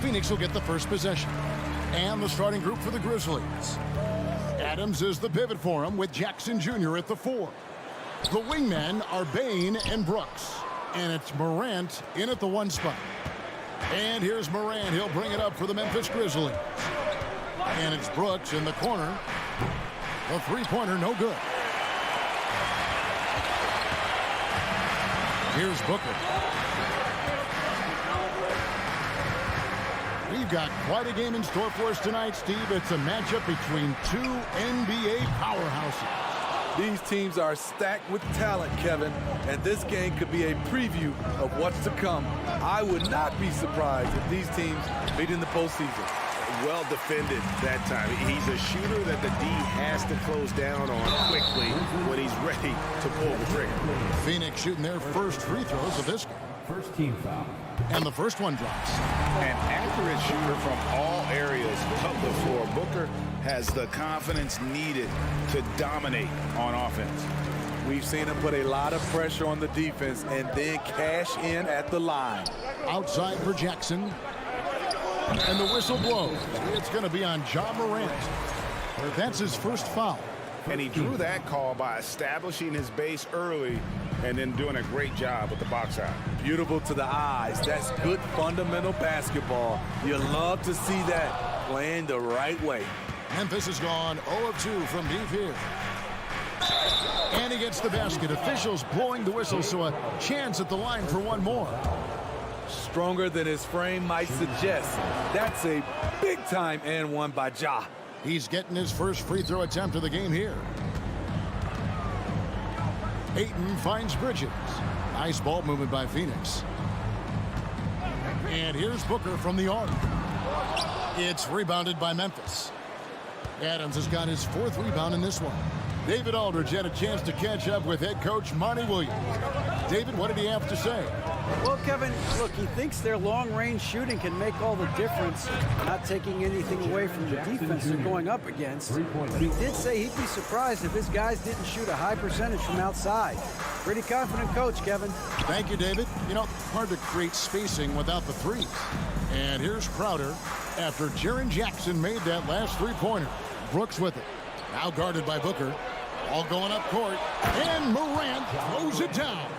Phoenix will get the first possession. And the starting group for the Grizzlies. Adams is the pivot for him with Jackson Jr. at the 4. The wingmen are Bane and Brooks. And it's Morant in at the 1 spot. And here's Morant. He'll bring it up for the Memphis Grizzlies. And it's Brooks in the corner. The three-pointer, no good. Here's Booker. We've got quite a game in store for us tonight, Steve. It's a matchup between two NBA powerhouses. These teams are stacked with talent, Kevin, and this game could be a preview of what's to come. I would not be surprised if these teams meet in the postseason. Well defended that time. He's a shooter that the D has to close down on quickly when he's ready to pull the trigger. Phoenix shooting their first free throws of this game. First team foul. And the first one drops. An accurate shooter from all areas of the floor. Booker has the confidence needed to dominate on offense. We've seen him put a lot of pressure on the defense and then cash in at the line. Outside for Jackson. And the whistle blows. It's going to be on Ja Morant. That's his first foul. And he drew that call by establishing his base early and then doing a great job with the box out. Beautiful to the eyes. That's good fundamental basketball. You love to see that playing the right way. Memphis has gone 0 of 2 from deep here. And he gets the basket. Officials blowing the whistle, so a chance at the line for one more. Stronger than his frame might suggest. That's a big-time and one by Ja. He's getting his first free throw attempt of the game here. Ayton finds Bridges. Nice ball movement by Phoenix. And here's Booker from the arc. It's rebounded by Memphis. Adams has got his 4th rebound in this one. David Aldridge had a chance to catch up with head coach Monty Williams. David, what did he have to say? Well, Kevin, look, he thinks their long-range shooting can make all the difference, not taking anything away from the defense they're going up against. But he did say he'd be surprised if his guys didn't shoot a high percentage from outside. Pretty confident coach, Kevin. Thank you, David. You know, hard to create spacing without the threes. And here's Crowder after Jaren Jackson made that last three-pointer. Brooks with it. Now guarded by Booker. All going up court. And Morant throws it down.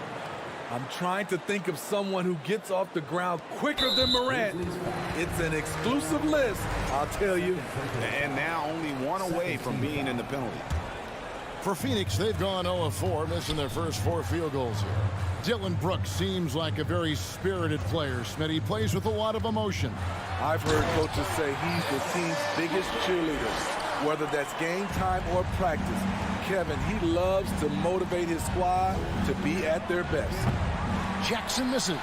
I'm trying to think of someone who gets off the ground quicker than Morant. It's an exclusive list, I'll tell you. And now only one away from being in the penalty. For Phoenix, they've gone 0 of 4, missing their first 4 field goals here. Dylan Brooks seems like a very spirited player. Smitty, he plays with a lot of emotion. I've heard coaches say he's the team's biggest cheerleader. Whether that's game time or practice, Kevin, he loves to motivate his squad to be at their best. Jackson misses.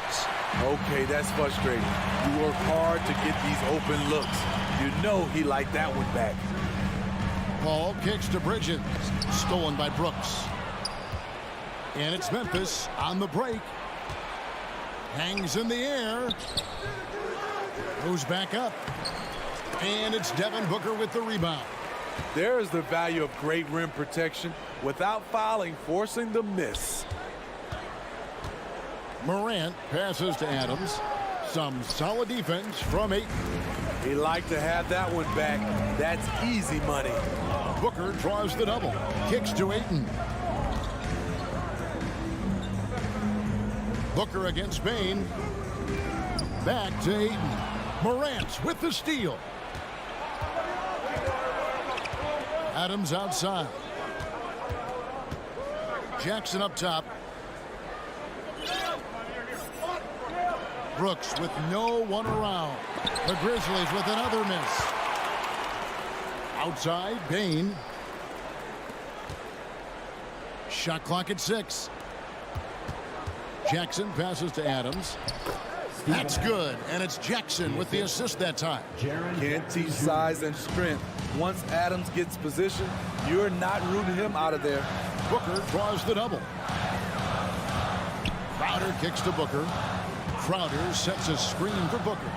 Okay, that's frustrating. You work hard to get these open looks. You know he liked that one back. Ball kicks to Bridges. Stolen by Brooks. And it's Memphis on the break. Hangs in the air. Goes back up. And it's Devin Booker with the rebound. There is the value of great rim protection without fouling, forcing the miss. Morant passes to Adams. Some solid defense from Ayton. He liked to have that one back. That's easy money. Booker draws the double. Kicks to Ayton. Booker against Bane. Back to Ayton. Morant with the steal. Adams outside. Jackson up top. Brooks with no one around. The Grizzlies with another miss. Outside, Bane. Shot clock at 6. Jackson passes to Adams. That's good, and it's Jackson with the assist that time. Can't teach size and strength. Once Adams gets position, you're not rooting him out of there. Booker draws the double. Crowder kicks to Booker. Crowder sets a screen for Booker.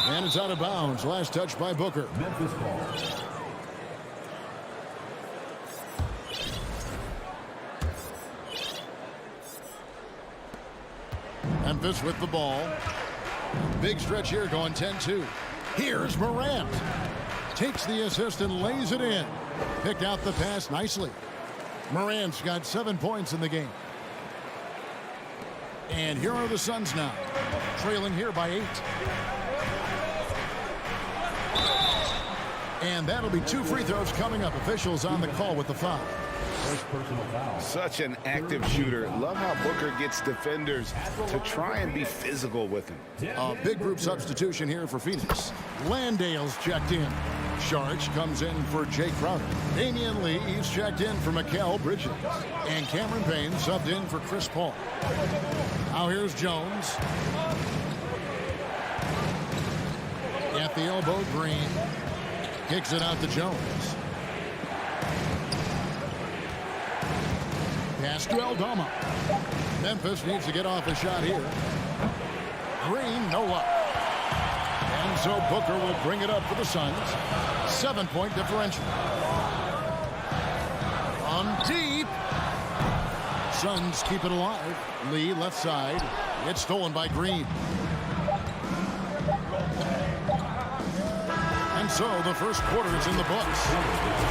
And it's out of bounds. Last touch by Booker. Memphis ball. Memphis with the ball. Big stretch here going 10-2. Here's Morant. Takes the assist and lays it in. Picked out the pass nicely. Morant's got 7 points in the game. And here are the Suns now, trailing here by 8. And that'll be 2 free throws coming up. Officials on the call with the foul. First personal foul. Such an active shooter. Love how Booker gets defenders to try and be physical with him. A big group substitution here for Phoenix. Landale's checked in. Sharch comes in for Jay Crowder. Damian Lee is checked in for Mikal Bridges. And Cameron Payne subbed in for Chris Paul. Now here's Jones. At the elbow, Green. Kicks it out to Jones. Pass to Aldama. Memphis needs to get off a shot here. Green, no luck. And so Booker will bring it up for the Suns. 7-point differential. On deep. Suns keep it alive. Lee left side. It's stolen by Green. And so the first quarter is in the books.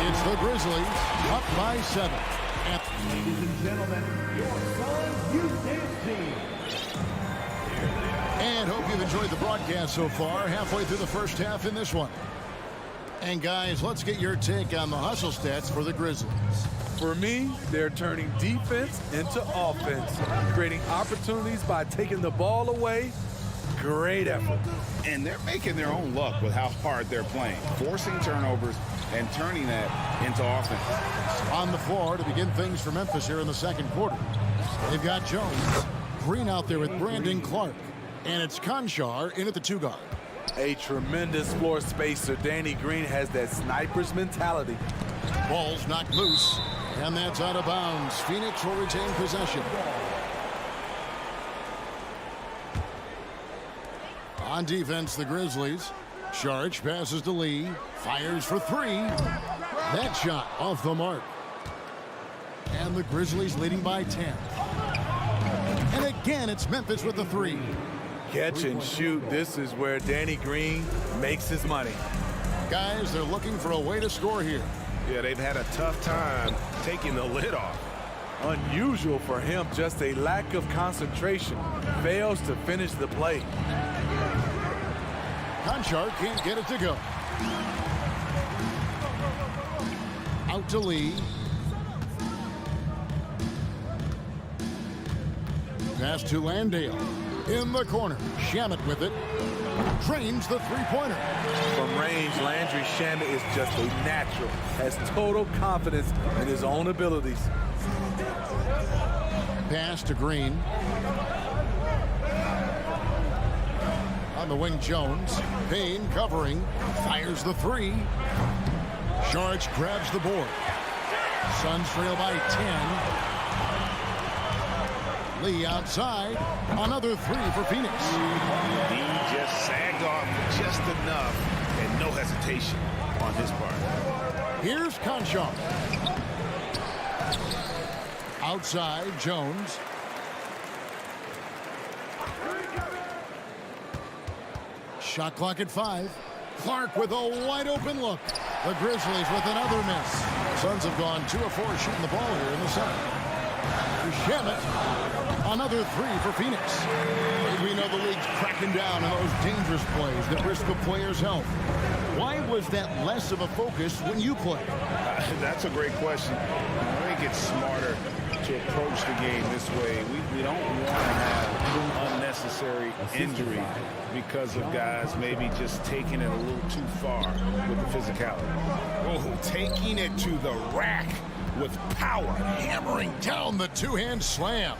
It's the Grizzlies up by 7. Ladies and gentlemen, your Suns youth team. And hope you've enjoyed the broadcast so far. Halfway through the first half in this one. And guys, let's get your take on the hustle stats for the Grizzlies. For me, they're turning defense into offense, creating opportunities by taking the ball away. Great effort. And they're making their own luck with how hard they're playing, forcing turnovers and turning that into offense. On the floor to begin things for Memphis here in the second quarter. They've got Jones. Green out there with Brandon Clark. And it's Conchar in at the 2 guard. A tremendous floor spacer. Danny Green has that sniper's mentality. Ball's knocked loose. And that's out of bounds. Phoenix will retain possession. On defense, the Grizzlies. Sharch passes to Lee. Fires for 3. That shot off the mark. And the Grizzlies leading by 10. And again, it's Memphis with the 3. Catch and shoot. This is where Danny Green makes his money. Guys, they're looking for a way to score here. Yeah, they've had a tough time taking the lid off. Unusual for him, just a lack of concentration. Fails to finish the play. Conchar can't get it to go. Out to Lee. Pass to Landale. In the corner. Shamet with it. Drains the three-pointer. From range, Landry Shamet is just a natural. Has total confidence in his own abilities. Pass to Green. On the wing, Jones. Payne covering. Fires the 3. Sharch grabs the board. Suns trail by 10. Lee outside. Another 3 for Phoenix. He just sagged off just enough and no hesitation on his part. Here's Conchar. Outside, Jones. Shot clock at 5. Clark with a wide open look. The Grizzlies with another miss. The Suns have gone 2 of 4 shooting the ball here in the second. Shamet, another 3 for Phoenix. We know the league's cracking down on those dangerous plays that risk a player's health. Why was that less of a focus when you play? That's a great question. I think it's smarter to approach the game this way. We don't want to have unnecessary injury because of guys maybe just taking it a little too far with the physicality. Oh, taking it to the rack with power, hammering down the two-hand slam.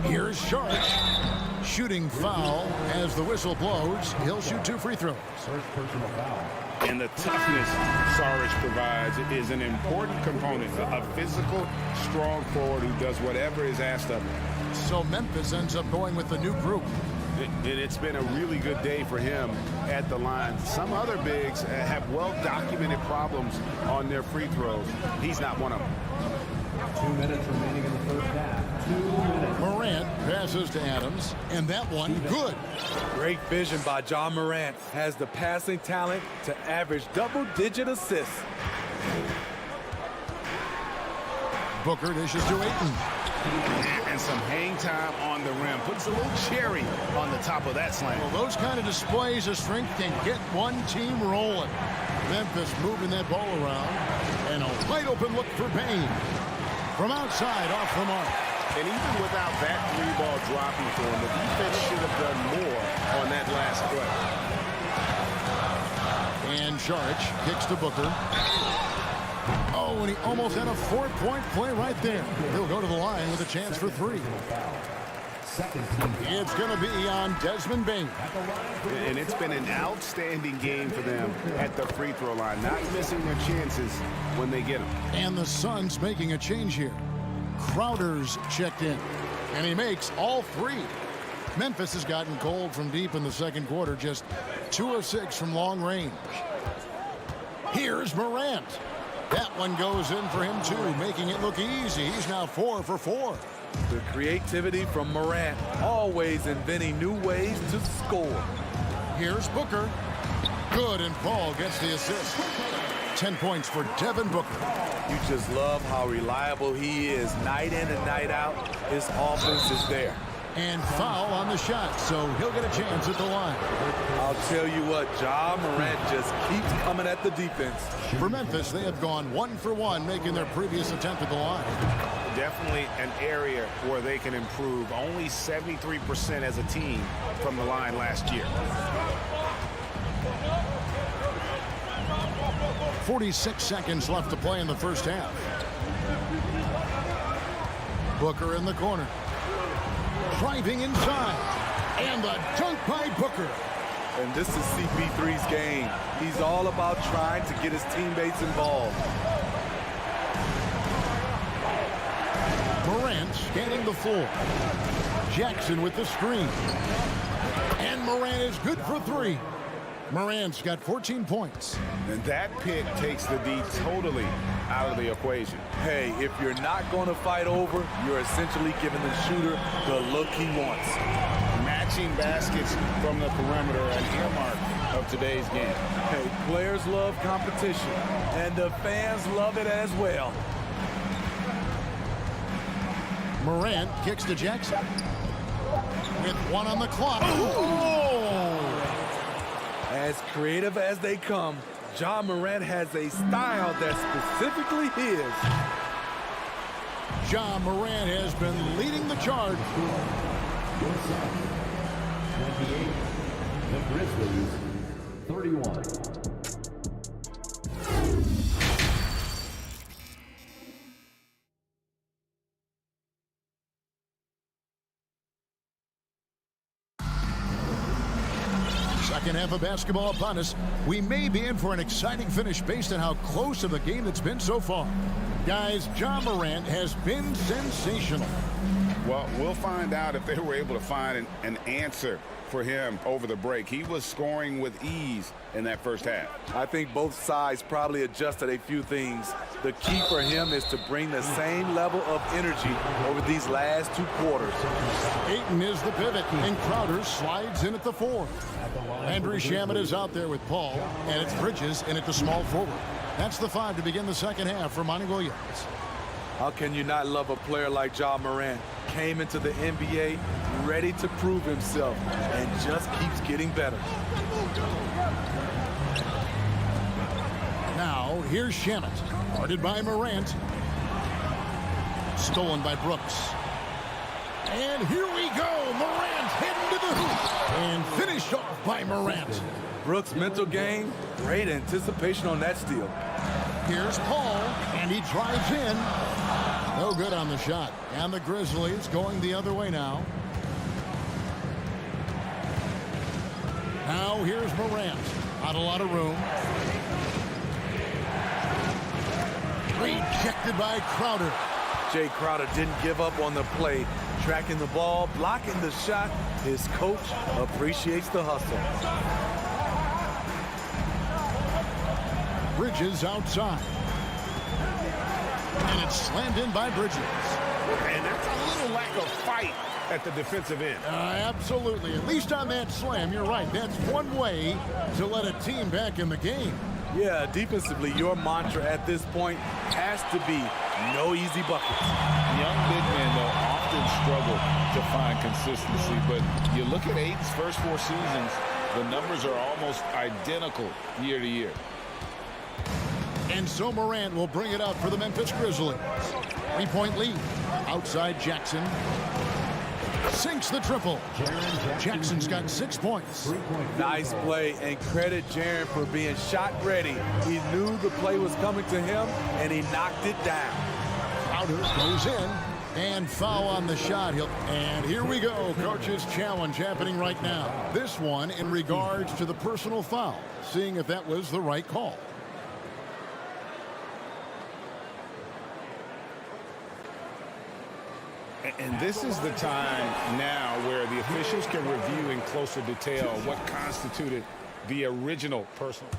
Here's Sharch. Shooting foul as the whistle blows. He'll shoot 2 free throws. First personal foul. And the toughness Saric provides is an important component. A physical, strong forward who does whatever is asked of him. So Memphis ends up going with the new group. It's been a really good day for him at the line. Some other bigs have well-documented problems on their free throws. He's not one of them. 2 minutes remaining in the first half. Morant passes to Adams, and that one good. Great vision by John Morant. Has the passing talent to average double-digit assists. Booker dishes to Ayton. And some hang time on the rim. Puts a little cherry on the top of that slam. Well, those kind of displays of strength can get one team rolling. Memphis moving that ball around. And a wide open look for Payne. From outside, off the mark. And even without that three-ball dropping for him, the defense should have done more on that last play. And Saric kicks to Booker. Oh, and he almost had a 4-point play right there. He'll go to the line with a chance for 3. It's going to be on Desmond Bane. And it's been an outstanding game for them at the free throw line, not missing their chances when they get them. And the Suns making a change here. Crowder's checked in, and he makes all 3. Memphis has gotten cold from deep in the second quarter, just 2 of 6 from long range. Here's Morant. That one goes in for him, too, making it look easy. He's now 4 for 4. The creativity from Morant, always inventing new ways to score. Here's Booker. Good, and Paul gets the assist. 10 points for Devin Booker. You just love how reliable he is night in and night out. His offense is there. And foul on the shot, so he'll get a chance at the line. I'll tell you what, Ja Morant just keeps coming at the defense. For Memphis, they have gone 1 for 1, making their previous attempt at the line. Definitely an area where they can improve. Only 73% as a team from the line last year. 46 seconds left to play in the first half. Booker in the corner. Driving inside. And the dunk by Booker. And this is CP3's game. He's all about trying to get his teammates involved. Morant scanning the floor. Jackson with the screen. And Morant is good for 3. Morant's got 14 points. And that pick takes the D totally out of the equation. Hey, if you're not going to fight over, you're essentially giving the shooter the look he wants. Matching baskets from the perimeter, an earmark of today's game. Hey, players love competition, and the fans love it as well. Morant kicks to Jackson. With 1 on the clock. Oh! As creative as they come, Ja Morant has a style that's specifically his. Ja Morant has been leading the charge. 28. The Grizzlies, 31. Second half of basketball upon us. We may be in for an exciting finish based on how close of the game it's been so far. Guys, Ja Morant has been sensational. Well, we'll find out if they were able to find an answer for him over the break. He was scoring with ease in that first half. I think both sides probably adjusted a few things. The key for him is to bring the same level of energy over these last 2 quarters. Ayton is the pivot, and Crowder slides in at the 4. Andrew Shamet is out there with Paul, and it's Bridges in at the small forward. That's the 5 to begin the second half for Monty Williams. How can you not love a player like Ja Morant? Came into the NBA ready to prove himself and just keeps getting better. Now, here's Shamet, guarded by Morant. Stolen by Brooks. And here we go. Morant heading to the hoop. And finished off by Morant. Brooks' mental game, great anticipation on that steal. Here's Paul, and he drives in. No good on the shot. And the Grizzlies going the other way now. Now here's Morant. Not a lot of room. Rejected by Crowder. Jay Crowder didn't give up on the play. Tracking the ball, blocking the shot. His coach appreciates the hustle. Bridges outside. And it's slammed in by Bridges. And that's a little lack of fight at the defensive end. Absolutely. At least on that slam, you're right. That's one way to let a team back in the game. Yeah, defensively, your mantra at this point has to be no easy buckets. Young big men, though, often struggle to find consistency. But you look at Aiden's first 4 seasons, the numbers are almost identical year to year. And so Morant will bring it up for the Memphis Grizzlies. 3-point lead. Outside Jackson. Sinks the triple. Jackson's got 6 points. Nice play, and credit Jaren for being shot ready. He knew the play was coming to him, and he knocked it down. Crowder goes in, and foul on the shot. And here we go. Coach's challenge happening right now. This one in regards to the personal foul, seeing if that was the right call. And this is the time now where the officials can review in closer detail what constituted the original personal.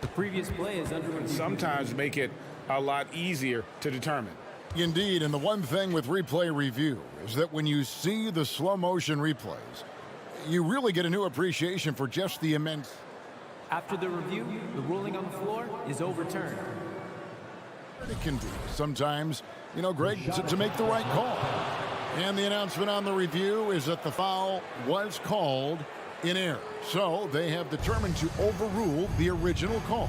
The previous play is under review. Sometimes make it a lot easier to determine. Indeed, and the one thing with replay review is that when you see the slow motion replays, you really get a new appreciation for just the immense. After the review, the ruling on the floor is overturned. It can be sometimes, you know, Greg, to make the right call. And the announcement on the review is that the foul was called in error. So they have determined to overrule the original call.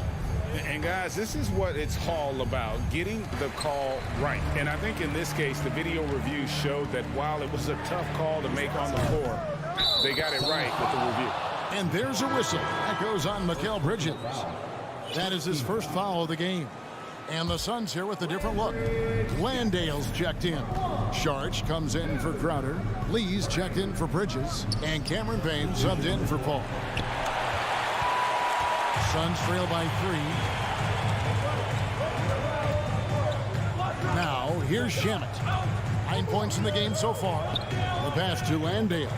And guys, this is what it's all about, getting the call right. And I think in this case, the video review showed that while it was a tough call to make on the floor, they got it right with the review. And there's a whistle. That goes on Mikal Bridges. That is his first foul of the game. And the Suns here with a different look. Landale's checked in. Sharch comes in for Crowder. Lee's checked in for Bridges. And Cameron Payne subbed in for Paul. Suns trail by 3. Now, here's Shamet. 9 points in the game so far. The pass to Landale.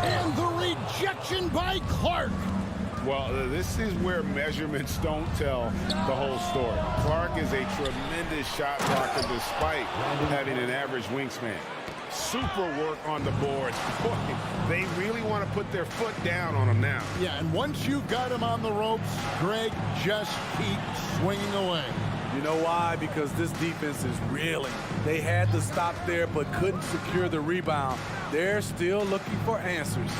And the rejection by Clark. Well, this is where measurements don't tell the whole story. Clark is a tremendous shot blocker despite having an average wingspan. Super work on the boards. Boy, they really want to put their foot down on him now. Yeah, and once you've got him on the ropes, Greg, just keep swinging away. You know why? Because this defense is reeling. They had to stop there but couldn't secure the rebound. They're still looking for answers.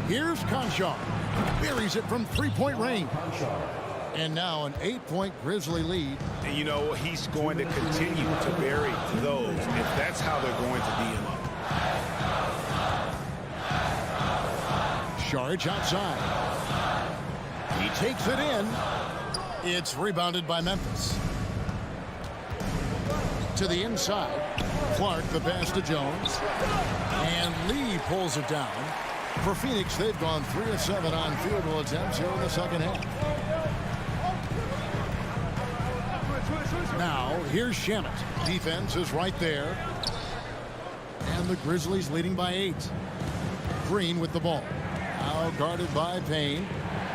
Here's Conchar. Buries it from 3-point range. And now an 8-point Grizzly lead. And you know, he's going to continue to bury those if that's how they're going to be him up. Sharge outside. He takes it in. It's rebounded by Memphis. To the inside. Clark, the pass to Jones. And Lee pulls it down. For Phoenix, they've gone 3 of 7 on field goal attempts here in the second half. Now, here's Shamet. Defense is right there. And the Grizzlies leading by 8. Green with the ball. Now guarded by Payne.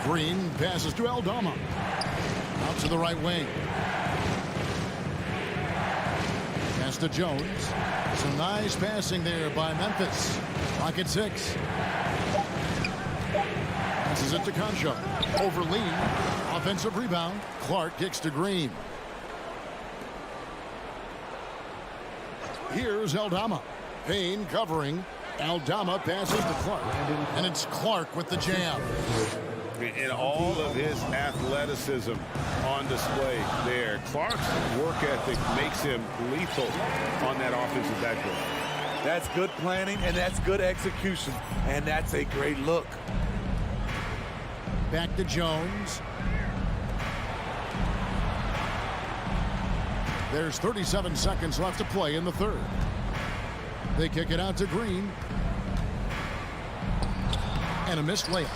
Green passes to Aldama. Out to the right wing. Pass to Jones. Some nice passing there by Memphis. Clock at 6. Passes it to Conchar. Over Lee. Offensive rebound. Clark kicks to Green. Here's Aldama. Payne covering. Aldama passes to Clark. And it's Clark with the jam. And all of his athleticism on display there. Clark's work ethic makes him lethal on that offensive backboard. That's good planning, and that's good execution. And that's a great look. Back to Jones. There's 37 seconds left to play in the third. They kick it out to Green. And a missed layup.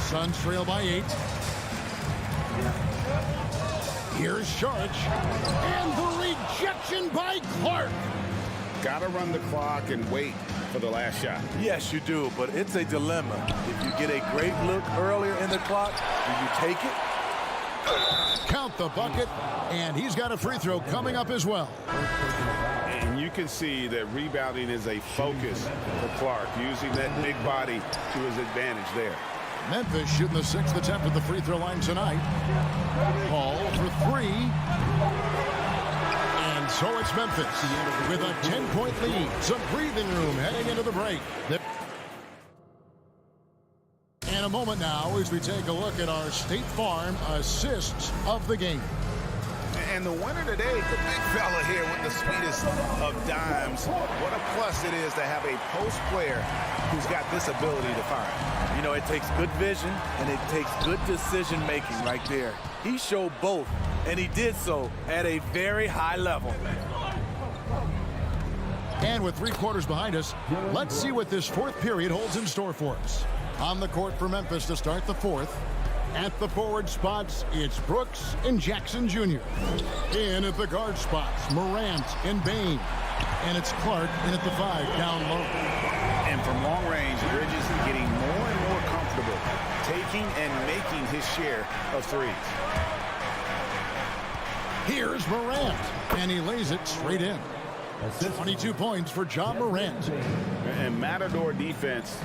Suns trail by 8. Here's Sharch. And the rejection by Clark. Got to run the clock and wait for the last shot. Yes, you do, but it's a dilemma. If you get a great look earlier in the clock, do you take it? Count the bucket, and he's got a free throw coming up as well. And you can see that rebounding is a focus for Clark, using that big body to his advantage there. Memphis shooting the 6th attempt at the free throw line tonight. Paul for 3. And so it's Memphis with a 10-point lead. Some breathing room heading into the break. In a moment now as we take a look at our State Farm assists of the game. And the winner today, the big fella here with the sweetest of dimes. What a plus it is to have a post player who's got this ability to fire. You know, it takes good vision and it takes good decision making right there. He showed both, and he did so at a very high level. And with 3 quarters behind us, let's see what this 4th period holds in store for us. On the court for Memphis to start the 4th. At the forward spots, it's Brooks and Jackson Jr. In at the guard spots, Morant and Bane. And it's Clark in at the 5, down low. And from long range, Bridges is getting more and more comfortable taking and making his share of threes. Here's Morant, and he lays it straight in. 22 points for John Morant. And Matador defense,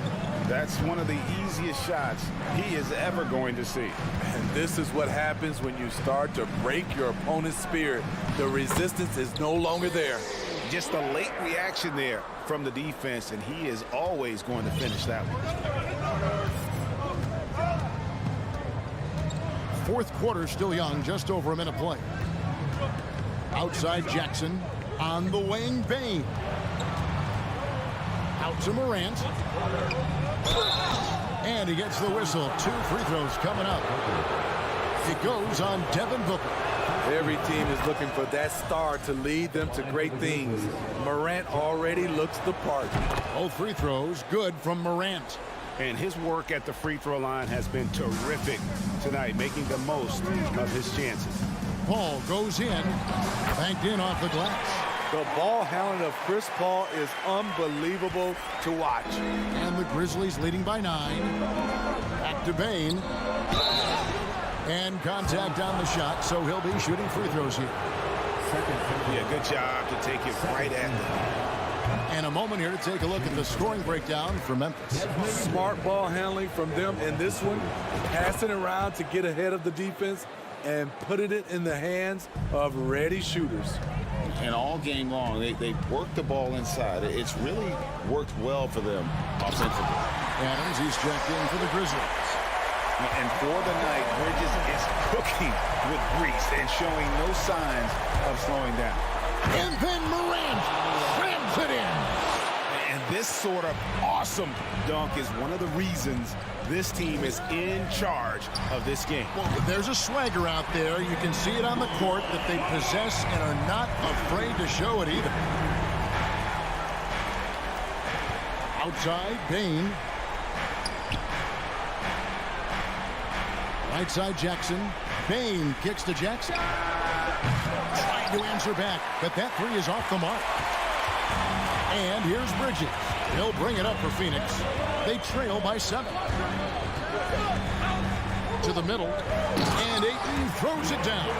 that's one of the easiest shots he is ever going to see. And this is what happens when you start to break your opponent's spirit. The resistance is no longer there. Just a late reaction there from the defense, and he is always going to finish that one. 4th quarter still young, just over a minute play. Outside Jackson. On the wing, Bane. Out to Morant. And he gets the whistle. 2 free throws coming up. It goes on Devin Booker. Every team is looking for that star to lead them to great things. Morant already looks the part. Both free throws good from Morant. And his work at the free throw line has been terrific tonight, making the most of his chances. Paul goes in, banked in off the glass. The ball handling of Chris Paul is unbelievable to watch. And the Grizzlies leading by 9. Back to Bane. And contact on the shot, so he'll be shooting free throws here. Yeah, good job to take it right at them. And a moment here to take a look at the scoring breakdown for Memphis. Smart ball handling from them in this one. Passing around to get ahead of the defense and putting it in the hands of ready shooters. And all game long, they worked the ball inside. It's really worked well for them offensively. Adams, he's checked in for the Grizzlies. And for the night, Bridges is cooking with grease and showing no signs of slowing down. And then Morant slams it in. And this sort of awesome dunk is one of the reasons this team is in charge of this game. Well, there's a swagger out there. You can see it on the court that they possess and are not afraid to show it either. Outside, Bane. Right side, Jackson. Bane kicks to Jackson. Trying to answer back, but that 3 is off the mark. And here's Bridges. He'll bring it up for Phoenix. They trail by 7. To the middle. And Ayton throws it down.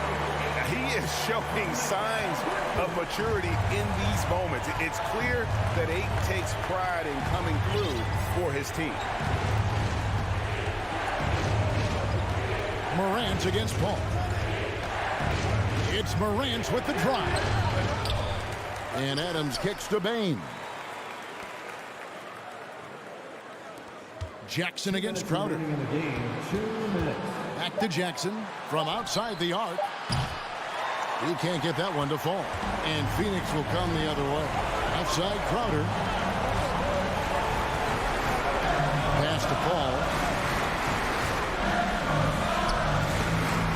He is showing signs of maturity in these moments. It's clear that Ayton takes pride in coming through for his team. Morant against Paul. It's Morant with the drive. And Adams kicks to Bane. Jackson against Crowder. Back to Jackson from outside the arc. He can't get that one to fall. And Phoenix will come the other way. Outside Crowder. Pass to Paul.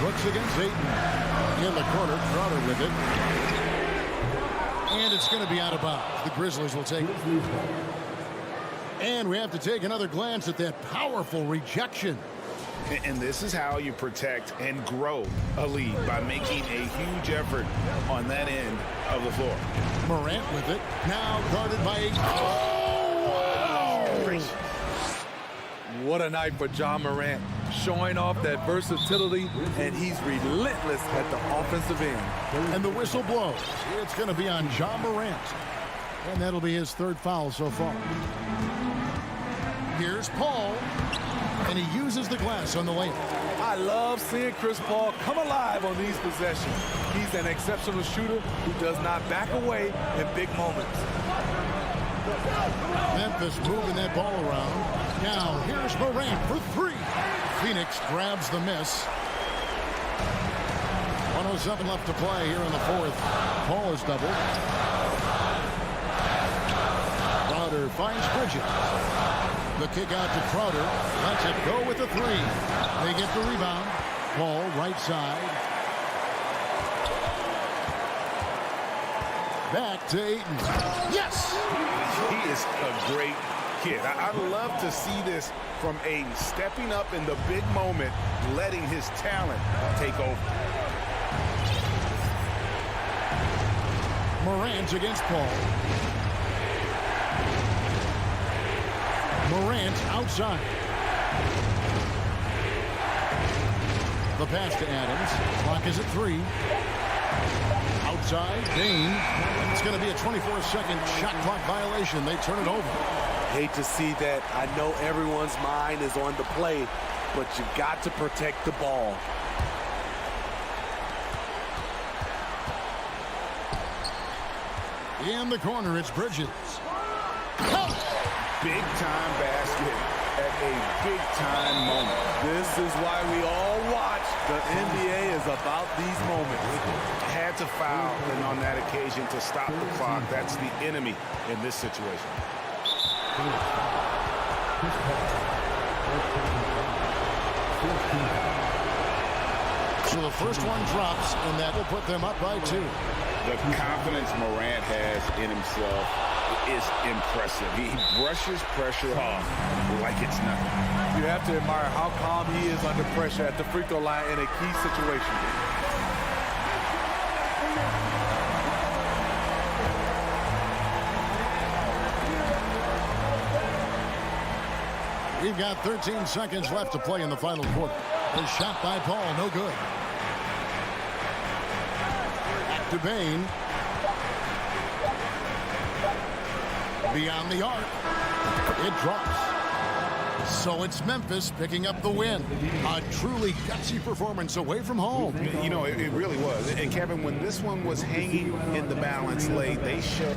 Brooks against Ayton. In the corner, Crowder with it. And it's going to be out of bounds. The Grizzlies will take it. And we have to take another glance at that powerful rejection. And this is how you protect and grow a lead, by making a huge effort on that end of the floor. Morant with it. Now guarded by Ayton. Oh! What a night for John Morant. showing off that versatility, and he's relentless at the offensive end. And the whistle blows. It's going to be on Ja Morant. And that'll be his third foul so far. Here's Paul. And he uses the glass on the layup. I love seeing Chris Paul come alive on these possessions. He's an exceptional shooter who does not back away in big moments. Memphis moving that ball around. Now here's Morant for three. Phoenix grabs the miss. 1:07 left to play here in the fourth. Paul is doubled. Crowder finds Bridges. The kick out to Crowder. Lets it go with the three. They get the rebound. Paul right side. Back to Ayton. Yes! He is a great kid. I love to see this from Ayton, stepping up in the big moment, letting his talent take over. Morant against Paul. Morant outside. The pass to Adams. Clock is at 3. Outside, Dane. And it's going to be a 24-second shot clock violation. They turn it over. Hate to see that. I know everyone's mind is on the play, but you got to protect the ball. In the corner, it's Bridges. Big-time basket at a big-time moment. This is why we all watch. The NBA is about these moments. Had to foul, and on that occasion to stop the clock. That's the enemy in this situation. So the first one drops, and that will put them up by 2. The confidence Morant has in himself is impressive. He brushes pressure off like it's nothing. You have to admire how calm he is under pressure at the free throw line in a key situation. We've got 13 seconds left to play in the final quarter. A shot by Paul, no good. Back to Bane. Beyond the arc. It drops. So it's Memphis picking up the win. A truly gutsy performance away from home. You know, it really was. And Kevin, when this one was hanging in the balance late, they showed.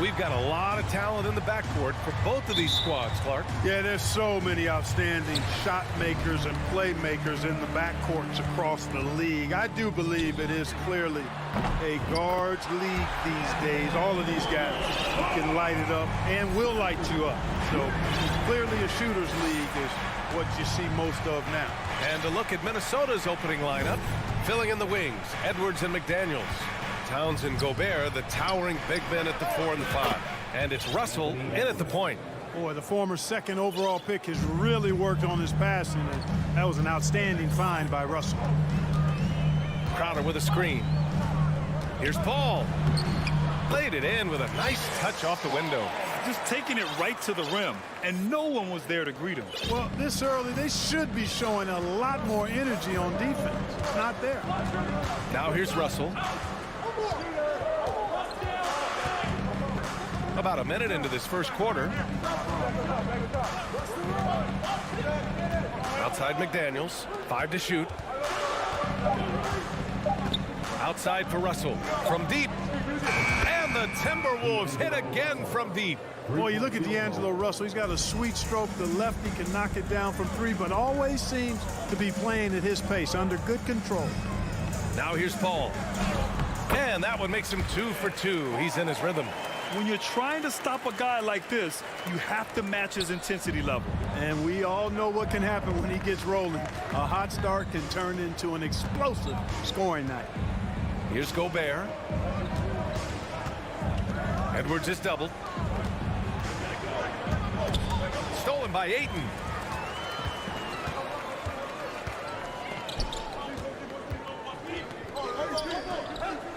We've got a lot of talent in the backcourt for both of these squads, Clark. Yeah, there's so many outstanding shot makers and playmakers in the backcourts across the league. I do believe it is clearly a guards league these days. All of these guys can light it up and will light you up. So clearly a shooter's league is what you see most of now. And a look at Minnesota's opening lineup. Filling in the wings, Edwards and McDaniels. Towns and Gobert, the towering big men at the 4 and the 5. And it's Russell in at the point. Boy, the former second overall pick has really worked on his passing. And that was an outstanding find by Russell. Crowder with a screen. Here's Paul. Laid it in with a nice touch off the window. Just taking it right to the rim, and no one was there to greet him. Well, this early, they should be showing a lot more energy on defense. It's not there. Now here's Russell. About a minute into this first quarter. Outside McDaniels, 5 to shoot. Outside for Russell, from deep. And the Timberwolves hit again from deep. Boy, you look at D'Angelo Russell, he's got a sweet stroke. The lefty can knock it down from 3, but always seems to be playing at his pace, under good control. Now here's Paul. And that one makes him 2 for 2. He's in his rhythm. When you're trying to stop a guy like this, you have to match his intensity level. And we all know what can happen when he gets rolling. A hot start can turn into an explosive scoring night. Here's Gobert. Edwards is doubled. Stolen by Ayton.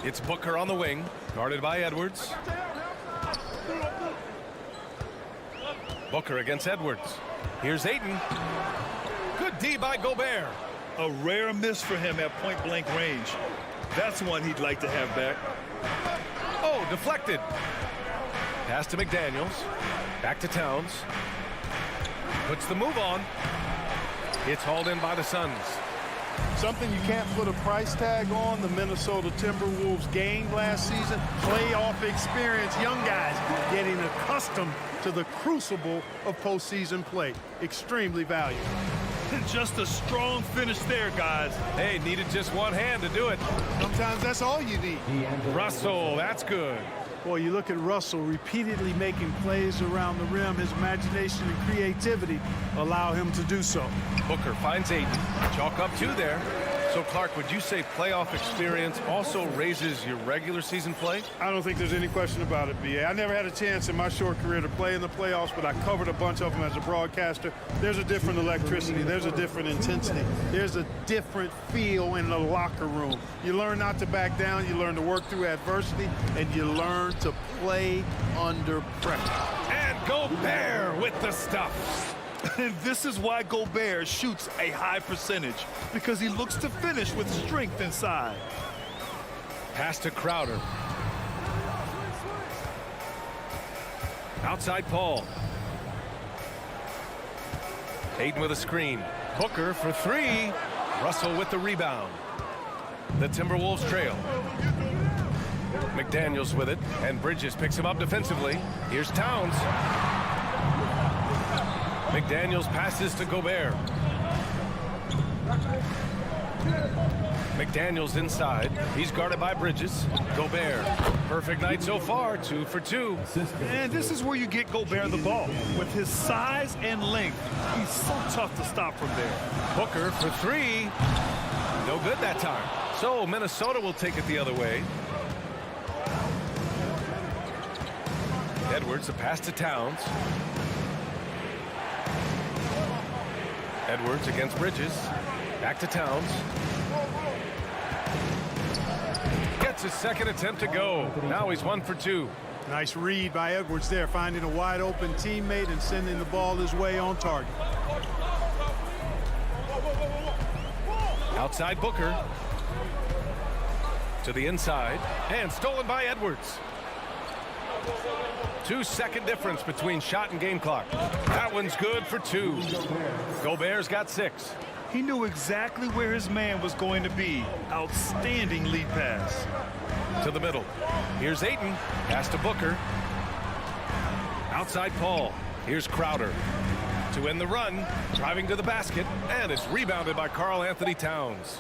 It's Booker on the wing, guarded by Edwards. Booker against Edwards. Here's Ayton. Good D by Gobert. A rare miss for him at point-blank range. That's one he'd like to have back. Oh, deflected. Pass to McDaniels. Back to Towns. Puts the move on. It's hauled in by the Suns. Something you can't put a price tag on, the Minnesota Timberwolves gained last season. Playoff experience, young guys getting accustomed to the crucible of postseason play. Extremely valuable. Just a strong finish there, guys. Hey, needed just one hand to do it. Sometimes that's all you need. Russell, that's good. Boy, you look at Russell repeatedly making plays around the rim. His imagination and creativity allow him to do so. Booker finds Ayton. Chalk up 2 there. So, Clark, would you say playoff experience also raises your regular season play? I don't think there's any question about it, B.A. I never had a chance in my short career to play in the playoffs, but I covered a bunch of them as a broadcaster. There's a different electricity. There's a different intensity. There's a different feel in the locker room. You learn not to back down. You learn to work through adversity, and you learn to play under pressure. And Gobert with the stuff. And this is why Gobert shoots a high percentage, because he looks to finish with strength inside. Pass to Crowder. Outside Paul. Ayton with a screen. Booker for 3. Russell with the rebound. The Timberwolves trail. McDaniels with it, and Bridges picks him up defensively. Here's Towns. McDaniels passes to Gobert. McDaniels inside. He's guarded by Bridges. Gobert. Perfect night so far. 2 for 2. And this is where you get Gobert the ball. With his size and length, he's so tough to stop from there. Booker for 3. No good that time. So Minnesota will take it the other way. Edwards, a pass to Towns. Edwards against Bridges. Back to Towns. Gets his second attempt to go. Now he's 1 for 2. Nice read by Edwards there, finding a wide open teammate and sending the ball his way on target. Outside Booker. To the inside. And stolen by Edwards. 2-second difference between shot and game clock. That one's good for 2. Gobert's got 6. He knew exactly where his man was going to be. Outstanding lead pass. To the middle. Here's Ayton. Pass to Booker. Outside Paul. Here's Crowder. To end the run. Driving to the basket. And it's rebounded by Karl Anthony Towns.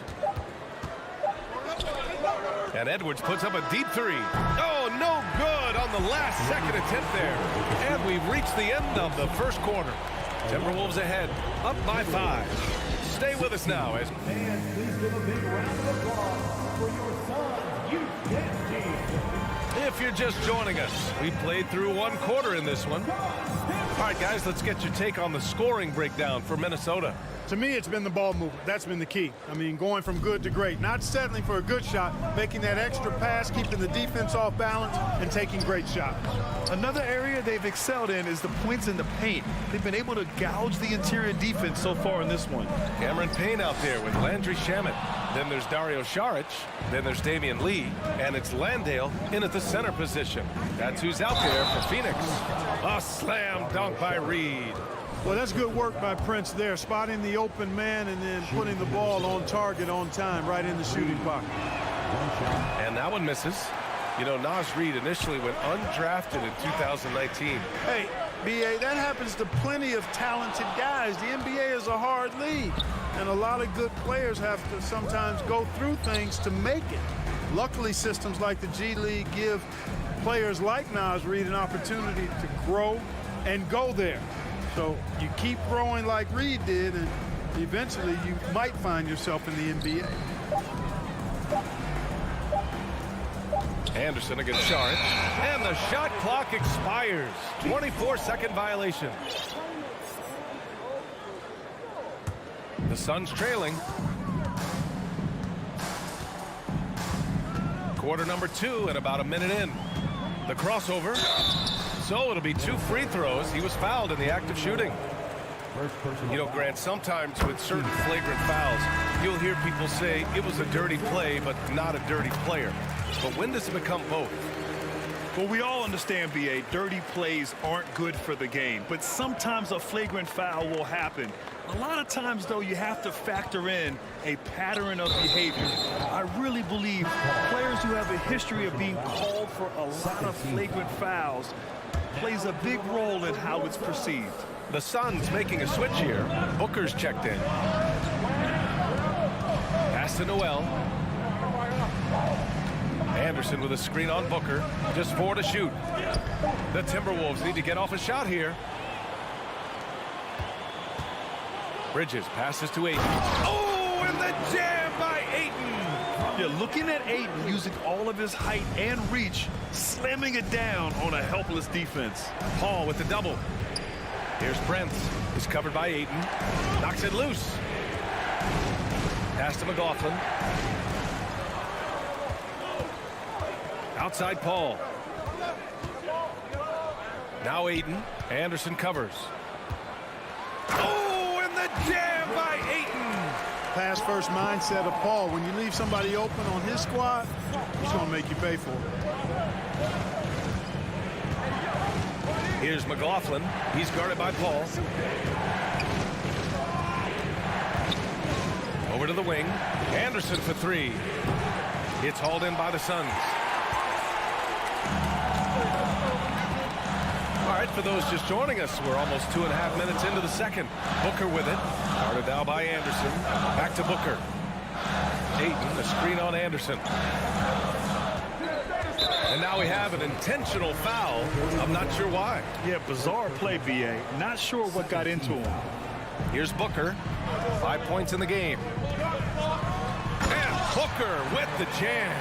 And Edwards puts up a deep 3. Oh, no good on the last second attempt there. And we've reached the end of the first quarter. Timberwolves ahead, up by 5. Stay with us now as... And please give a big round of applause for your Suns Youth Dance Team. If you're just joining us, we played through 1 quarter in this one. All right, guys, let's get your take on the scoring breakdown for Minnesota. To me, it's been the ball movement. That's been the key. I mean, going from good to great. Not settling for a good shot, making that extra pass, keeping the defense off balance, and taking great shots. Another area they've excelled in is the points in the paint. They've been able to gouge the interior defense so far in this one. Cameron Payne out there with Landry Shamet. Then there's Dario Saric. Then there's Damian Lee. And it's Landale in at the center position. That's who's out there for Phoenix. A slam dunk by Reed. Well, that's good work by Prince there, spotting the open man and then putting the ball on target on time right in the shooting pocket. And that one misses. You know, Naz Reid initially went undrafted in 2019. Hey, B.A., that happens to plenty of talented guys. The NBA is a hard league, and a lot of good players have to sometimes go through things to make it. Luckily, systems like the G League give players like Naz Reid an opportunity to grow and go there. So you keep growing like Reed did, and eventually you might find yourself in the NBA. Anderson against Saric. And the shot clock expires. 24-second violation. The Suns trailing. Quarter number 2 and about a minute in. The crossover. So it'll be 2 free throws. He was fouled in the act of shooting. You know, Grant, sometimes with certain flagrant fouls, you'll hear people say it was a dirty play, but not a dirty player. But when does it become both? Well, we all understand, B.A., dirty plays aren't good for the game, but sometimes a flagrant foul will happen. A lot of times, though, you have to factor in a pattern of behavior. I really believe players who have a history of being called for a lot of flagrant fouls plays a big role in how it's perceived. The Suns making a switch here. Booker's checked in. Pass to Noel. Anderson with a screen on Booker. Just 4 to shoot. The Timberwolves need to get off a shot here. Bridges passes to Ayton. Oh, and the jam by Ayton. Yeah, looking at Ayton using all of his height and reach, slamming it down on a helpless defense. Paul with the double. Here's Brent. He's covered by Ayton. Knocks it loose. Pass to McLaughlin. Outside Paul. Now Ayton. Anderson covers. Oh, and the jam by Ayton. Pass first mindset of Paul. When you leave somebody open on his squad, he's going to make you pay for it. Here's McLaughlin. He's guarded by Paul. Over to the wing. Anderson for 3. It's hauled in by the Suns. All right, for those just joining us, we're almost 2.5 minutes into the second. Booker with it. Guarded now by Anderson. Back to Booker. Ayton, a screen on Anderson. And now we have an intentional foul. I'm not sure why. Yeah, bizarre play, B.A. Not sure what got into him. Here's Booker. 5 points in the game. And Booker with the jam.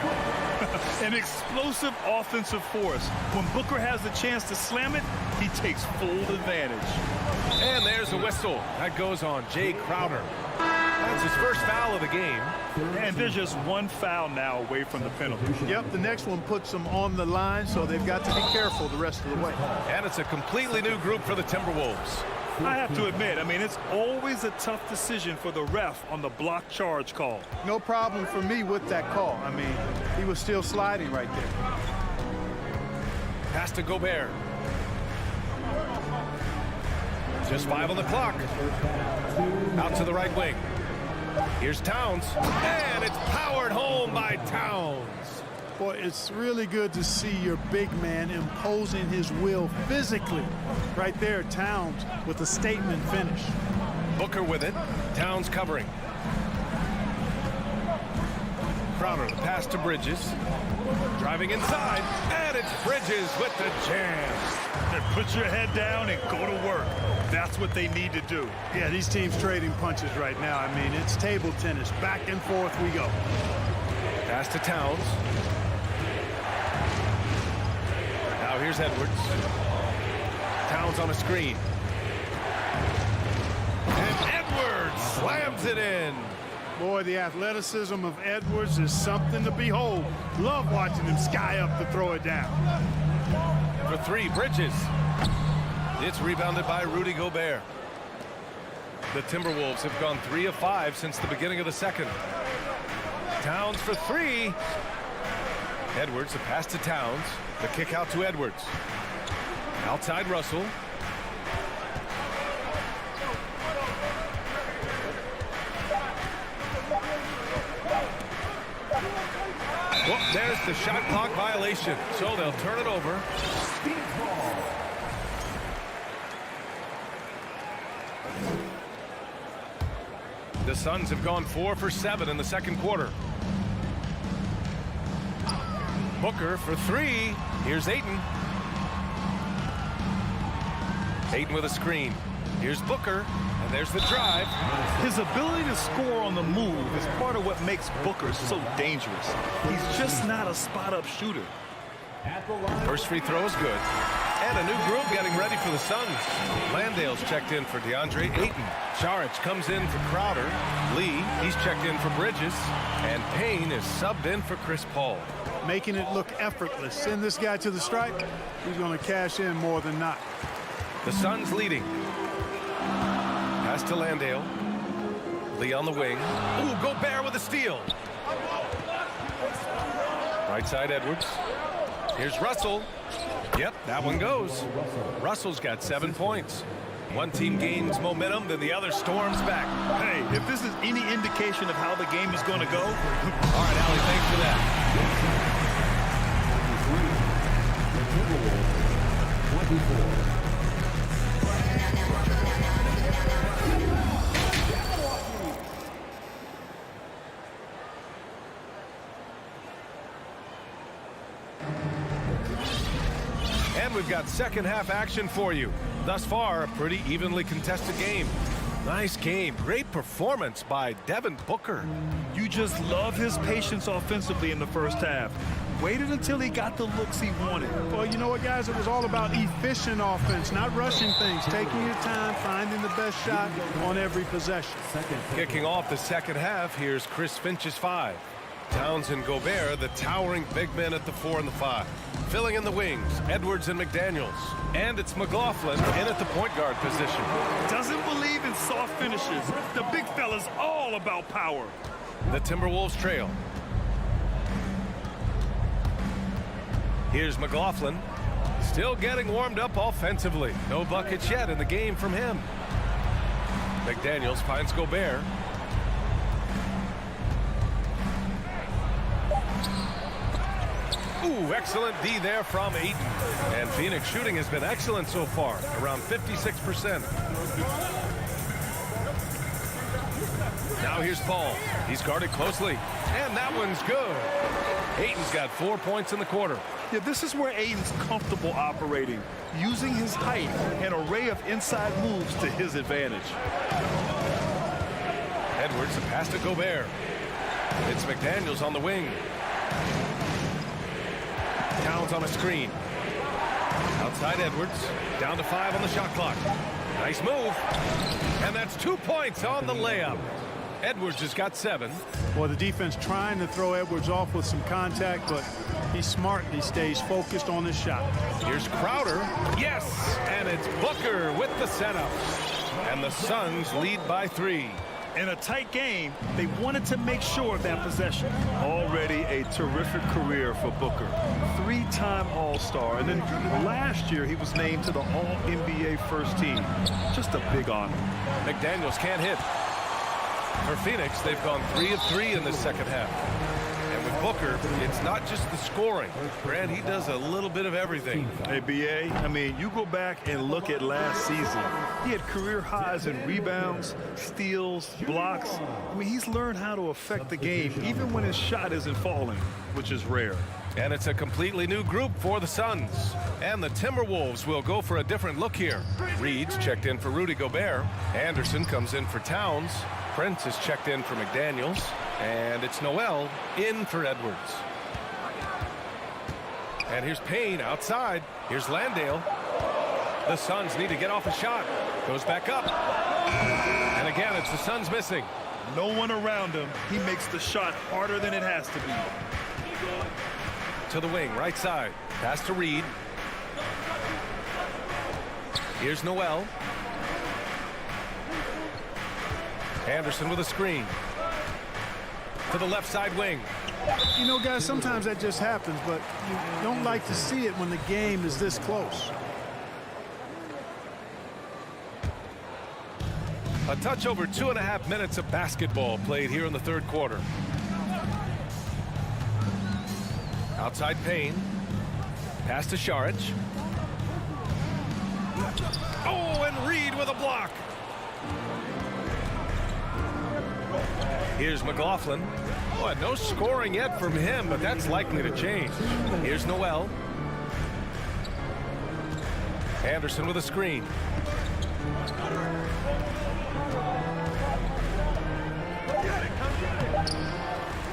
An explosive offensive force. When Booker has the chance to slam it, he takes full advantage. And there's a whistle. That goes on Jay Crowder. That's his first foul of the game. And there's just one foul now away from the penalty. Yep, the next one puts them on the line, so they've got to be careful the rest of the way. And it's a completely new group for the Timberwolves. I have to admit, I mean, it's always a tough decision for the ref on the block charge call. No problem for me with that call. I mean, he was still sliding right there. Pass to Gobert. Just 5 on the clock. Out to the right wing. Here's Towns. And it's powered home by Towns. Boy, it's really good to see your big man imposing his will physically. Right there, Towns with a statement finish. Booker with it. Towns covering. Crowder, the pass to Bridges. Driving inside. And it's Bridges with the jam. And put your head down and go to work. That's what they need to do. Yeah, these teams trading punches right now. I mean, it's table tennis. Back and forth we go. Pass to Towns. Now here's Edwards. Towns on a screen. And Edwards slams it in. Boy, the athleticism of Edwards is something to behold. Love watching him sky up to throw it down. For 3, Bridges. It's rebounded by Rudy Gobert. The Timberwolves have gone 3 of 5 since the beginning of the second. Towns for 3. Edwards, the pass to Towns. The kick out to Edwards. Outside Russell. Well, there's the shot clock violation. So they'll turn it over. The Suns have gone 4 for 7 in the second quarter. Booker for 3. Here's Ayton. Ayton with a screen. Here's Booker. And there's the drive. His ability to score on the move is part of what makes Booker so dangerous. He's just not a spot-up shooter. First free throw is good. And a new group getting ready for the Suns. Landale's checked in for DeAndre Ayton. Saric comes in for Crowder. Lee, he's checked in for Bridges. And Payne is subbed in for Chris Paul. Making it look effortless. Send this guy to the stripe. He's going to cash in more than not. The Suns leading. Pass to Landale. Lee on the wing. Ooh, Gobert with a steal. Right side Edwards. Here's Russell. Yep, that one goes. Russell's got 7 points. One team gains momentum, then the other storms back. Hey, if this is any indication of how the game is going to go. All right, Allie, thanks for that. 24. And we've got second half action for you. Thus far, a pretty evenly contested game. Nice game. Great performance by Devin Booker. You just love his patience offensively in the first half. Waited until he got the looks he wanted. Well, you know what, guys? It was all about efficient offense, not rushing things, taking your time, finding the best shot on every possession. Kicking off the second half, here's Chris Finch's 5. Towns and Gobert, the towering big men at the 4 and the 5. Filling in the wings, Edwards and McDaniels. And it's McLaughlin in at the point guard position. Doesn't believe in soft finishes. The big fella's all about power. The Timberwolves trail. Here's McLaughlin. Still getting warmed up offensively. No buckets yet in the game from him. McDaniels finds Gobert. Ooh, excellent D there from Ayton. And Phoenix shooting has been excellent so far, around 56%. Now here's Paul. He's guarded closely. And that one's good. Ayton's got 4 points in the quarter. Yeah, this is where Ayton's comfortable operating, using his height and array of inside moves to his advantage. Edwards, a pass to Gobert. It's McDaniels on the wing. Towns on a screen. Outside Edwards. Down to 5 on the shot clock. Nice move. And that's 2 points on the layup. Edwards has got 7. Well, the defense trying to throw Edwards off with some contact, but he's smart and he stays focused on his shot. Here's Crowder. Yes! And it's Booker with the setup. And the Suns lead by 3. In a tight game, they wanted to make sure of that possession. Already a terrific career for Booker. 3-time All-Star. And then last year, he was named to the All-NBA first team. Just a big honor. McDaniels can't hit. For Phoenix, they've gone 3 of 3 in the second half. And with Booker, it's not just the scoring. Grant, he does a little bit of everything. Hey, B.A., I mean, you go back and look at last season. He had career highs in rebounds, steals, blocks. I mean, he's learned how to affect the game, even when his shot isn't falling, which is rare. And it's a completely new group for the Suns. And the Timberwolves will go for a different look here. Reed's checked in for Rudy Gobert. Anderson comes in for Towns. Prince is checked in for McDaniels. And it's Noel in for Edwards. And here's Payne outside. Here's Landale. The Suns need to get off a shot. Goes back up. And again, it's the Suns missing. No one around him. He makes the shot harder than it has to be. To the wing, right side. Pass to Reed. Here's Noel. Anderson with a screen. To the left side wing. You know, guys, sometimes that just happens, but you don't like to see it when the game is this close. A touch over 2.5 minutes of basketball played here in the third quarter. Outside Payne. Pass to Saric. Oh, and Reed with a block. Here's McLaughlin. Boy, no scoring yet from him, but that's likely to change. Here's Noel. Anderson with a screen.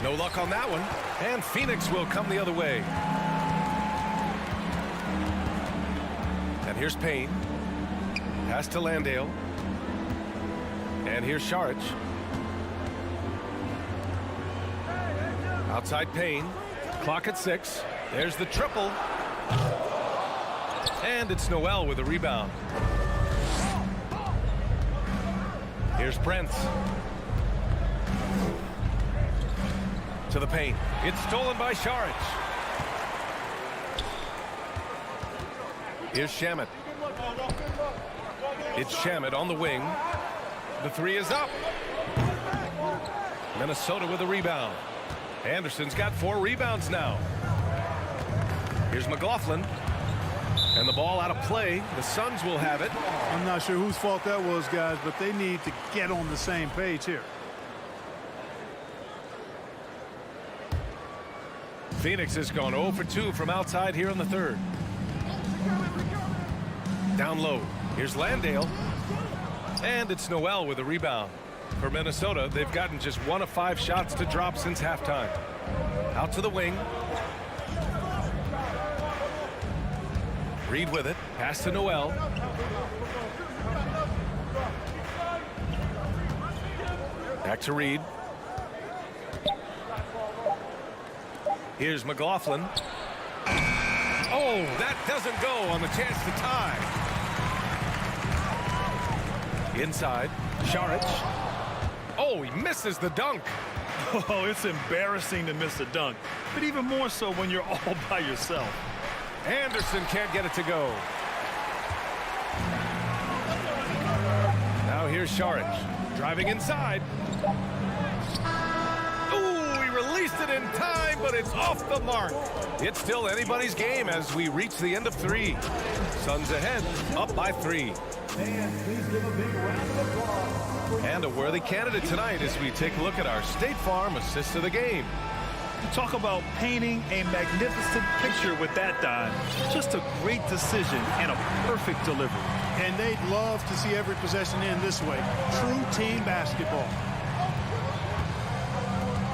No luck on that one. And Phoenix will come the other way. And here's Payne. Pass to Landale. And here's Saric. Outside Payne. Clock at 6. There's the triple. And it's Noel with a rebound. Here's Prince. To the paint. It's stolen by Saric. Here's Shamet. It's Shamet on the wing. The 3 is up. Minnesota with a rebound. Anderson's got 4 rebounds now. Here's McLaughlin. And the ball out of play. The Suns will have it. I'm not sure whose fault that was, guys, but they need to get on the same page here. Phoenix has gone 0 for 2 from outside here in the third. Down low. Here's Landale. And it's Noel with a rebound. For Minnesota, they've gotten just 1 of 5 shots to drop since halftime. Out to the wing. Reed with it. Pass to Noel. Back to Reed. Here's McLaughlin. Oh, that doesn't go on the chance to tie. Inside. Saric. Oh, he misses the dunk. Oh, it's embarrassing to miss a dunk, but even more so when you're all by yourself. Anderson can't get it to go. Now here's Saric. Driving inside. Ooh, he released it in time, but it's off the mark. It's still anybody's game as we reach the end of 3. Suns ahead, up by 3. And a worthy candidate tonight as we take a look at our State Farm assist of the game. Talk about painting a magnificent picture with that dime. Just a great decision and a perfect delivery. And they'd love to see every possession end this way. True team basketball.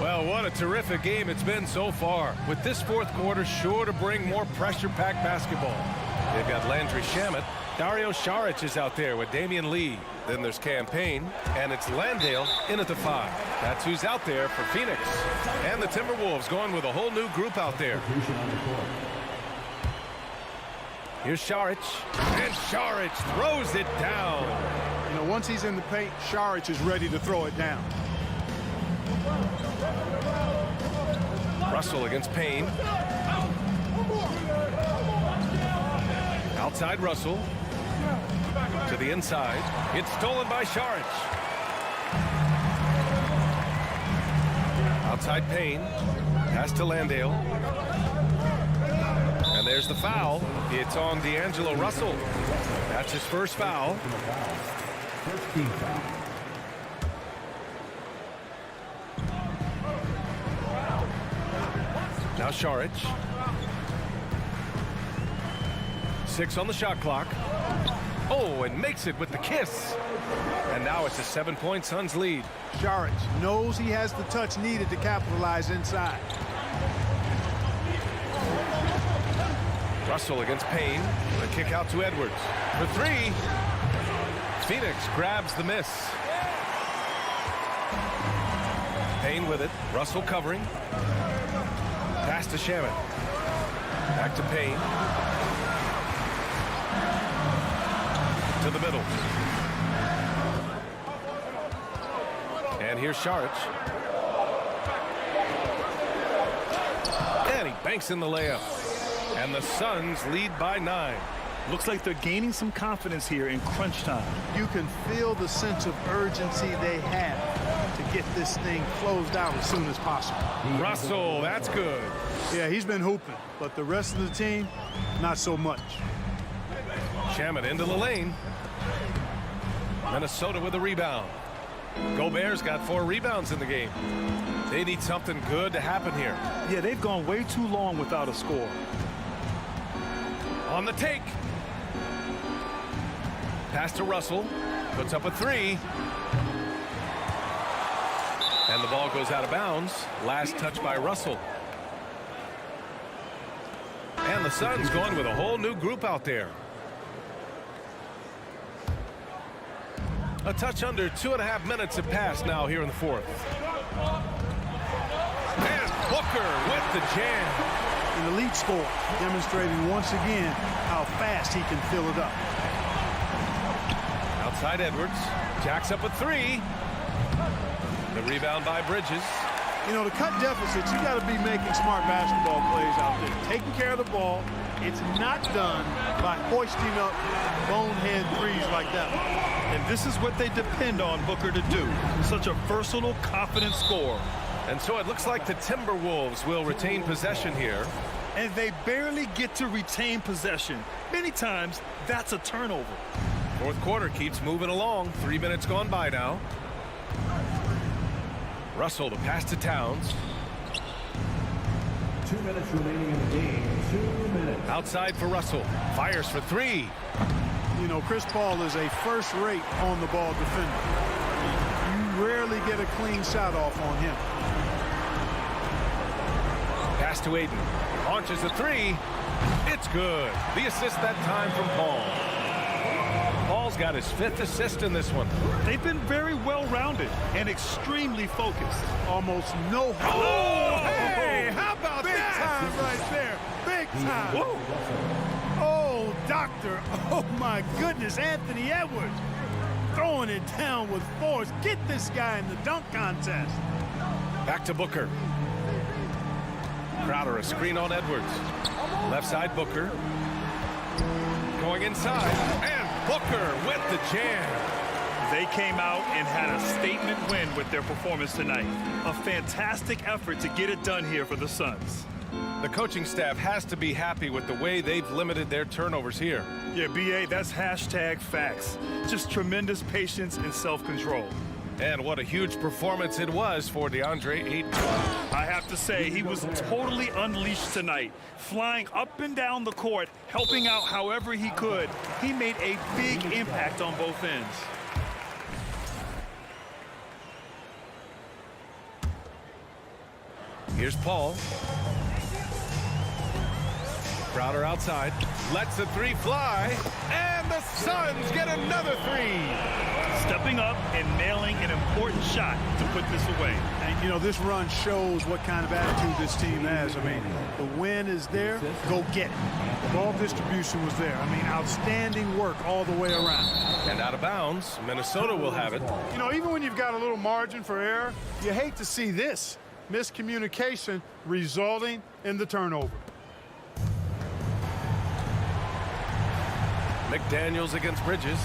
Well, what a terrific game it's been so far. With this fourth quarter sure to bring more pressure-packed basketball. They've got Landry Shamet. Dario Saric is out there with Damian Lee. Then there's Campaign, and it's Landale in at the 5. That's who's out there for Phoenix. And the Timberwolves going with a whole new group out there. Here's Saric, and Saric throws it down. You know, once he's in the paint, Saric is ready to throw it down. Russell against Payne. Outside Russell. To the inside. It's stolen by Saric. Outside Payne. Pass to Landale. And there's the foul. It's on D'Angelo Russell. That's his first foul. First team foul. Now Saric. 6 on the shot clock. Oh, and makes it with the kiss. And now it's a 7-point Suns lead. Saric knows he has the touch needed to capitalize inside. Russell against Payne. The kick out to Edwards. For 3. Phoenix grabs the miss. Payne with it. Russell covering. Pass to Shamet. Back to Payne. To the middle. And here's Saric. And he banks in the layup. And the Suns lead by 9. Looks like they're gaining some confidence here in crunch time. You can feel the sense of urgency they have to get this thing closed out as soon as possible. Russell, that's good. Yeah, he's been hooping, but the rest of the team, not so much. Shamet into the lane. Minnesota with a rebound. Gobert's got 4 rebounds in the game. They need something good to happen here. Yeah, they've gone way too long without a score. On the take. Pass to Russell. Puts up a 3. And the ball goes out of bounds. Last touch by Russell. And the Suns going with a whole new group out there. A touch under 2.5 minutes have passed now here in the fourth. And Booker with the jam. An elite score, demonstrating once again how fast he can fill it up. Outside Edwards. Jacks up a 3. The rebound by Bridges. You know, to cut deficits, you got to be making smart basketball plays out there. Taking care of the ball. It's not done by hoisting up bonehead threes like that. And this is what they depend on Booker to do. Such a versatile, confident scorer. And so it looks like the Timberwolves will retain possession here. And they barely get to retain possession. Many times, that's a turnover. Fourth quarter keeps moving along. 3 minutes gone by now. Russell to pass to Towns. 2 minutes remaining in the game. 2 minutes. Outside for Russell. Fires for 3. You know, Chris Paul is a first-rate on-the-ball defender. You rarely get a clean shot off on him. Pass to Aiden. Launches a 3. It's good. The assist that time from Paul. Paul's got his 5th assist in this one. They've been very well-rounded and extremely focused. Almost no. Oh, hey, how about big that? Big time right there. Big time. Whoa. Oh, doctor. Oh, my goodness. Anthony Edwards throwing it down with force. Get this guy in the dunk contest. Back to Booker. Crowder, a screen on Edwards. Left side, Booker. Going inside. And Booker with the jam. They came out and had a statement win with their performance tonight. A fantastic effort to get it done here for the Suns. The coaching staff has to be happy with the way they've limited their turnovers here. Yeah, BA, that's hashtag facts. Just tremendous patience and self-control. And what a huge performance it was for DeAndre Ayton. I have to say, he was totally unleashed tonight. Flying up and down the court, helping out however he could. He made a big impact on both ends. Here's Paul. Crowder outside. Lets the three fly. And the Suns get another three. Stepping up and nailing an important shot to put this away. And, you know, this run shows what kind of attitude this team has. I mean, the win is there. Go get it. The ball distribution was there. I mean, outstanding work all the way around. And out of bounds. Minnesota will have it. You know, even when you've got a little margin for error, you hate to see this miscommunication resulting in the turnover. McDaniels against Bridges.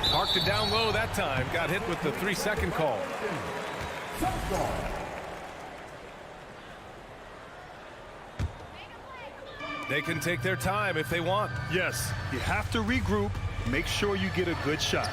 Parked it down low that time. Got hit with the 3-second call. They can take their time if they want. Yes, you have to regroup. Make sure you get a good shot.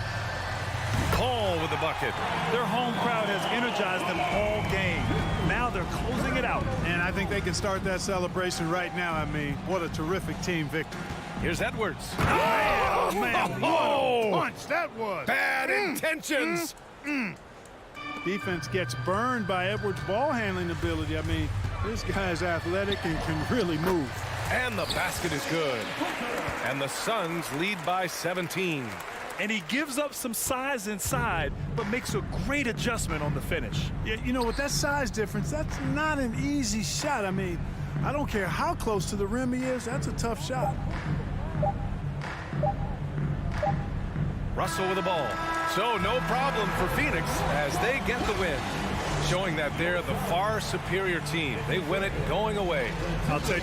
Paul with the bucket. Their home crowd has energized them all game. Now they're closing it out. And I think they can start that celebration right now. I mean, what a terrific team victory. Here's Edwards. Oh, man, what a punch that was. Bad intentions. Defense gets burned by Edwards' ball handling ability. I mean, this guy's athletic and can really move. And the basket is good. And the Suns lead by 17. And he gives up some size inside, but makes a great adjustment on the finish. Yeah, you know, with that size difference, that's not an easy shot. I mean, I don't care how close to the rim he is, that's a tough shot. Russell with the ball. So no problem for Phoenix as they get the win, showing that they're the far superior team. They win it going away. I'll take.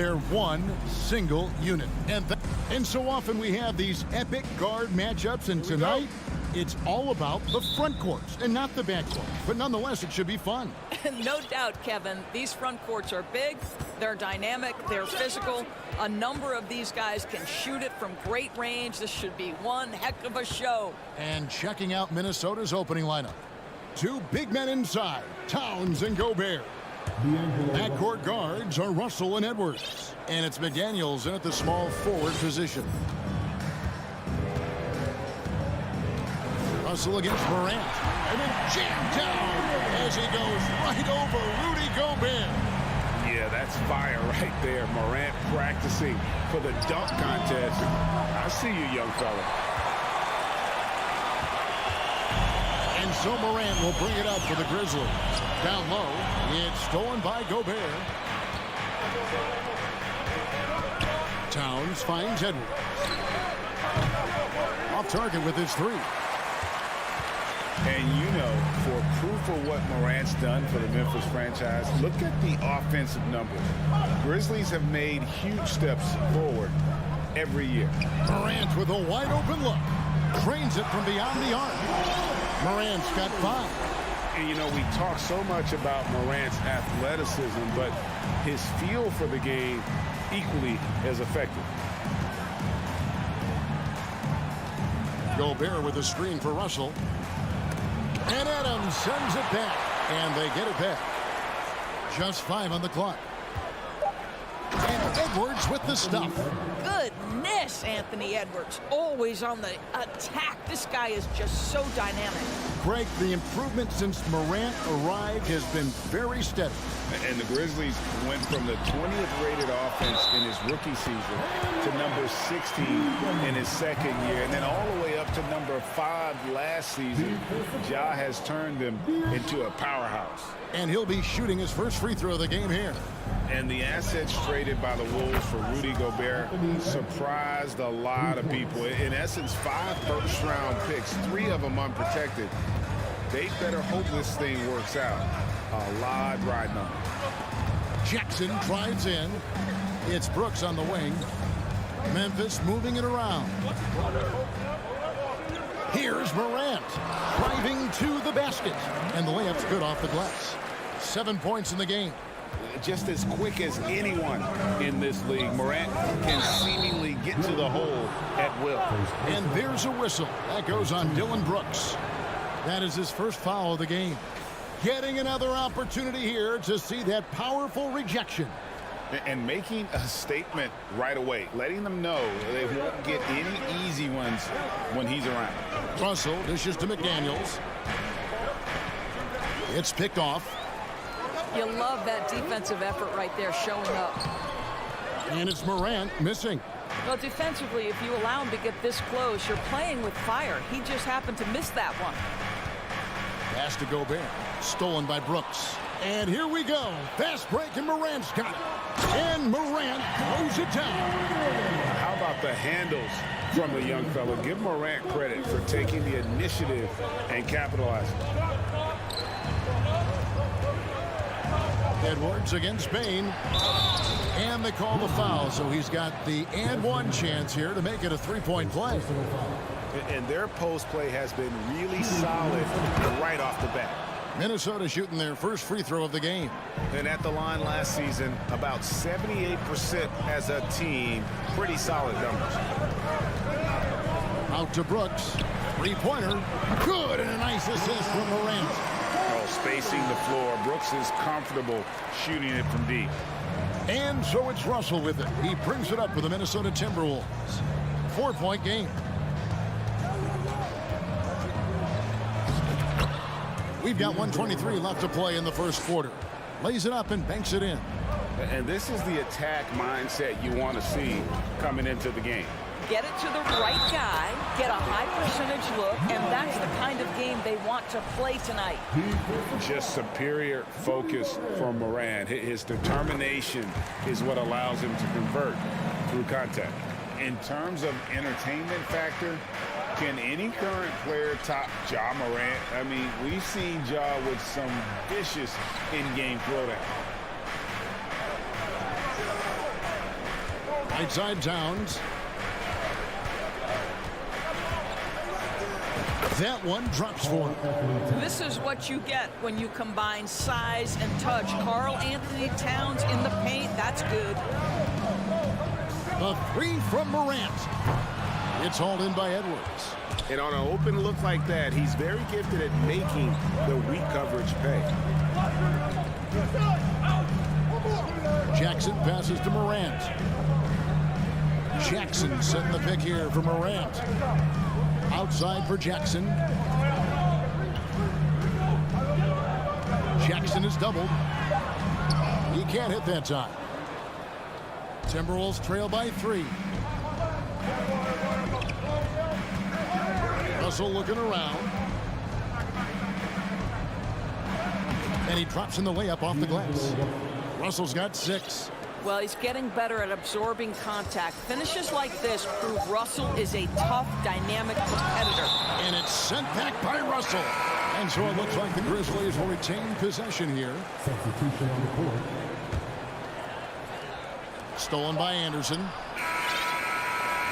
They're one single unit. And so often we have these epic guard matchups, and tonight it's all about the front courts and not the back court. But nonetheless, it should be fun. No doubt, Kevin. These front courts are big, they're dynamic, they're physical. A number of these guys can shoot it from great range. This should be one heck of a show. And checking out Minnesota's opening lineup. Two big men inside, Towns and Gobert. Backcourt guards are Russell and Edwards. And it's McDaniels in at the small forward position. Russell against Morant. And then jammed down as he goes right over Rudy Gobert. Yeah, that's fire right there. Morant practicing for the dunk contest. I see you, young fella. And so Morant will bring it up for the Grizzlies. Down low, it's stolen by Gobert. Towns finds Edwards. Off target with his three. And you know, for proof of what Morant's done for the Memphis franchise, look at the offensive numbers. Grizzlies have made huge steps forward every year. Morant with a wide open look. Trains it from beyond the arc. Morant's got 5. And, you know, we talk so much about Morant's athleticism, but his feel for the game equally as effective. Gobert with a screen for Russell. And Adams sends it back. And they get it back. Just 5 on the clock. And Edwards with the stuff. Goodness, Anthony Edwards. Always on the attack. This guy is just so dynamic. Greg, the improvement since Morant arrived has been very steady. And the Grizzlies went from the 20th rated offense in his rookie season to number 16 in his second year, and then all the way up to number 5 last season. Ja has turned them into a powerhouse. And he'll be shooting his first free throw of the game here. And the assets traded by the Wolves for Rudy Gobert surprised a lot of people. In essence, 5 first-round picks, 3 of them unprotected. They better hope this thing works out. A lot riding on it. Jackson drives in. It's Brooks on the wing. Memphis moving it around. Here's Morant driving to the basket. And the layup's good off the glass. 7 points in the game. Just as quick as anyone in this league, Morant can seemingly get to the hole at will. And there's a whistle. That goes on Dylan Brooks. That is his first foul of the game. Getting another opportunity here to see that powerful rejection. And making a statement right away, letting them know they won't get any easy ones when he's around. Russell dishes to McDaniels. It's picked off. You love that defensive effort right there showing up. And it's Morant missing. Well, defensively, if you allow him to get this close, you're playing with fire. He just happened to miss that one. Pass to Gobert. Stolen by Brooks. And here we go. Fast break, and Morant's got it. And Morant throws it down. How about the handles from the young fella? Give Morant credit for taking the initiative and capitalizing. Edwards against Bain. And they call the foul, so he's got the and one chance here to make it a three-point play. And their post play has been really solid right off the bat. Minnesota shooting their first free throw of the game. And at the line last season, about 78% as a team. Pretty solid numbers. Out to Brooks. Three-pointer. Good, and a nice assist from Morant. Spacing the floor. Brooks is comfortable shooting it from deep. And so it's Russell with it. He brings it up for the Minnesota Timberwolves. 4-point game. We've got 1:23 left to play in the first quarter. Lays it up and banks it in. And this is the attack mindset you want to see coming into the game. Get it to the right guy, get a high percentage look, and that's the kind of game they want to play tonight. Just superior focus from Morant. His determination is what allows him to convert through contact. In terms of entertainment factor, can any current player top Ja Morant? I mean, we've seen Ja with some vicious in-game throwdown. Right side Towns. That one drops for him. This is what you get when you combine size and touch. Karl Anthony Towns in the paint. That's good. A three from Morant. It's hauled in by Edwards. And on an open look like that, he's very gifted at making the weak coverage pay. Jackson passes to Morant. Jackson setting the pick here for Morant. Outside for Jackson. Jackson is doubled. He can't hit that time. Timberwolves trail by 3. Russell looking around. And he drops in the layup off the glass. Russell's got 6. Well, he's getting better at absorbing contact. Finishes like this prove Russell is a tough, dynamic competitor. And it's sent back by Russell. And so it looks like the Grizzlies will retain possession here. Substitution on the court. Stolen by Anderson.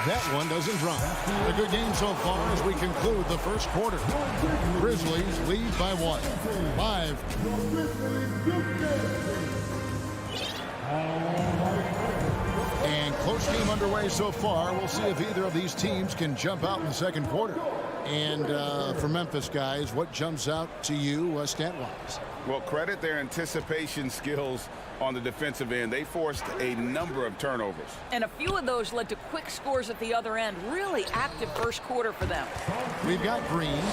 That one doesn't drop. A good game so far as we conclude the first quarter. Grizzlies lead by 1. 5. And close game underway so far. We'll see if either of these teams can jump out in the second quarter. And for Memphis, guys, what jumps out to you stat-wise? Well, credit their anticipation skills on the defensive end. They forced a number of turnovers. And a few of those led to quick scores at the other end. Really active first quarter for them. We've got Green,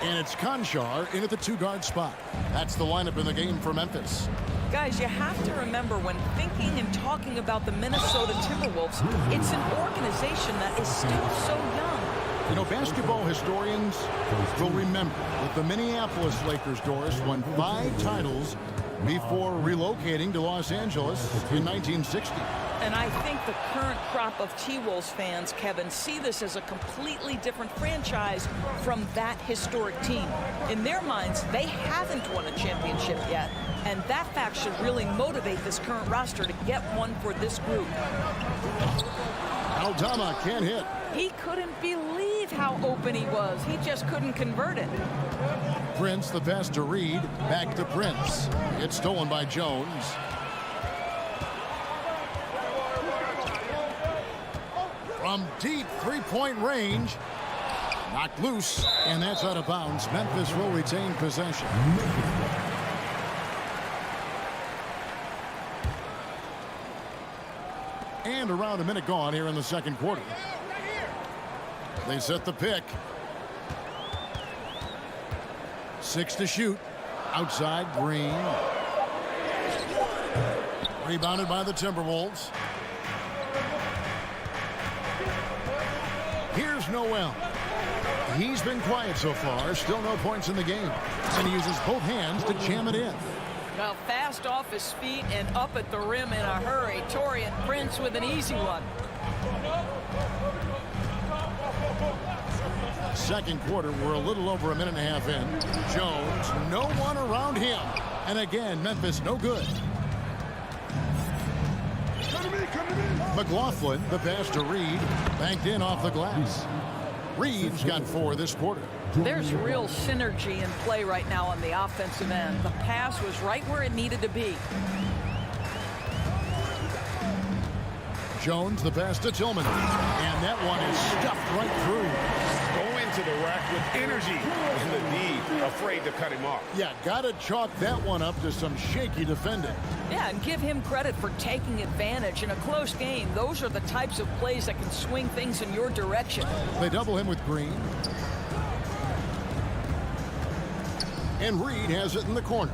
and it's Conchar in at the 2-guard spot. That's the lineup in the game for Memphis. Guys, you have to remember when thinking and talking about the Minnesota Timberwolves, it's an organization that is still so young. You know, basketball historians will remember that the Minneapolis Lakers, Doris, won 5 titles before relocating to Los Angeles in 1960. And I think the current crop of T-Wolves fans, Kevin, see this as a completely different franchise from that historic team. In their minds, they haven't won a championship yet. And that fact should really motivate this current roster to get one for this group. Aldama can't hit. He couldn't believe how open he was. He just couldn't convert it. Prince, the pass to Reed. Back to Prince. It's stolen by Jones. From deep three-point range. Knocked loose, and that's out of bounds. Memphis will retain possession. And around a minute gone here in the second quarter. They set the pick. 6 to shoot. Outside, Green. Rebounded by the Timberwolves. Here's Noel. He's been quiet so far. Still no points in the game. And he uses both hands to jam it in. Well, fast off his feet and up at the rim in a hurry. Taurean Prince with an easy one. Second quarter, we're a little over a minute and a half in. Jones, no one around him. And again, Memphis, no good. McLaughlin, the pass to Reed, banked in off the glass. Reed's got 4 this quarter. There's real synergy in play right now on the offensive end. The pass was right where it needed to be. Jones, the pass to Tillman. And that one is stuffed right through. Go into the rack with energy. And the D afraid to cut him off. Yeah, got to chalk that one up to some shaky defending. Yeah, and give him credit for taking advantage. In a close game, those are the types of plays that can swing things in your direction. They double him with Green. And Reed has it in the corner.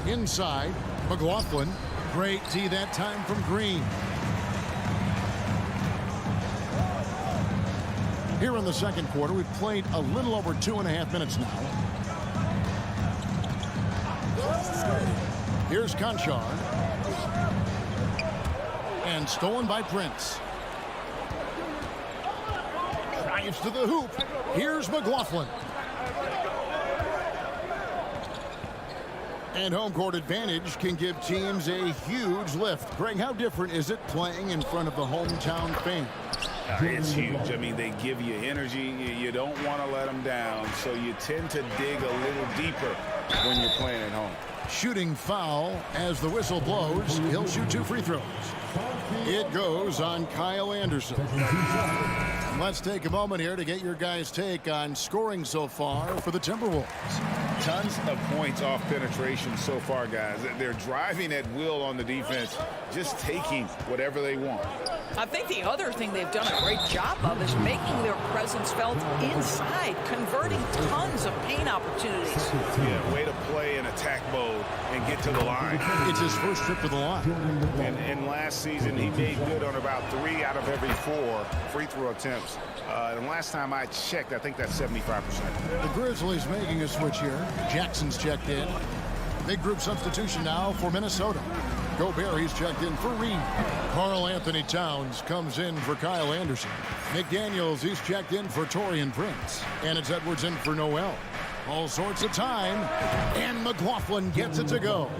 Inside, McLaughlin. Great D that time from Green. Here in the second quarter, we've played a little over 2.5 minutes now. Here's Conchar. And stolen by Prince. Drives to the hoop. Here's McLaughlin. And home court advantage can give teams a huge lift. Greg, how different is it playing in front of the hometown fans? It's huge. I mean, they give you energy. You don't want to let them down, so you tend to dig a little deeper when you're playing at home. Shooting foul as the whistle blows. He'll shoot 2 free throws. It goes on Kyle Anderson. Let's take a moment here to get your guys' take on scoring so far for the Timberwolves. Tons of points off penetration so far, guys. They're driving at will on the defense, just taking whatever they want. I think the other thing they've done a great job of is making their presence felt inside, converting tons of paint opportunities. Yeah, way to play in attack mode and get to the line. It's his first trip to the line. And last season, he made good on about 3 out of every 4 free throw attempts. And last time I checked, I think that's 75%. The Grizzlies making a switch here. Jackson's checked in. Big group substitution now for Minnesota. Gobert, he's checked in for Reed. Karl Anthony Towns comes in for Kyle Anderson. McDaniels, he's checked in for Taurean Prince. And it's Edwards in for Noel. All sorts of time. And McLaughlin gets it to go.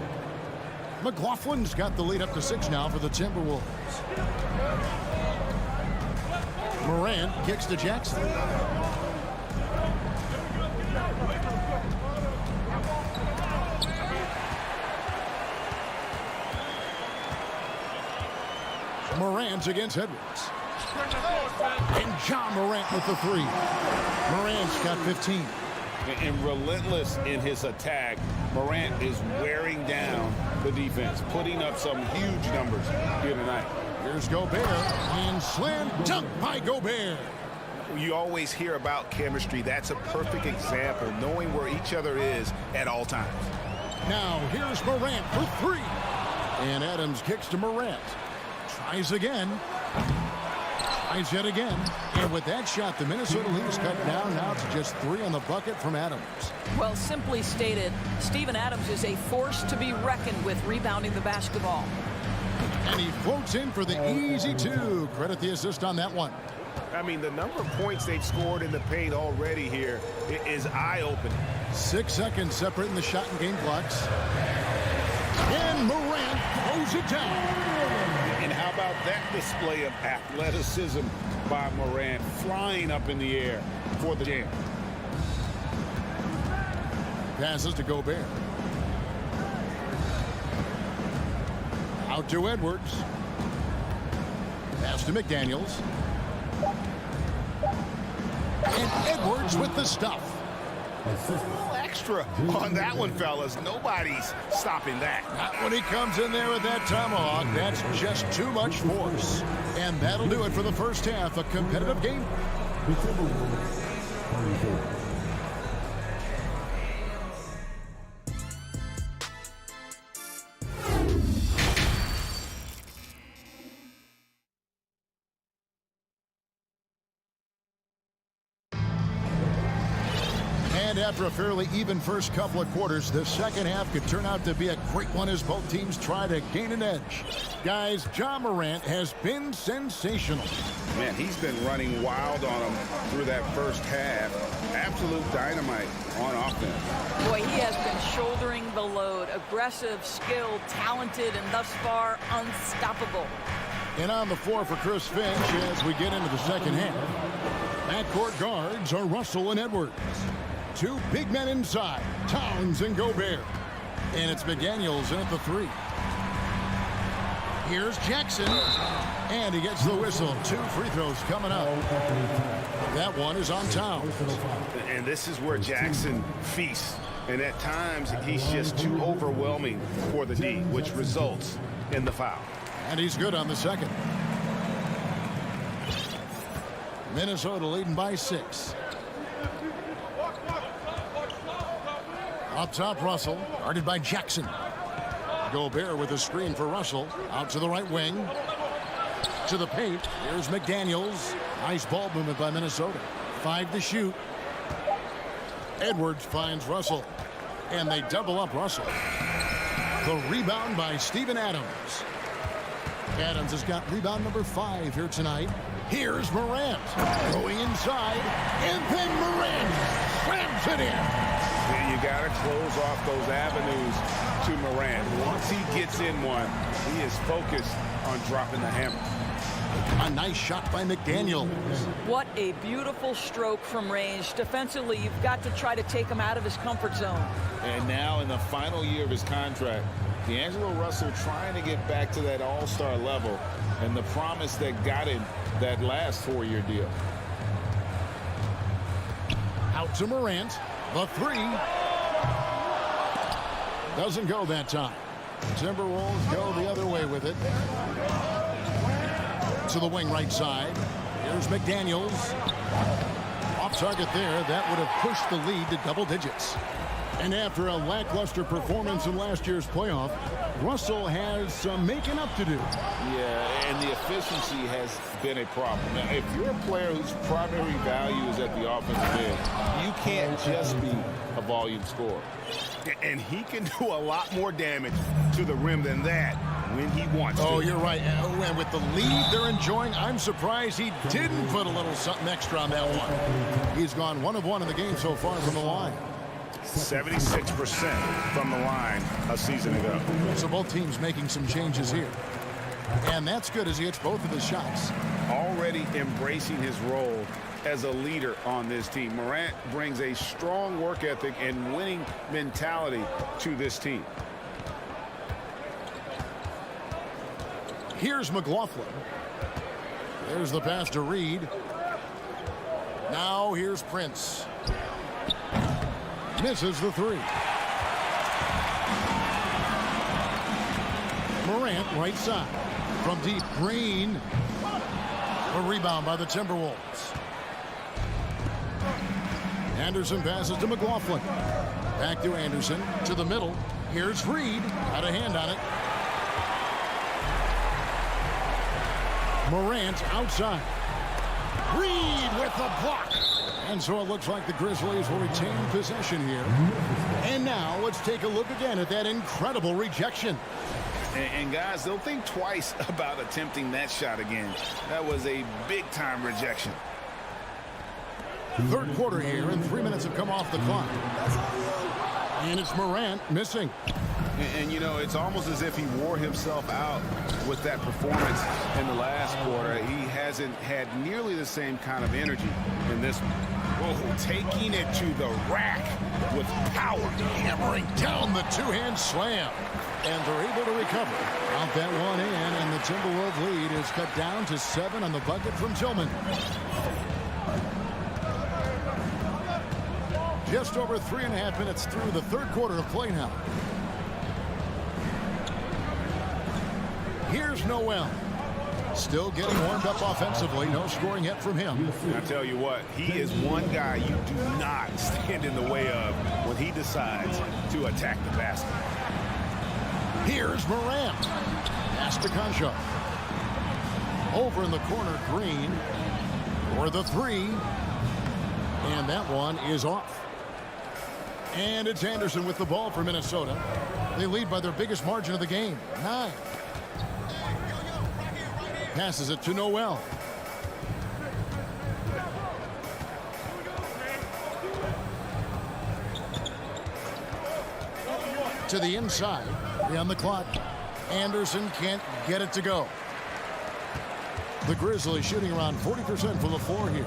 McLaughlin's got the lead up to 6 now for the Timberwolves. Morant kicks to Jackson. Morant against Edwards. And Ja Morant with the 3. Morant's got 15. And relentless in his attack, Morant is wearing down the defense, putting up some huge numbers here tonight. Here's Gobert, and slam dunk by Gobert. You always hear about chemistry. That's a perfect example, knowing where each other is at all times. Now, here's Morant for 3. And Adams kicks to Morant. Tries again. Tries yet again. And with that shot, the Minnesota lead is cut down now to just 3 on the bucket from Adams. Well, simply stated, Steven Adams is a force to be reckoned with rebounding the basketball. And he floats in for the easy 2. Credit the assist on that one. I mean, the number of points they've scored in the paint already here is eye-opening. 6 seconds separating the shot and game clocks. And Morant throws it down. And how about that display of athleticism by Morant, flying up in the air for the jam. Passes to Gobert. Out to Edwards. Pass to McDaniels. And Edwards with the stuff. A little extra on that one, fellas. Nobody's stopping that. Not when he comes in there with that tomahawk. That's just too much force. And that'll do it for the first half. A competitive game. And after a fairly even first couple of quarters, the second half could turn out to be a great one as both teams try to gain an edge. Guys, Ja Morant has been sensational. Man, he's been running wild on them through that first half. Absolute dynamite on offense. Boy, he has been shouldering the load. Aggressive, skilled, talented, and thus far unstoppable. And on the floor for Chris Finch as we get into the second half. Backcourt guards are Russell and Edwards. 2 big men inside, Towns and Gobert. And it's McDaniels in at the 3. Here's Jackson. And he gets the whistle. 2 free throws coming up. That one is on Towns. And this is where Jackson feasts. And at times, he's just too overwhelming for the D, which results in the foul. And he's good on the second. Minnesota leading by 6. Up top, Russell, guarded by Jackson. Gobert with a screen for Russell. Out to the right wing. To the paint. Here's McDaniels. Nice ball movement by Minnesota. 5 to shoot. Edwards finds Russell. And they double up Russell. The rebound by Steven Adams. Adams has got rebound number 5 here tonight. Here's Morant. Going inside. And then Morant slams it in. You got to close off those avenues Morant. Once he gets in one, he is focused on dropping the hammer. A nice shot by McDaniels. What a beautiful stroke from range. Defensively, you've got to try to take him out of his comfort zone. And now in the final year of his contract, D'Angelo Russell trying to get back to that all-star level and the promise that got him that last 4-year deal. Out to Morant. The three. Doesn't go that time. Timberwolves go the other way with it. To the wing right side. Here's McDaniels. Off target there. That would have pushed the lead to double digits. And after a lackluster performance in last year's playoff, Russell has some making up to do. Yeah, and the efficiency has been a problem. Now, if you're a player whose primary value is at the offensive end, you can't just be a volume scorer. And he can do a lot more damage to the rim than that when he wants to. Oh, you're right. And with the lead they're enjoying, I'm surprised he didn't put a little something extra on that one. He's gone 1 of 1 in the game so far from the line. 76% from the line a season ago. So both teams making some changes here. And that's good as he hits both of his shots. Already embracing his role as a leader on this team. Morant brings a strong work ethic and winning mentality to this team. Here's McLaughlin. There's the pass to Reed. Now here's Prince. Misses the three. Morant right side. From deep, Green. A rebound by the Timberwolves. Anderson passes to McLaughlin. Back to Anderson. To the middle. Here's Reed. Got a hand on it. Morant outside. Reed with the block. And so it looks like the Grizzlies will retain possession here. And now let's take a look again at that incredible rejection. And guys, they'll think twice about attempting that shot again. That was a big-time rejection. Third quarter here, and 3 minutes have come off the clock. And it's Morant missing. And you know, it's almost as if he wore himself out with that performance in the last quarter. He hasn't had nearly the same kind of energy in this one. Whoa, taking it to the rack with power. Hammering down the two-hand slam. And they're able to recover. Out that one in, and the Timberwolves lead is cut down to 7 on the bucket from Tillman. Just over 3.5 minutes through the third quarter of play now. Here's Noel. Still getting warmed up offensively. No scoring yet from him. I tell you what, he is one guy you do not stand in the way of when he decides to attack the basket. Here's Morant. Pass to Concha. Over in the corner, Green. For the three. And that one is off. And it's Anderson with the ball for Minnesota. They lead by their biggest margin of the game, 9. Passes it to Noel. To the inside. On the clock. Anderson can't get it to go. The Grizzlies shooting around 40% from the floor here.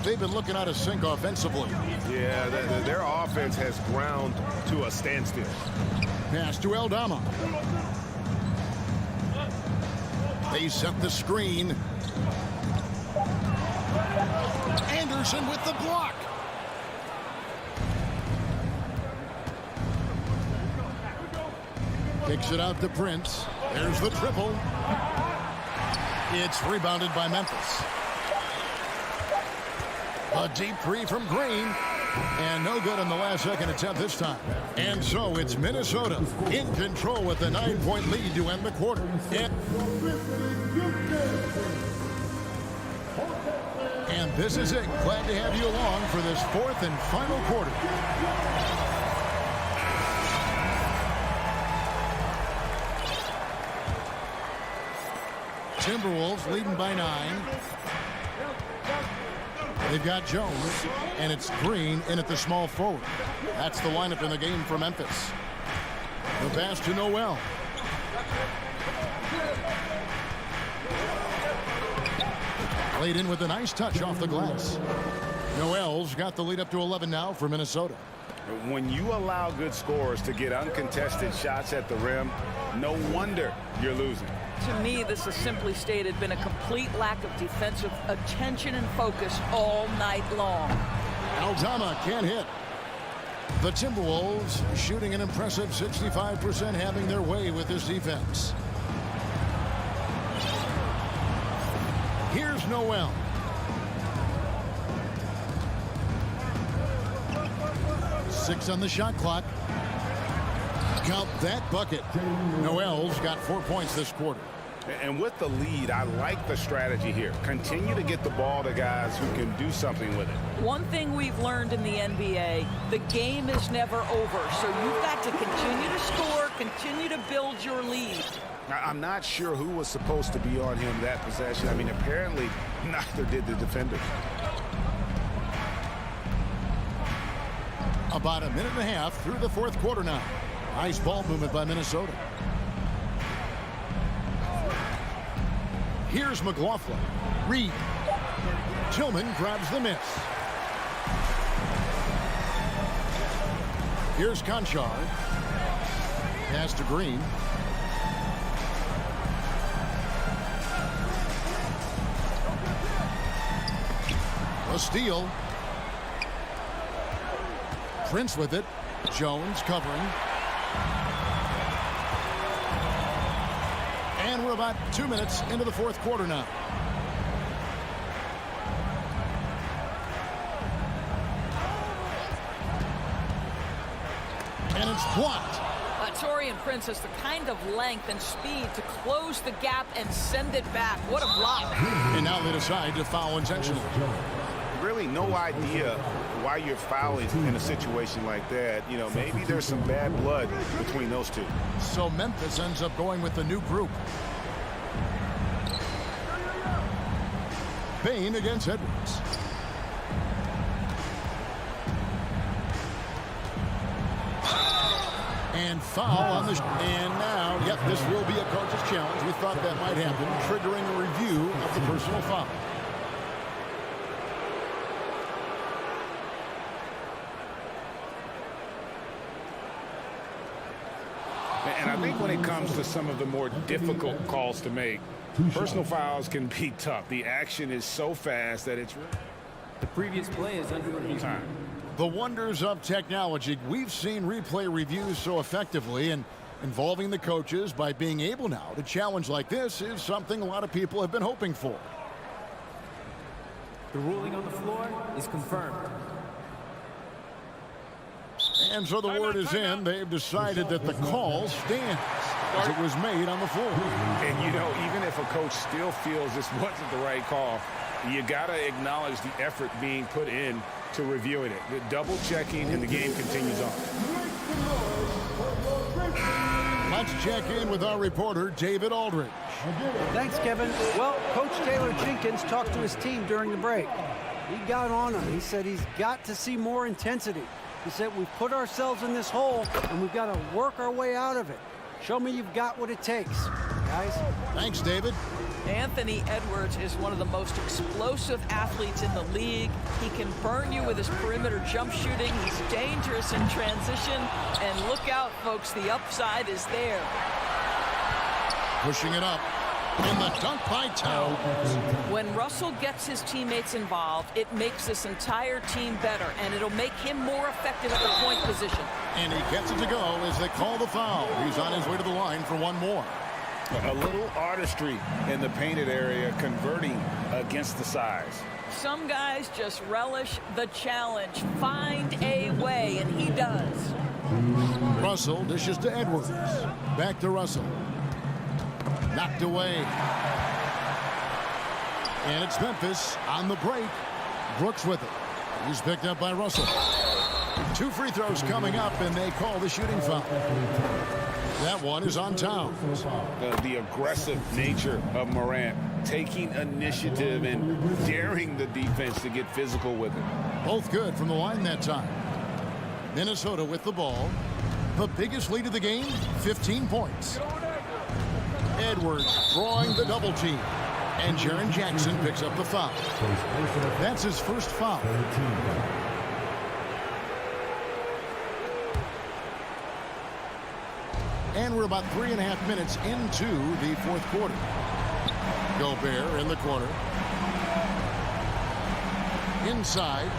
They've been looking out of sync offensively. Yeah, their offense has ground to a standstill. Pass to Aldama. They set the screen. Anderson with the block. Kicks it out to Prince. There's the triple. It's rebounded by Memphis. A deep three from Green. And no good on the last second attempt this time. And so it's Minnesota in control with a 9-point lead to end the quarter. And this is it. Glad to have you along for this fourth and final quarter. Timberwolves leading by 9. They've got Jones, and it's Green in at the small forward. That's the lineup in the game for Memphis. The pass to Noel. Played in with a nice touch off the glass. Noel's got the lead up to 11 now for Minnesota. When you allow good scorers to get uncontested shots at the rim, no wonder you're losing. To me, this has simply stated been a complete lack of defensive attention and focus all night long. Aldama can't hit. The Timberwolves shooting an impressive 65%, having their way with this defense. Here's Noel. Six on the shot clock. Count that bucket. Noel's got 4 points this quarter. And with the lead, I like the strategy here. Continue to get the ball to guys who can do something with it. One thing we've learned in the NBA, the game is never over. So you've got to continue to score, continue to build your lead. I'm not sure who was supposed to be on him that possession. I mean, apparently neither did the defender. About a minute and a half through the fourth quarter now. Nice ball movement by Minnesota. Here's McLaughlin. Reed. Tillman grabs the miss. Here's Conchar. Pass to Green. A steal. Prince with it. Jones covering. And we're about 2 minutes into the fourth quarter now. And it's blocked. Taurean Prince has the kind of length and speed to close the gap and send it back. What a block. And now they decide to foul intentionally. Really no idea why you're fouling in a situation like that. You know, maybe there's some bad blood between those two. So Memphis ends up going with the new group. Bain against Edwards. And foul on the... And now, yep, this will be a coach's challenge. We thought that might happen, triggering a review of the personal foul. And I think when it comes to some of the more difficult calls to make, personal fouls can be tough. The action is so fast that it's... The previous play is under review. Time. The wonders of technology. We've seen replay reviews so effectively, and involving the coaches by being able now to challenge like this is something a lot of people have been hoping for. The ruling on the floor is confirmed. And so the word is in. They've decided that the call stands as it was made on the floor. And, you know, even if a coach still feels this wasn't the right call, you got to acknowledge the effort being put in to reviewing it. The double checking, and the game continues on. Let's check in with our reporter, David Aldridge. Thanks, Kevin. Well, Coach Taylor Jenkins talked to his team during the break. He got on him. He said he's got to see more intensity. He said we've put ourselves in this hole, and we've got to work our way out of it. Show me you've got what it takes, guys. Thanks, David. Anthony Edwards is one of the most explosive athletes in the league. He can burn you with his perimeter jump shooting. He's dangerous in transition. And look out, folks, the upside is there. Pushing it up. And the dunk by Towns. When Russell gets his teammates involved, it makes this entire team better, and it'll make him more effective at the point position. And he gets it to go as they call the foul. He's on his way to the line for one more. A little artistry in the painted area, converting against the size. Some guys just relish the challenge. Find a way, and he does. Russell dishes to Edwards. Back to Russell. Knocked away. And it's Memphis on the break. Brooks with it. He's picked up by Russell. 2 free throws coming up, and they call the shooting foul. That one is on Towns. The aggressive nature of Morant, taking initiative and daring the defense to get physical with it. Both good from the line that time. Minnesota with the ball. The biggest lead of the game, 15 points. Edwards drawing the double team. And Jaren Jackson picks up the foul. That's his first foul. And we're about 3.5 minutes into the fourth quarter. Gobert in the corner. Inside.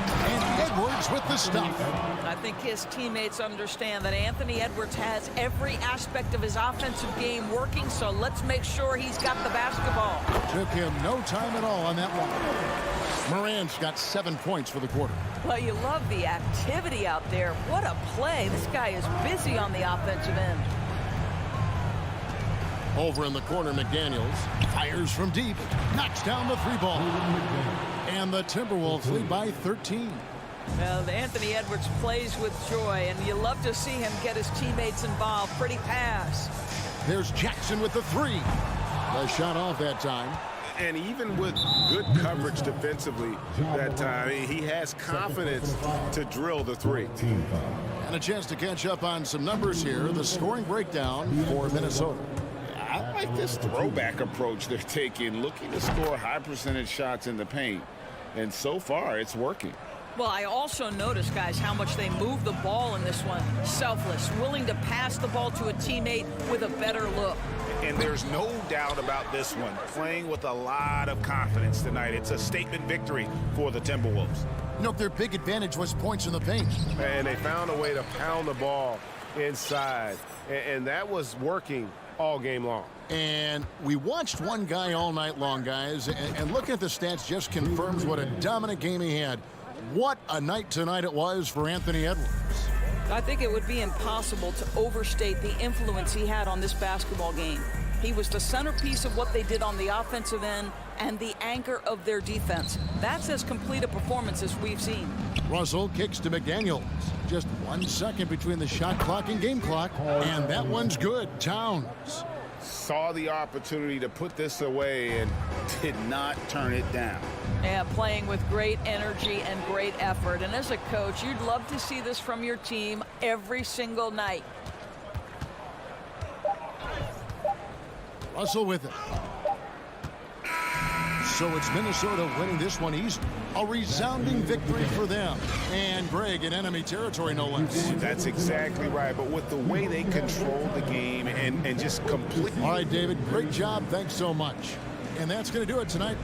And Edwards with the stuff. I think his teammates understand that Anthony Edwards has every aspect of his offensive game working, so let's make sure he's got the basketball. Took him no time at all on that one. Morant's got 7 points for the quarter. Well, you love the activity out there. What a play. This guy is busy on the offensive end. Over in the corner, McDaniels fires from deep, knocks down the 3-ball. And the Timberwolves lead by 13. Well, Anthony Edwards plays with joy, and you love to see him get his teammates involved. Pretty pass. There's Jackson with the 3. The shot off that time. And even with good coverage defensively that time, he has confidence to drill the 3. And a chance to catch up on some numbers here. The scoring breakdown for Minnesota. I like this throwback approach they're taking, looking to score high percentage shots in the paint. And so far, it's working. Well, I also noticed, guys, how much they move the ball in this one. Selfless, willing to pass the ball to a teammate with a better look. And there's no doubt about this one. Playing with a lot of confidence tonight. It's a statement victory for the Timberwolves. You know, their big advantage was points in the paint. And they found a way to pound the ball inside. And that was working all game long. And we watched one guy all night long, guys. And looking at the stats just confirms what a dominant game he had. What a night tonight it was for Anthony Edwards. I think it would be impossible to overstate the influence he had on this basketball game. He was the centerpiece of what they did on the offensive end and the anchor of their defense. That's as complete a performance as we've seen. Russell kicks to McDaniels. Just 1 second between the shot clock and game clock. And that one's good. Towns saw the opportunity to put this away and did not turn it down. Yeah, playing with great energy and great effort. And as a coach, you'd love to see this from your team every single night. Russell with it. So it's Minnesota winning this one easy. A resounding victory for them. And Greg in enemy territory, no less. That's exactly right. But with the way they control the game and just completely. All right, David, great job. Thanks so much. And that's going to do it tonight.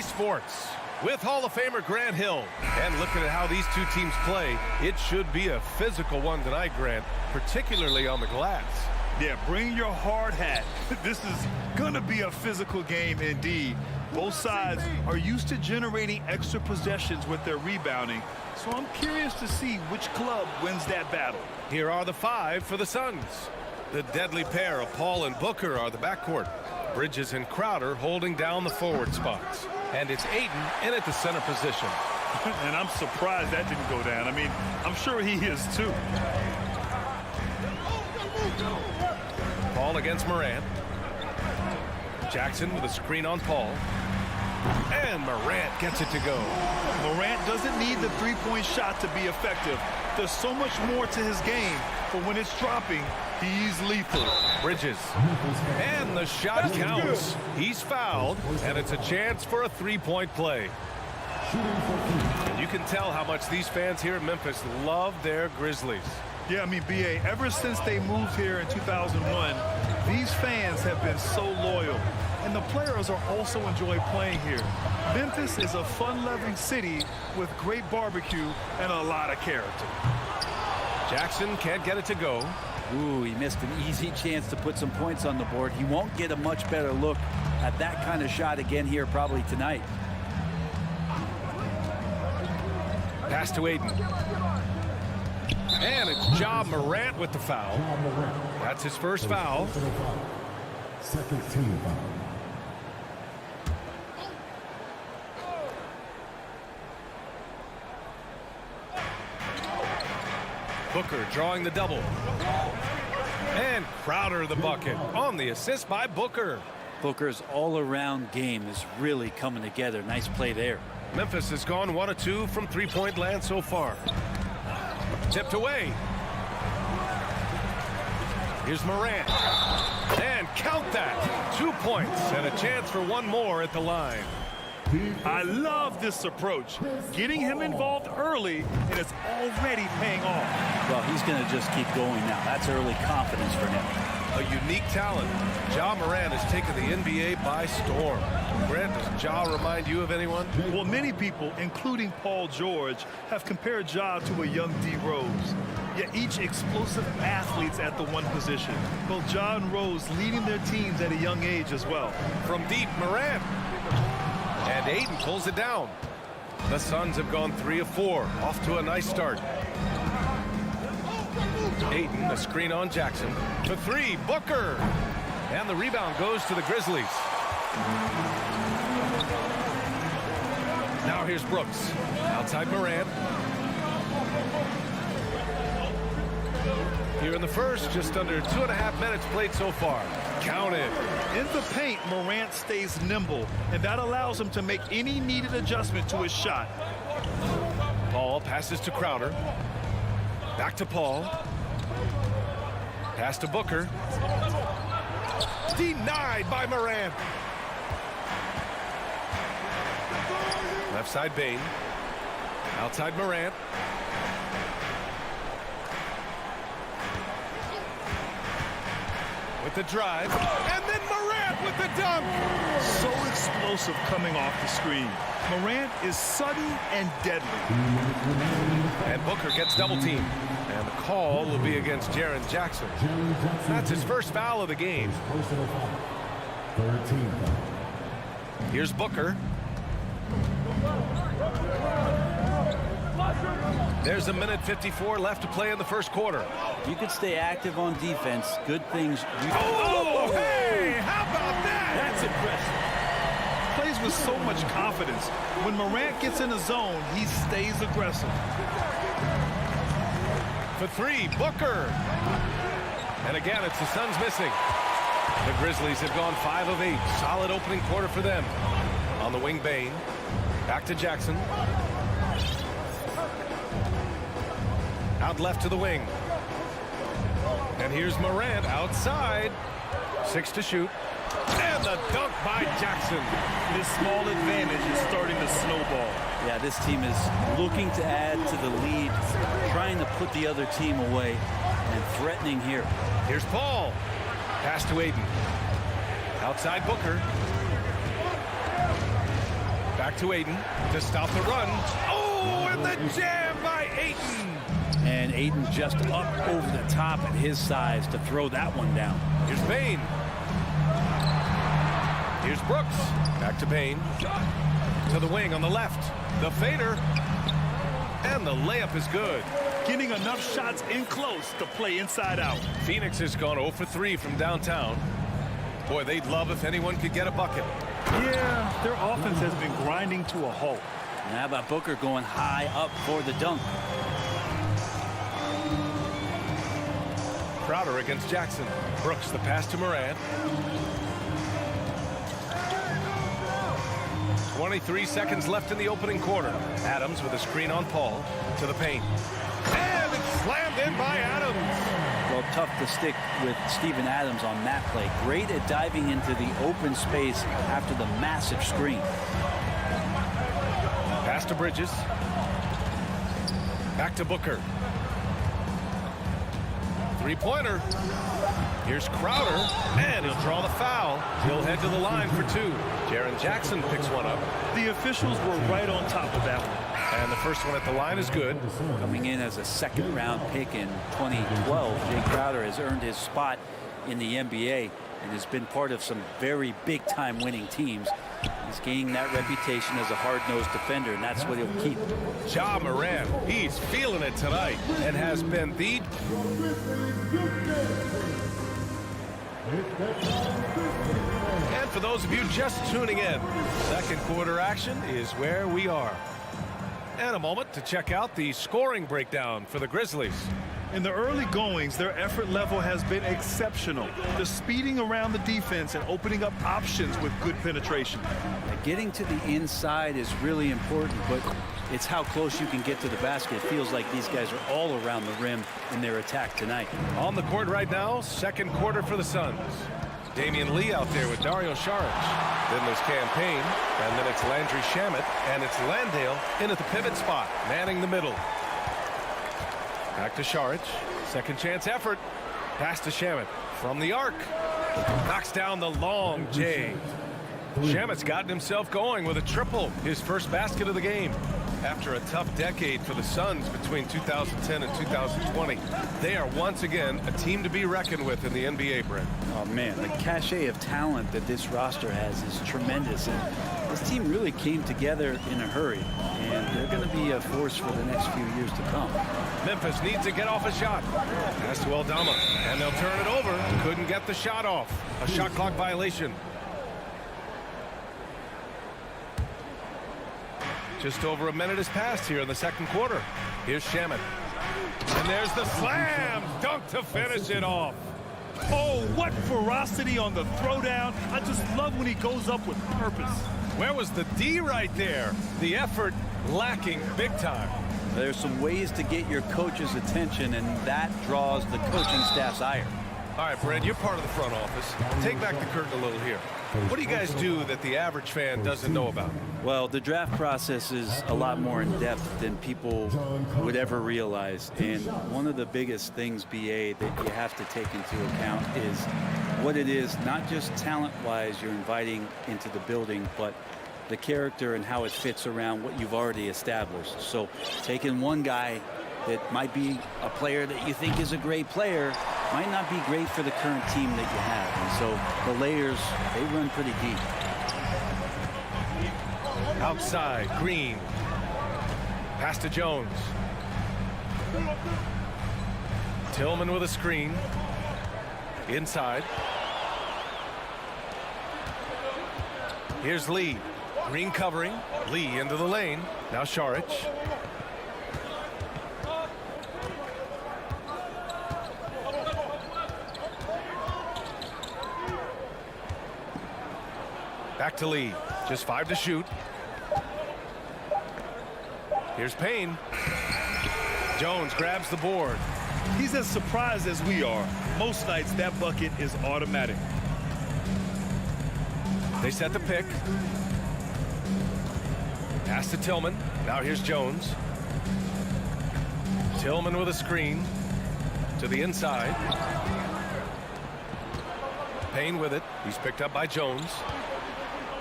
Sports with Hall of Famer Grant Hill. And looking at how these two teams play, it should be a physical one tonight, Grant, particularly on the glass. Yeah, bring your hard hat. This is going to be a physical game indeed. Both sides are used to generating extra possessions with their rebounding, so I'm curious to see which club wins that battle. Here are the five for the Suns. The deadly pair of Paul and Booker are the backcourt. Bridges and Crowder holding down the forward spots. And it's Ayton in at the center position. And I'm surprised that didn't go down. I mean, I'm sure he is too. Paul against Morant. Jackson with a screen on Paul. And Morant gets it to go. Morant doesn't need the three-point shot to be effective. There's so much more to his game, but when it's dropping, he's lethal. Bridges. And the shot counts. He's fouled, and it's a chance for a three-point play. And you can tell how much these fans here in Memphis love their Grizzlies. Yeah, I mean, B.A., ever since they moved here in 2001, these fans have been so loyal. And the players are also enjoy playing here. Memphis is a fun-loving city with great barbecue and a lot of character. Jackson can't get it to go. Ooh, he missed an easy chance to put some points on the board. He won't get a much better look at that kind of shot again here probably tonight. Pass to Ayton. And it's Ja Morant with the foul. That's his first foul. Second team foul. Booker drawing the double. And Crowder the bucket on the assist by Booker. Booker's all-around game is really coming together. Nice play there. Memphis has gone 1 of 2 from three-point land so far. Tipped away. Here's Morant. And count that. 2 points and a chance for one more at the line. I love this approach. Getting him involved early, and it's already paying off. Well, he's going to just keep going now. That's early confidence for him. A unique talent. Ja Morant has taken the NBA by storm. Grant, does Ja remind you of anyone? Well, many people, including Paul George, have compared Ja to a young D. Rose. Yet each explosive athletes at the one position. Both Ja and Rose leading their teams at a young age as well. From deep, Morant. And Ayton pulls it down. The Suns have gone 3 of 4. Off to a nice start. Ayton, a screen on Jackson. For 3, Booker. And the rebound goes to the Grizzlies. Now here's Brooks. Outside Morant. Here in the first, just under 2.5 minutes played so far. Counted. In the paint, Morant stays nimble, and that allows him to make any needed adjustment to his shot. Paul passes to Crowder. Back to Paul. Pass to Booker. Denied by Morant. Left side Bane. Outside Morant. With the drive. And then Morant with the dunk. So explosive coming off the screen. Morant is sudden and deadly. And Booker gets double teamed. And the call will be against Jaren Jackson. That's his first foul of the game. Here's Booker. There's a minute 54 left to play in the first quarter. You could stay active on defense. Good things. Oh, hey, how about that? That's impressive. Plays with so much confidence. When Morant gets in the zone, he stays aggressive. For three, Booker. And again, it's the Suns missing. The Grizzlies have gone 5 of 8. Solid opening quarter for them. On the wing, Bane. Back to Jackson. Out left to the wing. And here's Morant outside. 6 to shoot. And the dunk by Jackson. This small advantage is starting to snowball. Yeah, this team is looking to add to the lead, trying to put the other team away, and threatening here. Here's Paul. Pass to Aiden. Outside Booker. Back to Aiden to stop the run. Oh, and the jam by Aiden. And Aiden just up over the top at his size to throw that one down. Here's Bane. Here's Brooks. Back to Bane. To the wing on the left. The fader. And the layup is good. Getting enough shots in close to play inside out. Phoenix has gone 0 for 3 from downtown. Boy, they'd love if anyone could get a bucket. Yeah, their offense has been grinding to a halt. And how about Booker going high up for the dunk? Crowder against Jackson. Brooks, the pass to Morant. 23 seconds left in the opening quarter. Adams with a screen on Paul to the paint. And it's slammed in by Adams. Well, tough to stick with Steven Adams on that play. Great at diving into the open space after the massive screen. Pass to Bridges. Back to Booker. Three-pointer. Here's Crowder, and he'll draw the foul. He'll head to the line for 2. Jaren Jackson picks one up. The officials were right on top of that one. And the first one at the line is good. Coming in as a second-round pick in 2012, Jay Crowder has earned his spot in the NBA and has been part of some very big-time winning teams. He's gaining that reputation as a hard-nosed defender, and that's what he'll keep. Ja Morant, he's feeling it tonight and has been the... And for those of you just tuning in, second quarter action is where we are. And a moment to check out the scoring breakdown for the Grizzlies. In the early goings, their effort level has been exceptional. The speeding around the defense and opening up options with good penetration. Getting to the inside is really important, but it's how close you can get to the basket. It feels like these guys are all around the rim in their attack tonight. On the court right now, second quarter for the Suns. Damian Lee out there with Dario Saric. Then there's Campaign, and then it's Landry Shamet, and it's Landale in at the pivot spot, manning the middle. Back to Saric. Second chance effort. Pass to Shamet from the arc. Knocks down the long J. Shamet's gotten himself going with a triple, his first basket of the game. After a tough decade for the Suns between 2010 and 2020, they are once again a team to be reckoned with in the NBA, Brent. Oh, man, the cachet of talent that this roster has is tremendous. And this team really came together in a hurry, and they're going to be a force for the next few years to come. Memphis needs to get off a shot. Pass to Aldama, and they'll turn it over. Couldn't get the shot off. A shot clock violation. Just over a minute has passed here in the second quarter. Here's Shamet. And there's the slam dunk to finish it off. Oh, what ferocity on the throwdown. I just love when he goes up with purpose. Where was the D right there? The effort lacking big time. There's some ways to get your coach's attention, and that draws the coaching staff's ire. All right, Brad, you're part of the front office. Take back the curtain a little here. What do you guys do that the average fan doesn't know about? Well, the draft process is a lot more in depth than people would ever realize. And one of the biggest things, BA, that you have to take into account is what it is, not just talent-wise you're inviting into the building, but the character and how it fits around what you've already established. So taking one guy that might be a player that you think is a great player might not be great for the current team that you have. And so the layers, they run pretty deep. Outside, Green. Pass to Jones. Tillman with a screen. Inside. Here's Lee. Green covering. Lee into the lane. Now Šarić. Back to Lee. Just 5 to shoot. Here's Payne. Jones grabs the board. He's as surprised as we are. Most nights that bucket is automatic. They set the pick. Pass to Tillman. Now here's Jones. Tillman with a screen to the inside. Payne with it. He's picked up by Jones.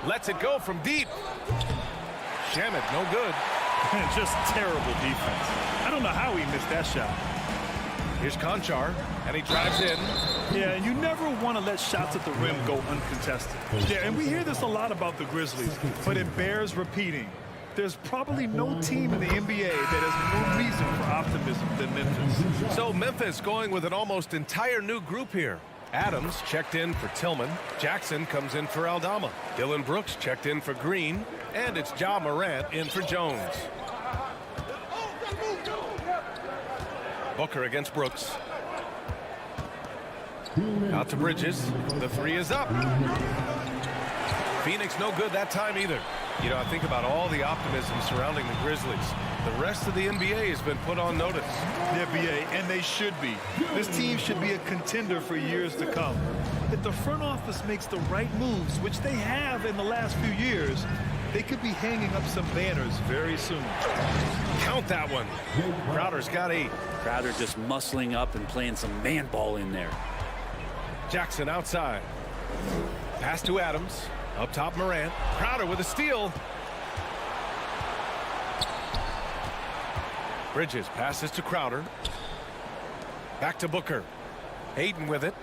Lets it go from deep. Shamet, no good. Just terrible defense. I don't know how he missed that shot. Here's Konchar, and he drives in. Yeah, and you never want to let shots at the rim go uncontested. Yeah, and we hear this a lot about the Grizzlies, but it bears repeating. There's probably no team in the NBA that has more reason for optimism than Memphis. So Memphis going with an almost entire new group here. Adams checked in for Tillman. Jackson comes in for Aldama. Dylan Brooks checked in for Green. And it's Ja Morant in for Jones. Booker against Brooks. Out to Bridges. The 3 is up. Phoenix no good that time either. You know, I think about all the optimism surrounding the Grizzlies. The rest of the NBA has been put on notice. The NBA, and they should be. This team should be a contender for years to come. If the front office makes the right moves, which they have in the last few years, they could be hanging up some banners very soon. Count that one. Crowder's got 8. Crowder just muscling up and playing some man ball in there. Jackson outside. Pass to Adams. Up top Morant. Crowder with a steal. Bridges passes to Crowder. Back to Booker. Hayden with it.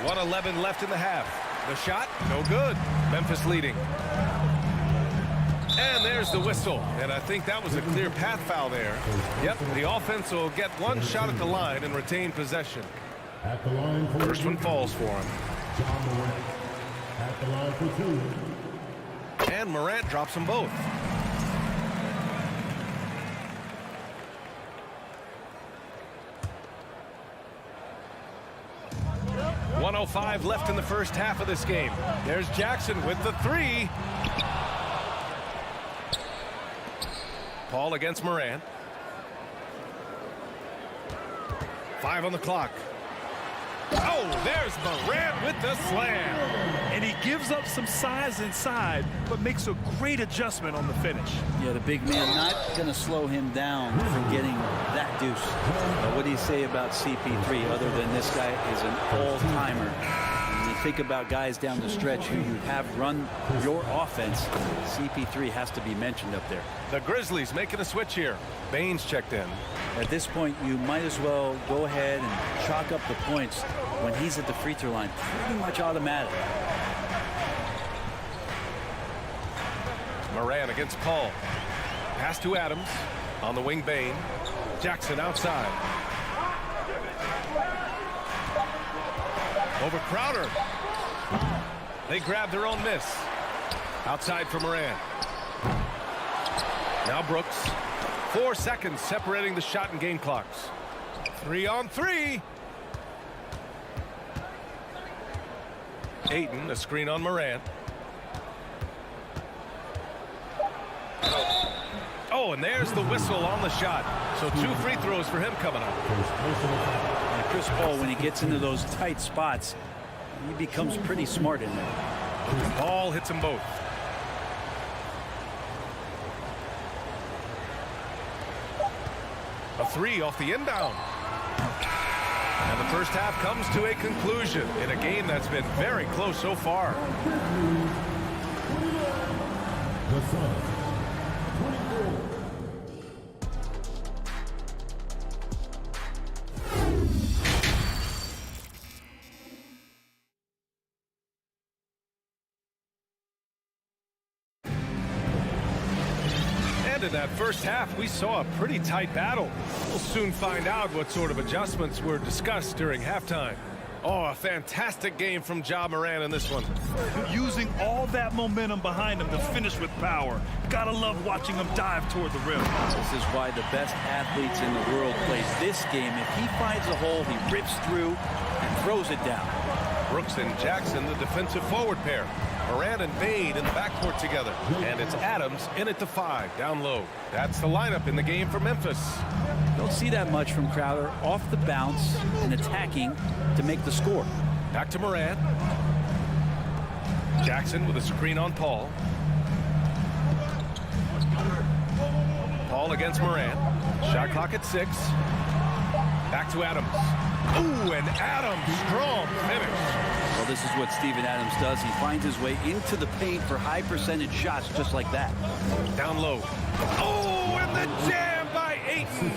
1:11 left in the half. The shot, no good. Memphis leading. And there's the whistle. And I think that was a clear path foul there. Yep, the offense will get one shot at the line and retain possession. At the line for First one falls for him. Ja Morant. At the line for 2. And Morant drops them both. .105 left in the first half of this game. There's Jackson with the 3. Paul against Morant. 5 on the clock. Oh, there's Morant with the slam. And he gives up some size inside, but makes a great adjustment on the finish. Yeah, the big man not going to slow him down from getting that deuce. What do you say about CP3 other than this guy is an all-timer? When you think about guys down the stretch who you have run your offense, CP3 has to be mentioned up there. The Grizzlies making a switch here. Baines checked in. At this point, you might as well go ahead and chalk up the points when he's at the free throw line. Pretty much automatic. Morant against Paul. Pass to Adams. On the wing, Bane. Jackson outside. Over Crowder. They grab their own miss. Outside for Morant. Now Brooks. 4 seconds separating the shot and game clocks. 3 on 3. Ayton, a screen on Morant. Oh, and there's the whistle on the shot. So 2 free throws for him coming up. And Chris Paul, when he gets into those tight spots, he becomes pretty smart in there. Paul hits them both. A 3 off the inbound. And the first half comes to a conclusion in a game that's been very close so far. The Suns, 24. that first half, we saw a pretty tight battle. We'll soon find out what sort of adjustments were discussed during halftime. Oh, a fantastic game from Ja Morant in this one. Using all that momentum behind him to finish with power. Gotta love watching him dive toward the rim. This is why the best athletes in the world play this game. If he finds a hole, he rips through and throws it down. Brooks and Jackson, the defensive forward pair. Morant and Bade in the backcourt together. And it's Adams in at the 5, down low. That's the lineup in the game for Memphis. Don't see that much from Crowder. Off the bounce and attacking to make the score. Back to Morant. Jackson with a screen on Paul. Paul against Morant. Shot clock at 6. Back to Adams. Ooh, and Adams, strong finish. Well, this is what Steven Adams does. He finds his way into the paint for high percentage shots just like that. Down low. Oh, and the jam by Ayton.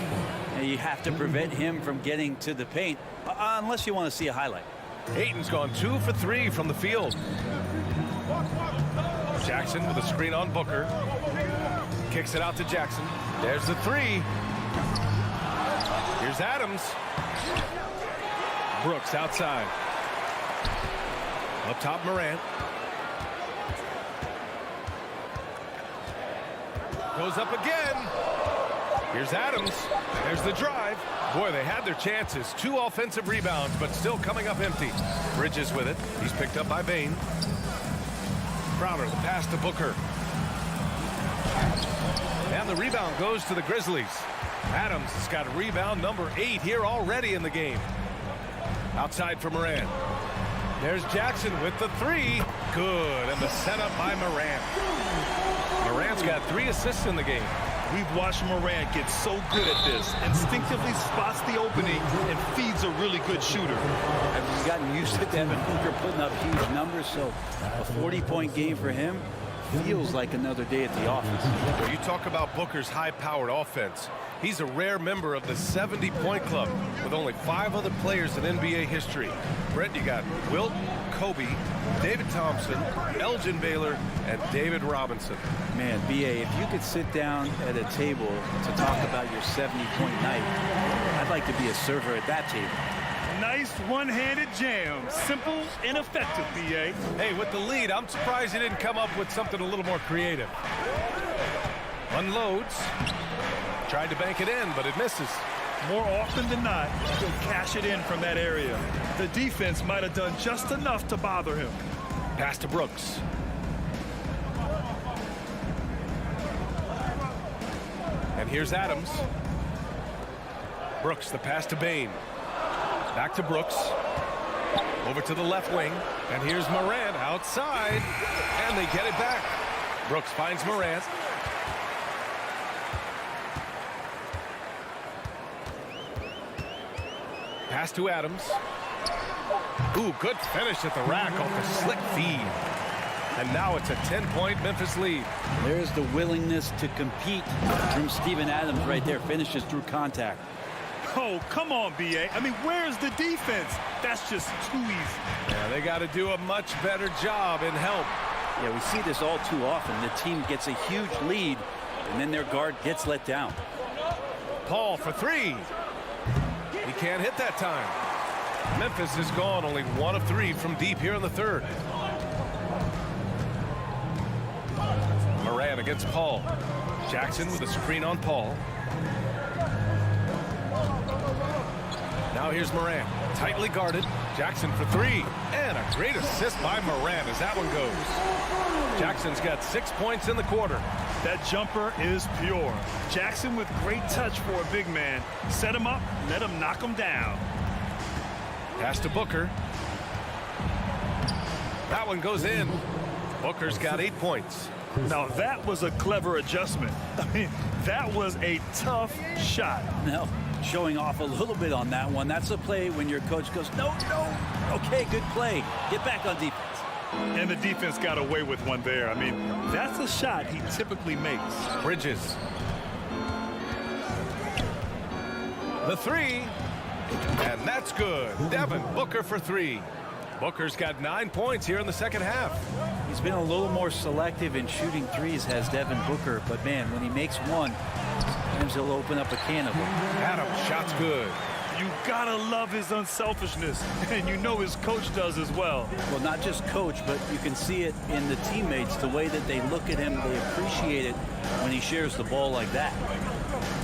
And you have to prevent him from getting to the paint unless you want to see a highlight. Ayton's gone 2 for 3 from the field. Jackson with a screen on Booker. Kicks it out to Jackson. There's the 3. Here's Adams. Brooks outside. Up top, Morant. Goes up again. Here's Adams. There's the drive. Boy, they had their chances. 2 offensive rebounds, but still coming up empty. Bridges with it. He's picked up by Bane. Crowder, the pass to Booker. And the rebound goes to the Grizzlies. Adams has got rebound number 8 here already in the game. Outside for Morant. There's Jackson with the 3. Good, and the setup by Morant. Morant's got 3 assists in the game. We've watched Morant get so good at this. Instinctively spots the opening and feeds a really good shooter. And we've gotten used to Devin Booker putting up huge numbers, so a 40-point game for him feels like another day at the office. Well, you talk about Booker's high-powered offense. He's a rare member of the 70-point club with only 5 other players in NBA history. Brett, you got Wilt, Kobe, David Thompson, Elgin Baylor, and David Robinson. Man, B.A., if you could sit down at a table to talk about your 70-point night, I'd like to be a server at that table. Nice one-handed jam. Simple and effective, B.A. Hey, with the lead, I'm surprised he didn't come up with something a little more creative. Unloads. Tried to bank it in, but it misses. More often than not, he'll cash it in from that area. The defense might have done just enough to bother him. Pass to Brooks. And here's Adams. Brooks, the pass to Bane. Back to Brooks. Over to the left wing. And here's Morant outside. And they get it back. Brooks finds Morant. Pass to Adams. Ooh, good finish at the rack off a slick feed. And now it's a 10-point Memphis lead. There's the willingness to compete from Steven Adams right there. Finishes through contact. Oh, come on, B.A. I mean, where's the defense? That's just too easy. Yeah, they got to do a much better job in help. Yeah, we see this all too often. The team gets a huge lead, and then their guard gets let down. Paul for 3. He can't hit that time. Memphis is gone only 1 of 3 from deep here in the 3rd. Morant against Paul. Jackson with a screen on Paul. Now here's Morant. Tightly guarded. Jackson for 3. And a great assist by Morant as that one goes. Jackson's got 6 points in the quarter. That jumper is pure. Jackson with great touch for a big man. Set him up, let him knock him down. Pass to Booker. That one goes in. Booker's got 8 points. Now that was a clever adjustment. I mean, that was a tough shot. Now, showing off a little bit on that one. That's a play when your coach goes, no. Okay, good play. Get back on defense. And the defense got away with one there. I mean, that's a shot he typically makes. Bridges. The 3. And that's good. Devin Booker for 3. Booker's got 9 points here in the second half. He's been a little more selective in shooting threes, has Devin Booker, but man, when he makes one, sometimes he'll open up a can of them. Adam, shot's good. You gotta love his unselfishness, and you know his coach does as well. Well, not just coach, but you can see it in the teammates, the way that they look at him, they appreciate it when he shares the ball like that.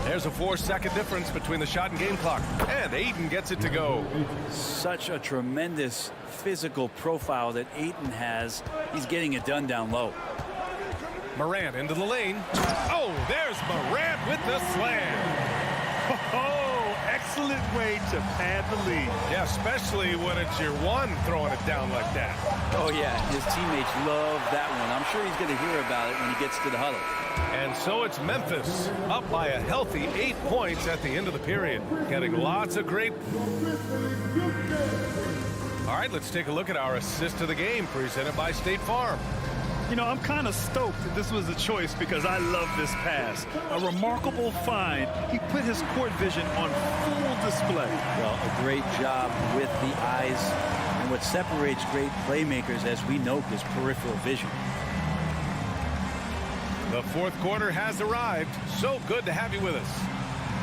There's a 4-second difference between the shot and game clock, and Ayton gets it to go. Such a tremendous physical profile that Ayton has. He's getting it done down low. Morant into the lane. Oh, there's Morant with the slam. Oh, excellent way to pad the lead. Yeah, especially when it's your one throwing it down like that. Oh, yeah, his teammates love that one. I'm sure he's going to hear about it when he gets to the huddle. And so it's Memphis up by a healthy 8 points at the end of the period. Getting lots of great... All right, let's take a look at our assist of the game presented by State Farm. You know, I'm kind of stoked that this was a choice because I love this pass. A remarkable find. He put his court vision on full display. Well, a great job with the eyes. And what separates great playmakers, as we note, is peripheral vision. The fourth quarter has arrived. So good to have you with us.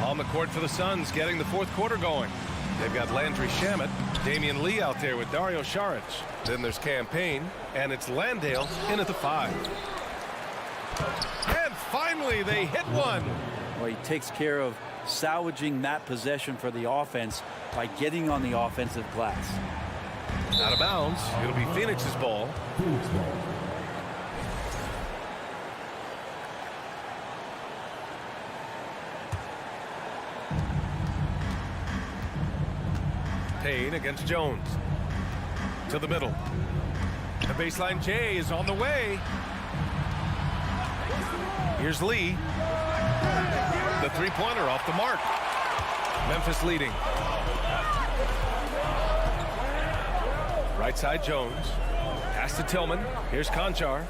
On the court for the Suns, getting the fourth quarter going. They've got Landry Shamet, Damian Lee out there with Dario Saric. Then there's Campaign, and it's Landale in at the 5. And finally, they hit one. Well, he takes care of salvaging that possession for the offense by getting on the offensive glass. Out of bounds. It'll be Phoenix's ball. Payne against Jones. To the middle. The baseline J is on the way. Here's Lee. The three-pointer off the mark. Memphis leading. Right side Jones. Pass to Tillman. Here's Conchar.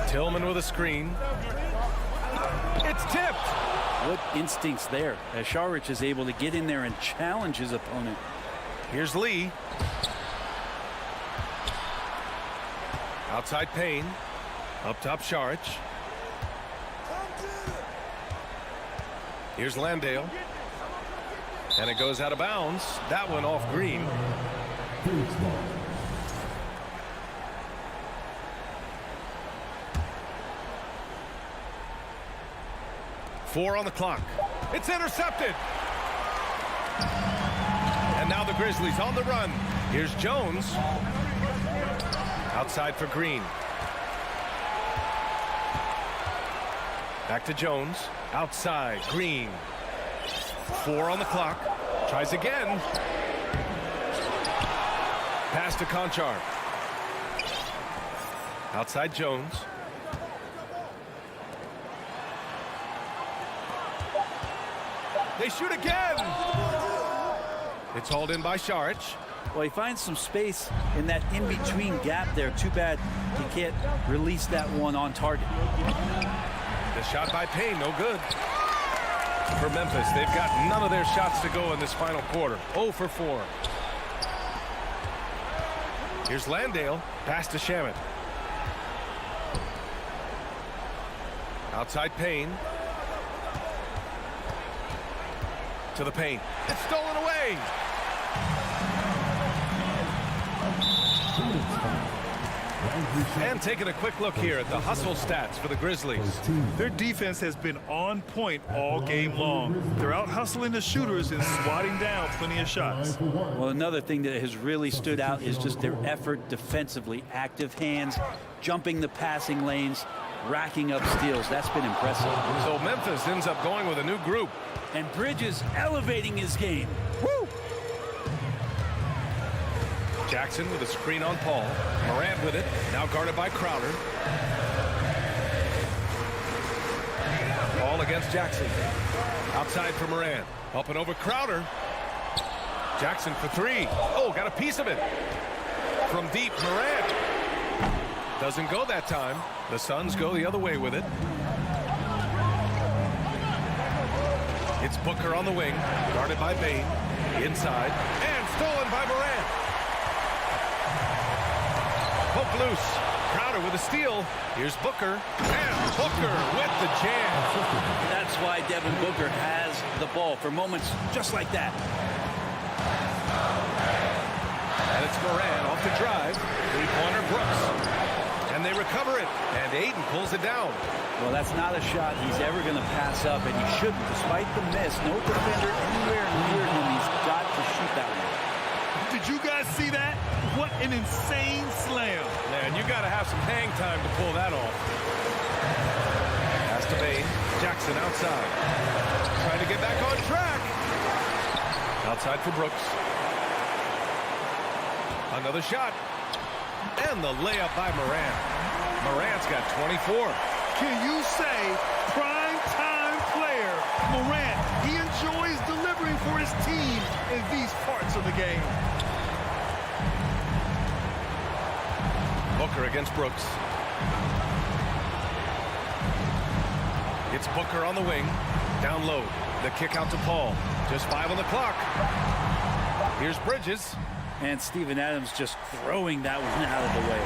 Tillman with a screen. It's tipped. What instincts there as Saric is able to get in there and challenge his opponent. Here's Lee. Outside Payne. Up top Saric. Here's Landale. And it goes out of bounds. That one off Green. Four on the clock. It's intercepted. And now the Grizzlies on the run. Here's Jones. Outside for Green. Back to Jones. Outside. Green. 4 on the clock. Tries again. Pass to Conchar. Outside Jones. They shoot again. It's hauled in by Saric. Well, he finds some space in that in-between gap there. Too bad he can't release that one on target. The shot by Payne, no good. For Memphis, they've got none of their shots to go in this final quarter. 0 for 4. Here's Landale. Pass to Shamet. Outside Payne. To the paint. It's stolen away. And taking a quick look here at the hustle stats for the Grizzlies. Their defense has been on point all game long. They're out hustling the shooters and swatting down plenty of shots. Well, another thing that has really stood out is just their effort defensively. Active hands, jumping the passing lanes, racking up steals. That's been impressive. So Memphis ends up going with a new group. And Bridges elevating his game. Woo! Jackson with a screen on Paul. Morant with it. Now guarded by Crowder. Paul against Jackson. Outside for Morant. Up and over Crowder. Jackson for 3. Oh, got a piece of it. From deep, Morant. Doesn't go that time. The Suns go the other way with it. It's Booker on the wing. Guarded by Bane. Inside. And stolen by Morant. Poked loose. Crowder with a steal. Here's Booker. And Booker with the jam. That's why Devin Booker has the ball for moments just like that. And it's Moran off the drive. Three-pointer Brooks. And they recover it. And Ayton pulls it down. Well, that's not a shot he's ever going to pass up, and he shouldn't. Despite the miss, no defender anywhere near him. He's got to shoot that one. Did you guys see that? What an insane slam. Man, you got to have some hang time to pull that off. Pass to Bain. Jackson outside. Trying to get back on track. Outside for Brooks. Another shot. And the layup by Moran. Moran's got 24. Can you say prime time player Moran? He enjoys delivering for his team in these parts of the game. Booker against Brooks. It's Booker on the wing. Down low. The kick out to Paul. Just 5 on the clock. Here's Bridges. And Steven Adams just throwing that one out of the way.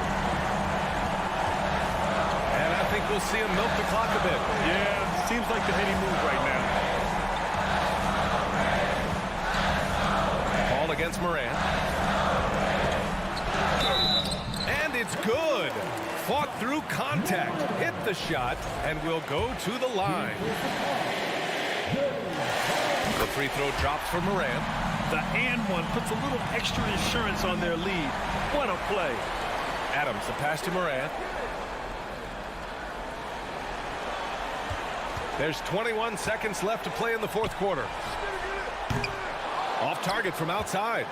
And I think we'll see him milk the clock a bit. Yeah, seems like the heady move right now. Paul against Moran. And it's good. Fought through contact. Hit the shot and will go to the line. The free throw drops for Moran. The and one puts a little extra insurance on their lead. What a play. Adams, the pass to Moran. There's 21 seconds left to play in the fourth quarter. Off target from outside.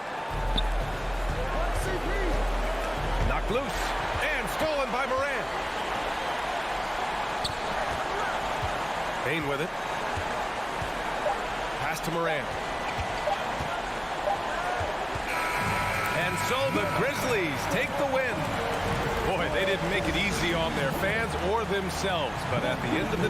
Knocked loose. And stolen by Moran. Bain with it. Pass to Moran. And so the Grizzlies take the win. Boy, they didn't make it easy on their fans or themselves, but at the end of the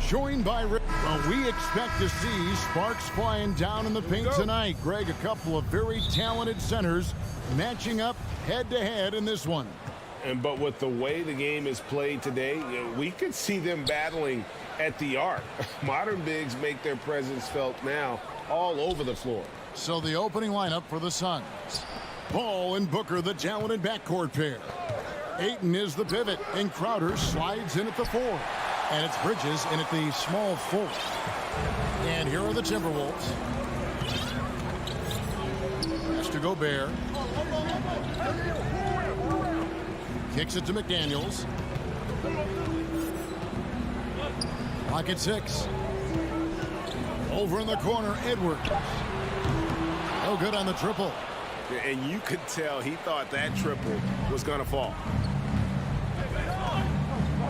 joined by Rick. Well, we expect to see sparks flying down in the paint tonight. Greg, a couple of very talented centers matching up head-to-head in this one. But with the way the game is played today, we could see them battling at the arc. Modern bigs make their presence felt now all over the floor. So the opening lineup for the Suns. Ball and Booker, the talented backcourt pair. Ayton is the pivot, and Crowder slides in at the 4. And it's Bridges in at the small 4. And here are the Timberwolves. Pass to Gobert. Kicks it to McDaniels. Lock at 6. Over in the corner, Edwards. No good on the triple. And you could tell he thought that triple was going to fall.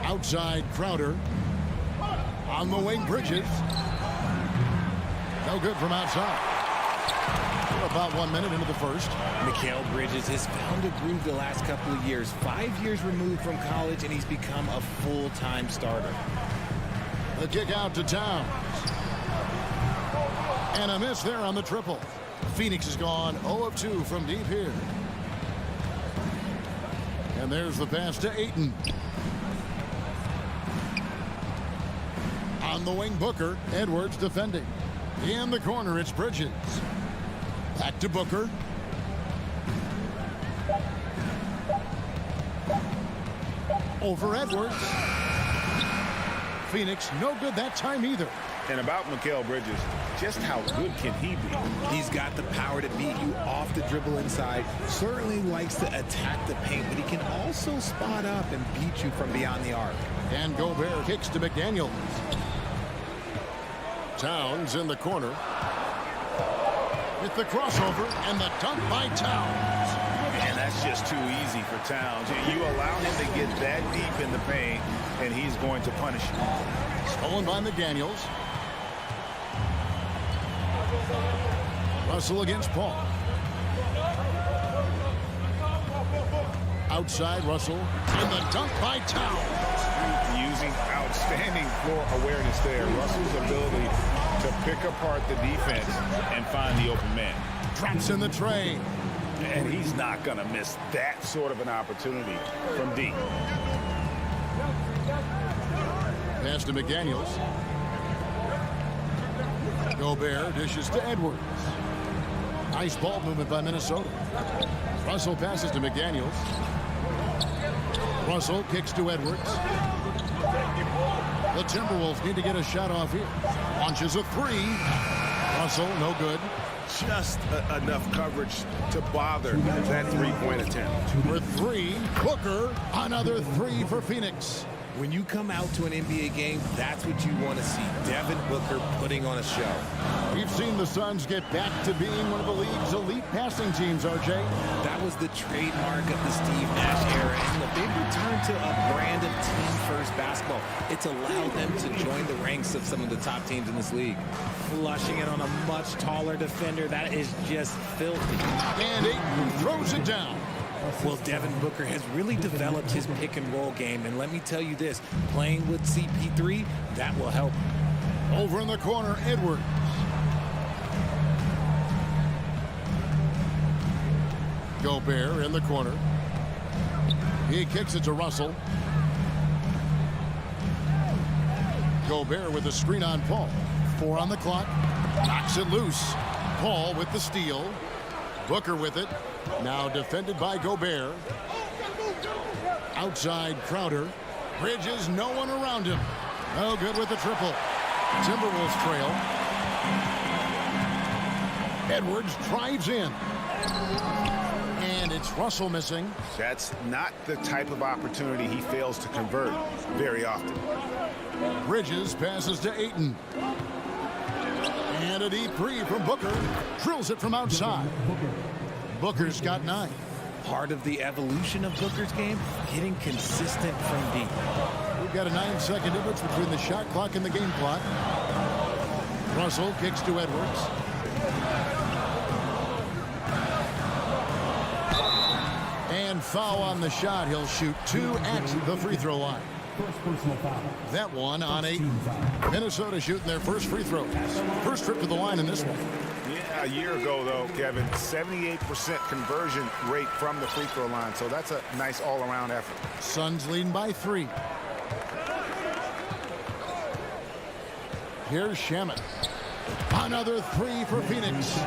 Outside Crowder. On the wing, Bridges. No good from outside. We're about 1 minute into the first. Mikal Bridges has found a groove the last couple of years. 5 years removed from college, and he's become a full-time starter. The kick out to Towns. And a miss there on the triple. Phoenix has gone 0 of 2 from deep here. And there's the pass to Ayton. On the wing, Booker. Edwards defending. In the corner, it's Bridges. Back to Booker. Over Edwards. Phoenix, no good that time either. And about Mikal Bridges, just how good can he be? He's got the power to beat you off the dribble inside. Certainly likes to attack the paint, but he can also spot up and beat you from beyond the arc. And Gobert kicks to McDaniels. Towns in the corner. With the crossover and the dunk by Towns. And that's just too easy for Towns. You allow him to get that deep in the paint, and he's going to punish you. Stolen by McDaniels. Russell against Paul. Outside Russell. And the dunk by Towns. Using outstanding floor awareness there. Russell's ability to pick apart the defense and find the open man. Drops in the tray. And he's not going to miss that sort of an opportunity from deep. Pass to McDaniels. Gobert dishes to Edwards. Nice ball movement by Minnesota. Russell passes to McDaniels. Russell kicks to Edwards. The Timberwolves need to get a shot off here. Launches a 3. Russell, no good. Just enough coverage to bother that three-point attempt. For 3, Booker, another 3 for Phoenix. When you come out to an NBA game, that's what you want to see. Devin Booker putting on a show. We've seen the Suns get back to being one of the league's elite passing teams, RJ. That was the trademark of the Steve Nash era, and they've returned to a brand of team-first basketball. It's allowed them to join the ranks of some of the top teams in this league. Flushing it on a much taller defender, that is just filthy. And Ayton throws it down. Well, Devin Booker has really developed his pick-and-roll game, and let me tell you this, playing with CP3, that will help. Over in the corner, Edwards. Gobert in the corner. He kicks it to Russell. Gobert with the screen on Paul. 4 on the clock. Knocks it loose. Paul with the steal. Booker with it. Now defended by Gobert. Outside Crowder. Bridges, no one around him. No good with the triple. Timberwolves trail. Edwards drives in. And it's Russell missing. That's not the type of opportunity he fails to convert very often. Bridges passes to Ayton. And a deep 3 from Booker. Drills it from outside. Booker's got 9. Part of the evolution of Booker's game, getting consistent from deep. We've got a 9-second difference between the shot clock and the game clock. Russell kicks to Edwards. And foul on the shot. He'll shoot 2 at the free throw line. First personal foul. That one on 8. Minnesota shooting their first free throws. First trip to the line in this one. Yeah, a year ago, though, Kevin, 78% conversion rate from the free throw line. So that's a nice all-around effort. Suns leading by 3. Here's Shamet. Another 3 for Phoenix.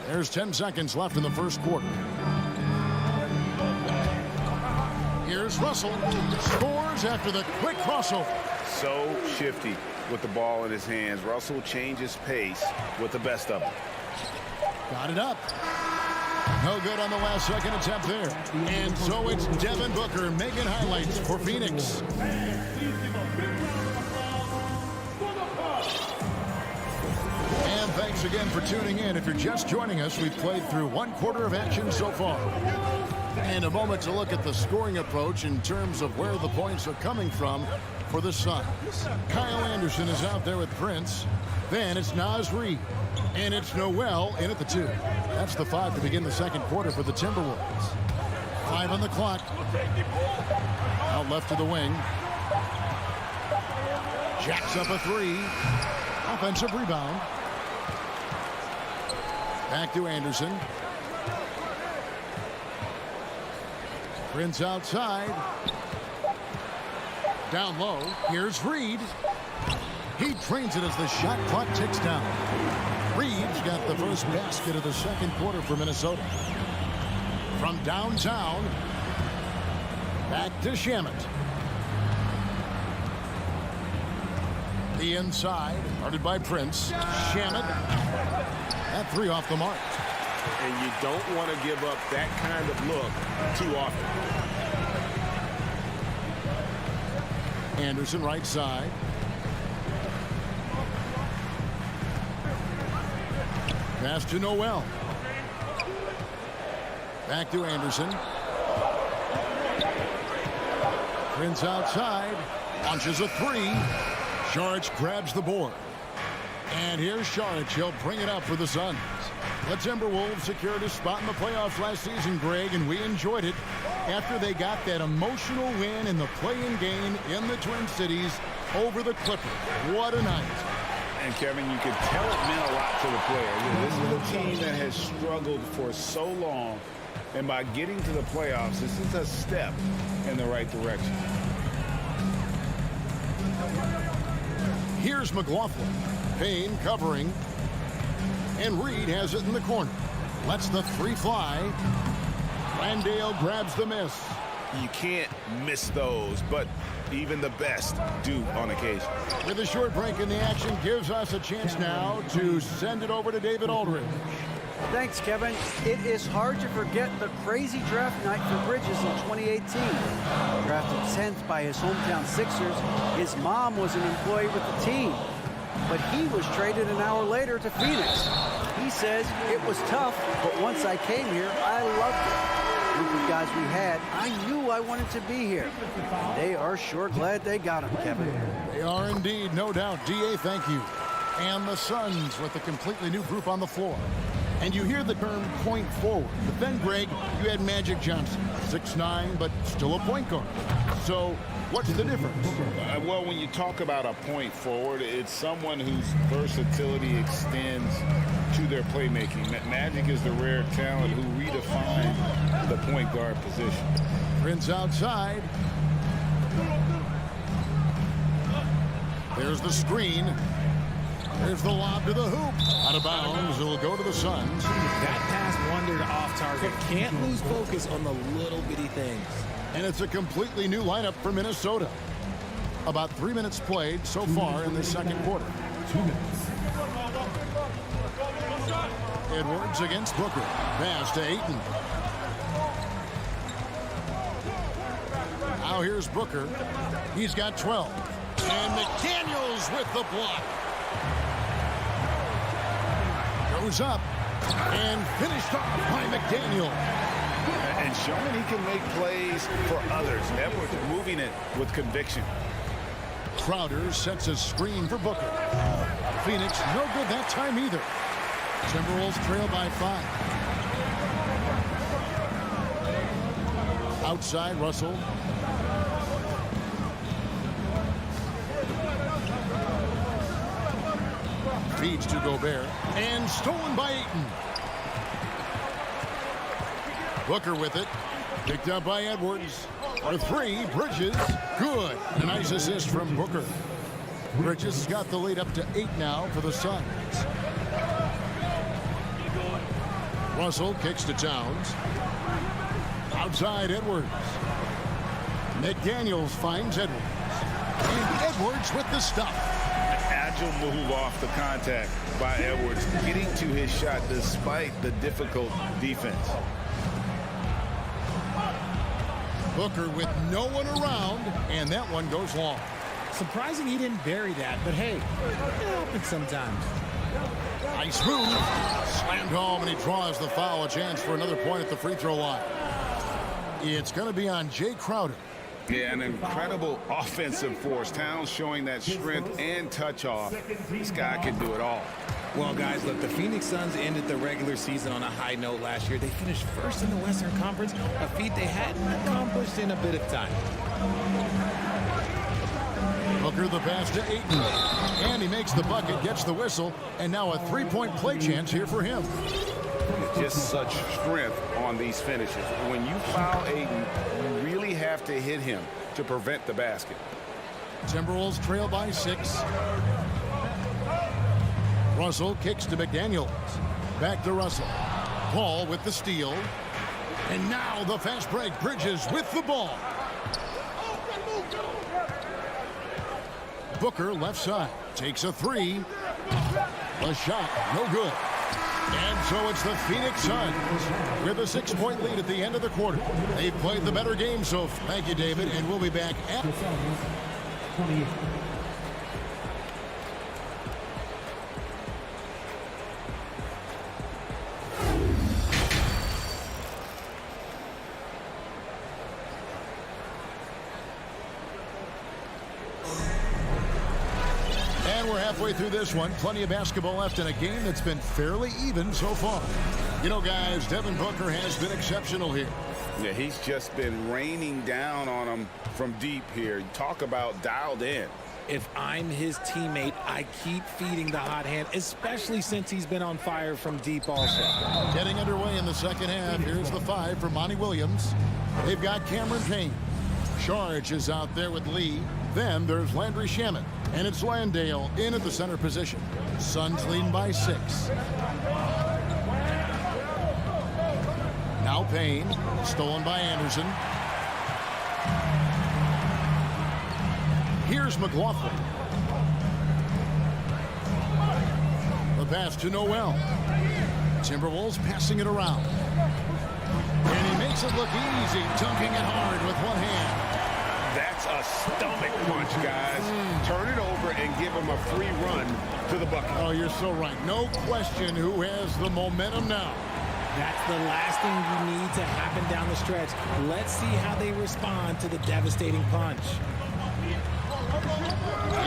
There's 10 seconds left in the first quarter. Here's Russell. Scores after the quick crossover. So shifty with the ball in his hands. Russell changes pace with the best of them. Got it up. No good on the last second attempt there. And so it's Devin Booker making highlights for Phoenix. And thanks again for tuning in. If you're just joining us, we've played through 1 quarter of action so far. And a moment to look at the scoring approach in terms of where the points are coming from for the Suns. Kyle Anderson is out there with Prince. Then it's Naz Reid. And it's Noel in at the 2. That's the 5 to begin the second quarter for the Timberwolves. 5 on the clock. Out left to the wing. Jacks up a 3. Offensive rebound. Back to Anderson. Prince outside. Down low. Here's Reid. He trains it as the shot clock ticks down. Reid's got the first basket of the second quarter for Minnesota. From downtown, back to Shamet. The inside, guarded by Prince. Shamet. That 3 off the mark. And you don't want to give up that kind of look too often. Anderson right side. Pass to Noel. Back to Anderson. Prince outside. Launches a 3. Šarić grabs the board. And here's Šarić. He'll bring it up for the Suns. The Timberwolves secured a spot in the playoffs last season, Greg, and we enjoyed it after they got that emotional win in the play-in game in the Twin Cities over the Clippers. What a night. And, Kevin, you could tell it meant a lot to the player. This is a team that has struggled for so long, and by getting to the playoffs, this is a step in the right direction. Here's McLaughlin. Payne covering. And Reid has it in the corner. Lets the 3 fly. Landale grabs the miss. You can't miss those, but even the best do on occasion. With a short break in the action, gives us a chance now to send it over to David Aldridge. Thanks, Kevin. It is hard to forget the crazy draft night for Bridges in 2018. Drafted 10th by his hometown Sixers, his mom was an employee with the team. But he was traded an hour later to Phoenix. He says, it was tough, but once I came here, I loved it. The group of guys we had, I knew I wanted to be here. They are sure glad they got him, Kevin. They are indeed, no doubt. DA, thank you. And the Suns with a completely new group on the floor. And you hear the term point forward. But then, Greg, you had Magic Johnson, 6'9", but still a point guard. So what's the difference? Well, when you talk about a point forward, it's someone whose versatility extends to their playmaking. Magic is the rare talent who redefined the point guard position. Prince outside. There's the screen. There's the lob to the hoop. Out of bounds. It'll go to the Suns. That pass wandered off target. Can't lose focus on the little bitty things. And it's a completely new lineup for Minnesota. About 3 minutes played so far in the second quarter. 2 minutes. Edwards against Booker. Pass to Ayton. Now here's Booker. He's got 12. And McDaniels with the block. Goes up and finished off by McDaniel. And showing he can make plays for others. Edwards moving it with conviction. Crowder sets a screen for Booker. Phoenix no good that time either. Timberwolves trail by 5. Outside Russell. Feeds to Gobert. And stolen by Ayton. Booker with it. Picked up by Edwards. For three, Bridges. Good. A nice assist from Booker. Bridges has got the lead up to 8 now for the Suns. Russell kicks to Towns. Outside Edwards. McDaniels finds Edwards. And Edwards with the stop. Agile move off the contact by Edwards, getting to his shot despite the difficult defense. Booker with no one around, and that one goes long. Surprising he didn't bury that, but hey, it happens sometimes. Nice move. Slammed home, and he draws the foul. A chance for another point at the free throw line. It's going to be on Jay Crowder. Yeah, an incredible offensive force. Towns showing that strength and touch off. This guy can do it all. Well, guys, look, the Phoenix Suns ended the regular season on a high note last year. They finished first in the Western Conference, a feat they hadn't accomplished in a bit of time. Booker the pass to Ayton. And he makes the bucket, gets the whistle, and now a three-point play chance here for him. Just such strength on these finishes. When you foul Ayton, you really have to hit him to prevent the basket. Timberwolves trail by 6. Russell kicks to McDaniels. Back to Russell. Paul with the steal. And now the fast break. Bridges with the ball. Booker left side. Takes a 3. The shot, no good. And so it's the Phoenix Suns with a 6-point lead at the end of the quarter. They've played the better game, so thank you, David, and we'll be back at... We're halfway through this one. Plenty of basketball left in a game that's been fairly even so far. You know, guys, Devin Booker has been exceptional here. Yeah, he's just been raining down on them from deep here. Talk about dialed in. If I'm his teammate, I keep feeding the hot hand, especially since he's been on fire from deep also. Getting underway in the second half. Here's the 5 for Monty Williams. They've got Cameron Payne. Charge is out there with Lee. Then there's Landry Shamet. And it's Landale in at the center position. Suns leading by 6. Now Payne. Stolen by Anderson. Here's McLaughlin. The pass to Noel. Timberwolves passing it around. And he makes it look easy, dunking it hard with one hand. That's a stomach punch, guys. Turn it over and give him a free run to the bucket. Oh, you're so right. No question who has the momentum now. That's the last thing you need to happen down the stretch. Let's see how they respond to the devastating punch.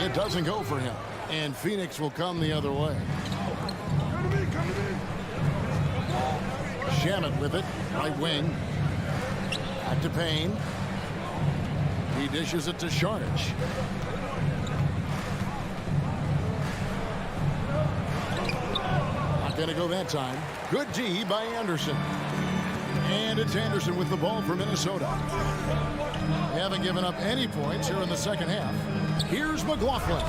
It doesn't go for him. And Phoenix will come the other way. Shamet with it. Right wing. Back to Payne. He dishes it to Sharge. Not going to go that time. Good D by Anderson. And it's Anderson with the ball for Minnesota. They haven't given up any points here in the second half. Here's McLaughlin.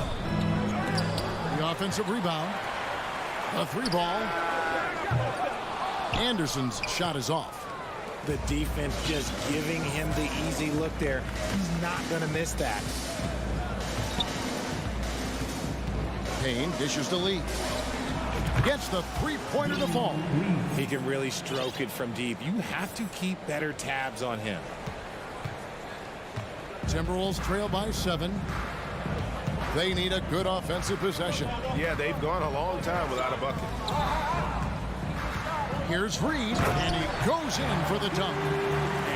The offensive rebound. A 3-ball. Anderson's shot is off. The defense just giving him the easy look there. He's not going to miss that. Payne dishes to Lee. Gets the 3-pointer to fall. He can really stroke it from deep. You have to keep better tabs on him. Timberwolves trail by 7. They need a good offensive possession. Yeah, they've gone a long time without a bucket. Here's Reed, and he goes in for the dunk.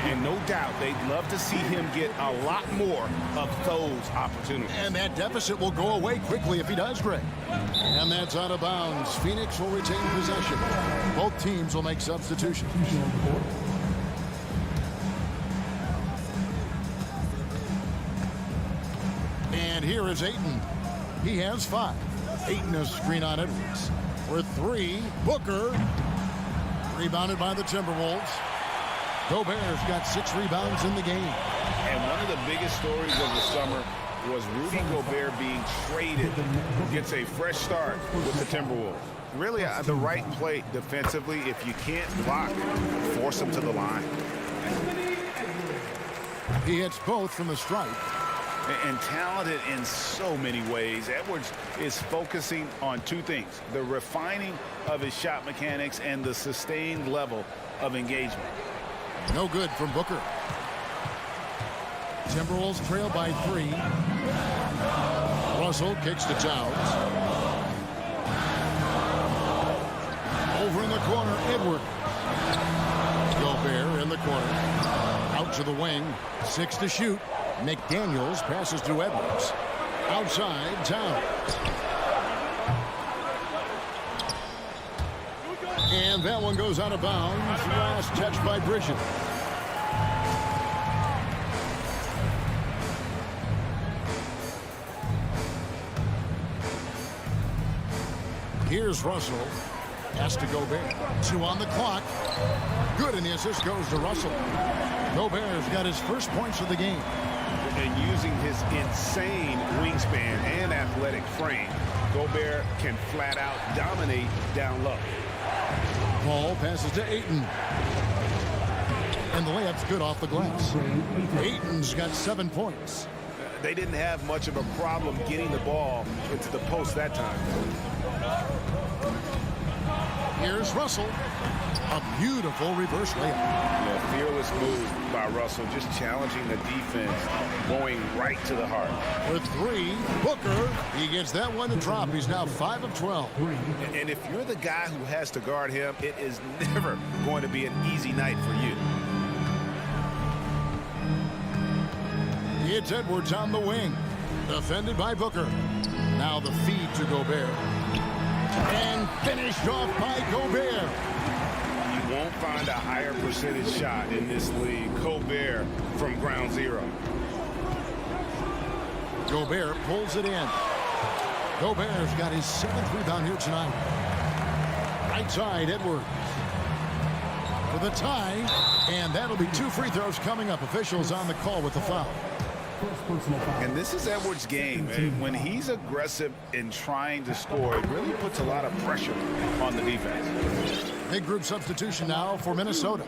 And no doubt they'd love to see him get a lot more of those opportunities. And that deficit will go away quickly if he does, Greg. And that's out of bounds. Phoenix will retain possession. Both teams will make substitutions. And here is Ayton. He has 5. Ayton a screen on Edwards. For three, Booker. Rebounded by the Timberwolves. Gobert's got 6 rebounds in the game. And one of the biggest stories of the summer was Rudy Gobert being traded. Gets a fresh start with the Timberwolves. Really the right play defensively. If you can't block, force them to the line. He hits both from the stripe. And talented in so many ways. Edwards is focusing on 2 things: the refining of his shot mechanics and the sustained level of engagement. No good from Booker. Timberwolves trail by 3. Russell kicks to Towns. Over in the corner, Edwards. Gobert in the corner. Out to the wing. 6 to shoot. McDaniels passes to Edwards. Outside, Towns. And that one goes out of bounds. Last touch by Bridges. Here's Russell. Has to Gobert. 2 on the clock. Good, and the assist goes to Russell. Gobert's got his first points of the game. And using his insane wingspan and athletic frame, Gobert can flat out dominate down low. Paul passes to Ayton. And the layup's good off the glass. Ayton's got 7 points. They didn't have much of a problem getting the ball into the post that time. Here's Russell. A beautiful reverse layup. Yeah, fearless move by Russell, just challenging the defense, going right to the heart. For 3, Booker. He gets that one to drop. He's now 5 of 12. And if you're the guy who has to guard him, it is never going to be an easy night for you. It's Edwards on the wing. Defended by Booker. Now the feed to Gobert. And finished off by Gobert. You won't find a higher percentage shot in this league. Gobert from ground zero. Gobert pulls it in. Gobert's got his 7th rebound here tonight. Right side, Edwards. For the tie. And that'll be 2 free throws coming up. Officials on the call with the foul. And this is Edwards' game. When he's aggressive in trying to score, it really puts a lot of pressure on the defense. Big group substitution now for Minnesota.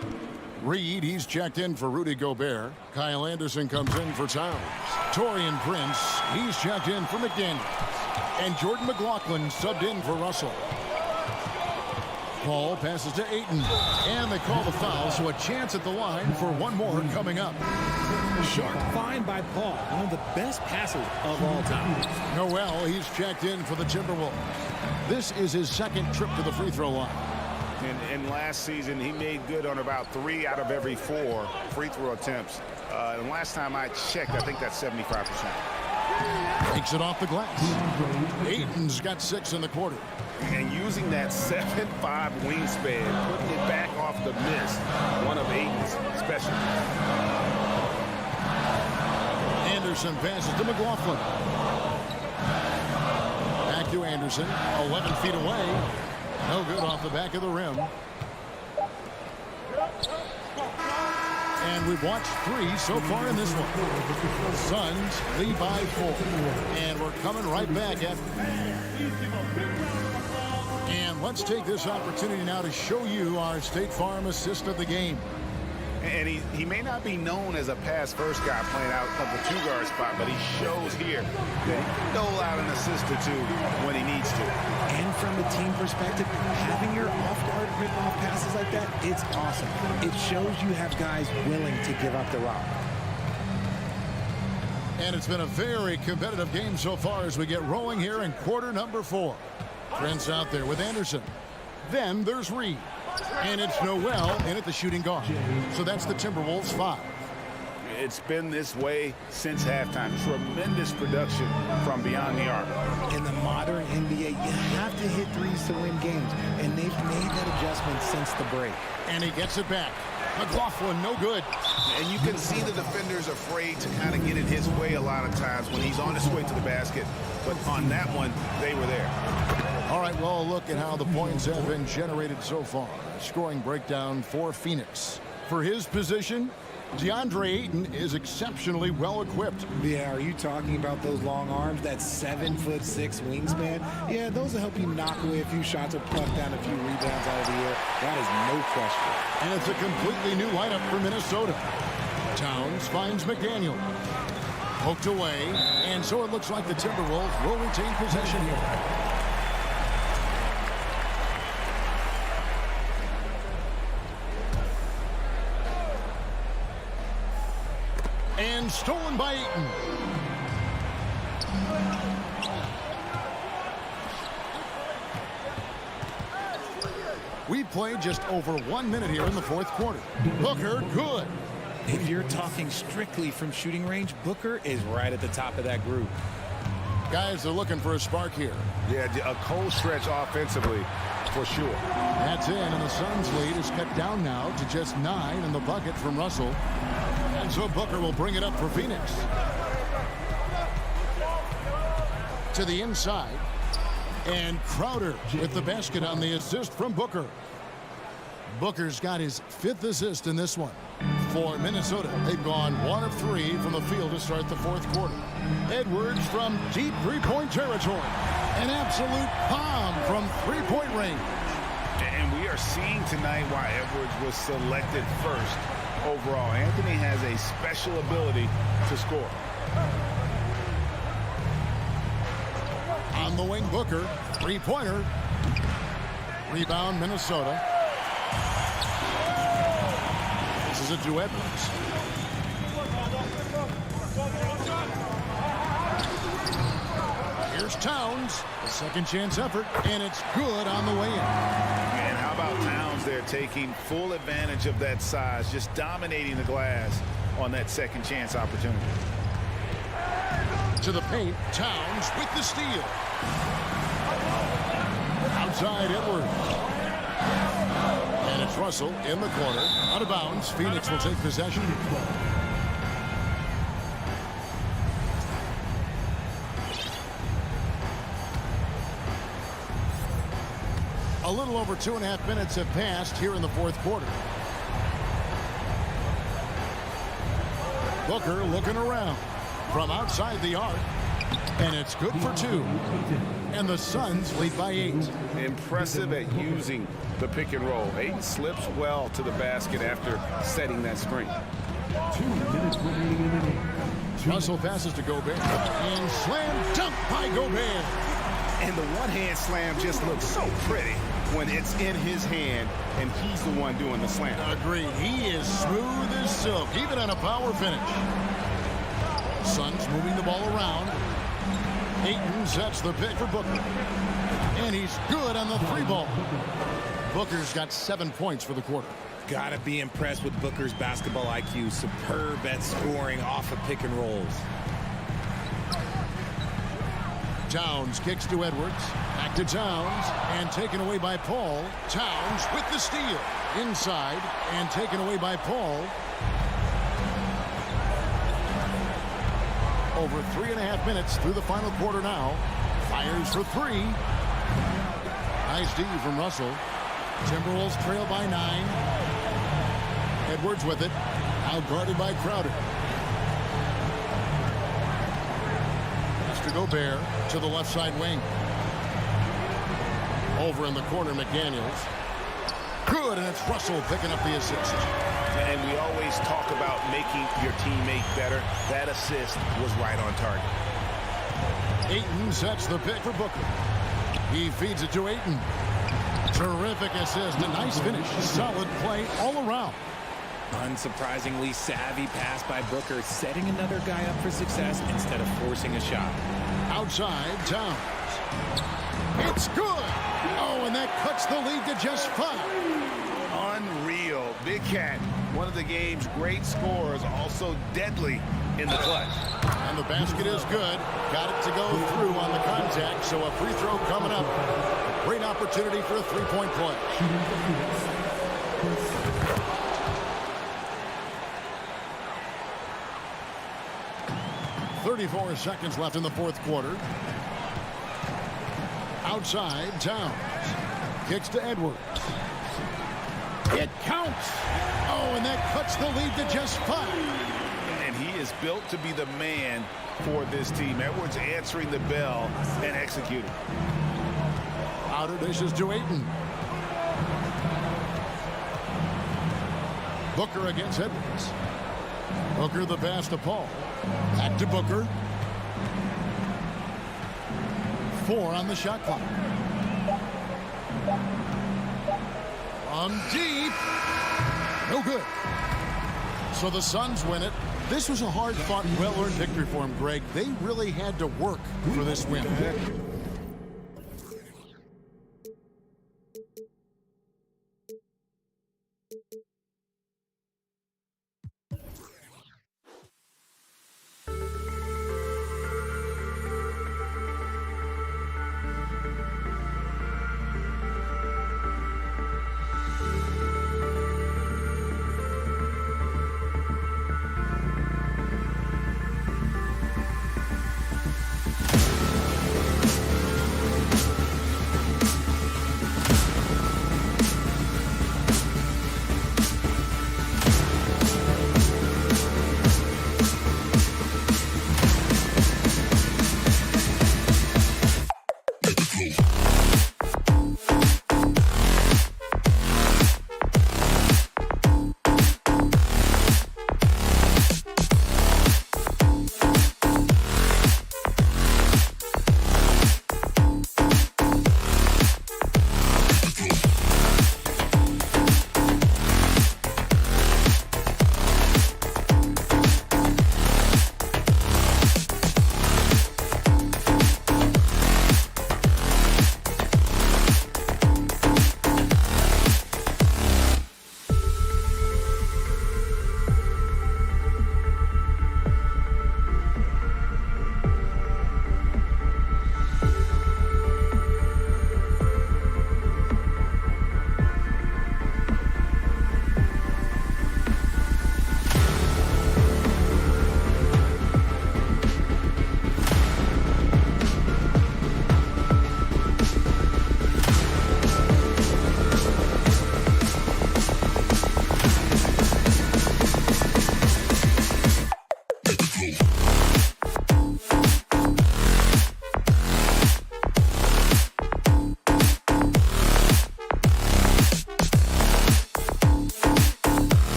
Reed, he's checked in for Rudy Gobert. Kyle Anderson comes in for Towns. Taurean Prince, he's checked in for McDaniels. And Jordan McLaughlin subbed in for Russell. Paul passes to Ayton. And they call the foul, so a chance at the line for one more coming up. Sharp find by Paul, one of the best passers of all time. Noel, he's checked in for the Timberwolves. This is his 2nd trip to the free throw line. And last season, he made good on about 3 out of every 4 free throw attempts. And last time I checked, I think that's 75%. Takes it off the glass. Ayton's got 6 in the quarter. And using that 7'5" wingspan, putting it back off the miss, one of Ayton's specialties. Anderson passes to McLaughlin. Back to Anderson, 11 feet away. No good off the back of the rim. And we've watched 3 so far in this one. Suns lead by 4. And we're coming right back at. And let's take this opportunity now to show you our State Farm assist of the game. And he may not be known as a pass-first guy playing out of the 2-guard spot, but he shows here that he can dole out an assist or 2 when he needs to. And from a team perspective, having your off-guard rip-off passes like that, it's awesome. It shows you have guys willing to give up the rock. And it's been a very competitive game so far as we get rolling here in quarter number 4. Prince out there with Anderson. Then there's Reed. And it's Noel in at the shooting guard. So that's the Timberwolves 5. It's been this way since halftime. Tremendous production from beyond the arc. In the modern NBA, you have to hit threes to win games, and they've made that adjustment since the break. And he gets it back. McLaughlin, no good. And you can see the defender's afraid to kind of get in his way a lot of times when he's on his way to the basket. But on that one, they were there. All right, well, look at how the points have been generated so far. Scoring breakdown for Phoenix. For his position, DeAndre Ayton is exceptionally well equipped. Yeah, are you talking about those long arms, that 7'6" wingspan? Yeah, those will help you knock away a few shots or pluck down a few rebounds out of the air. That is no question. And it's a completely new lineup for Minnesota. Towns finds McDaniel. Poked away, and so it looks like the Timberwolves will retain possession here. And stolen by Ayton. We played just over 1 minute here in the fourth quarter. Booker, good. If you're talking strictly from shooting range, Booker is right at the top of that group. Guys are looking for a spark here. Yeah, a cold stretch offensively, for sure. That's in, and the Suns' lead is cut down now to just 9 in the bucket from Russell. And so Booker will bring it up for Phoenix. To the inside. And Crowder with the basket on the assist from Booker. Booker's got his 5th assist in this one. For Minnesota, they've gone 1 of 3 from the field to start the fourth quarter. Edwards from deep three-point territory. An absolute bomb from three-point range. And we are seeing tonight why Edwards was selected first overall. Anthony has a special ability to score. On the wing, Booker. Three-pointer. Rebound, Minnesota. This is it to Edwards. Here's Towns. A second chance effort, and it's good on the way in. And how about Towns there taking full advantage of that size, just dominating the glass on that second chance opportunity. To the paint, Towns with the steal. Outside Edwards. And it's Russell in the corner. Out of bounds. Phoenix will take possession. A little over 2.5 minutes have passed here in the fourth quarter. Booker looking around from outside the arc. And it's good for 2. And the Suns lead by 8. Impressive at using the pick and roll. Ayton slips well to the basket after setting that screen. 2 minutes remaining in the game. Russell passes to Gobert. And slam dunk by Gobert. And the one-hand slam just looks so pretty when it's in his hand and he's the one doing the slam. Agreed. He is smooth as silk, even on a power finish. Suns moving the ball around. Ayton sets the pick for Booker. And he's good on the 3-ball. Booker's got 7 points for the quarter. Gotta be impressed with Booker's basketball IQ. Superb at scoring off of pick and rolls. Towns kicks to Edwards. Back to Towns. And taken away by Paul. Towns with the steal. Inside. And taken away by Paul. Over 3.5 minutes through the final quarter now. Fires for 3. Nice D from Russell. Timberwolves trail by 9. Edwards with it. Out guarded by Crowder. Mr. Gobert to the left side wing. Over in the corner, McDaniels. Good, and it's Russell picking up the assist. And we always talk about making your teammate better. That assist was right on target. Ayton sets the pick for Booker. He feeds it to Ayton. Terrific assist. A nice finish. Solid play all around. Unsurprisingly savvy pass by Booker, setting another guy up for success instead of forcing a shot. Outside, Towns. It's good. Oh, and that cuts the lead to just 5. Unreal. Big Cat, one of the game's great scorers, also deadly in the clutch. And the basket is good. Got it to go through on the contact, so a free throw coming up. Great opportunity for a 3-point play. 34 seconds left in the fourth quarter. Outside, Towns. Kicks to Edwards. It counts. Oh, and that cuts the lead to just 5. And he is built to be the man for this team. Edwards answering the bell and executing. Outer dishes to Ayton. Booker against Edwards. Booker the pass to Paul. Back to Booker. 4 on the shot clock. From deep. No good. So the Suns win it. This was a hard-fought, well-earned victory for them, Greg. They really had to work for this win.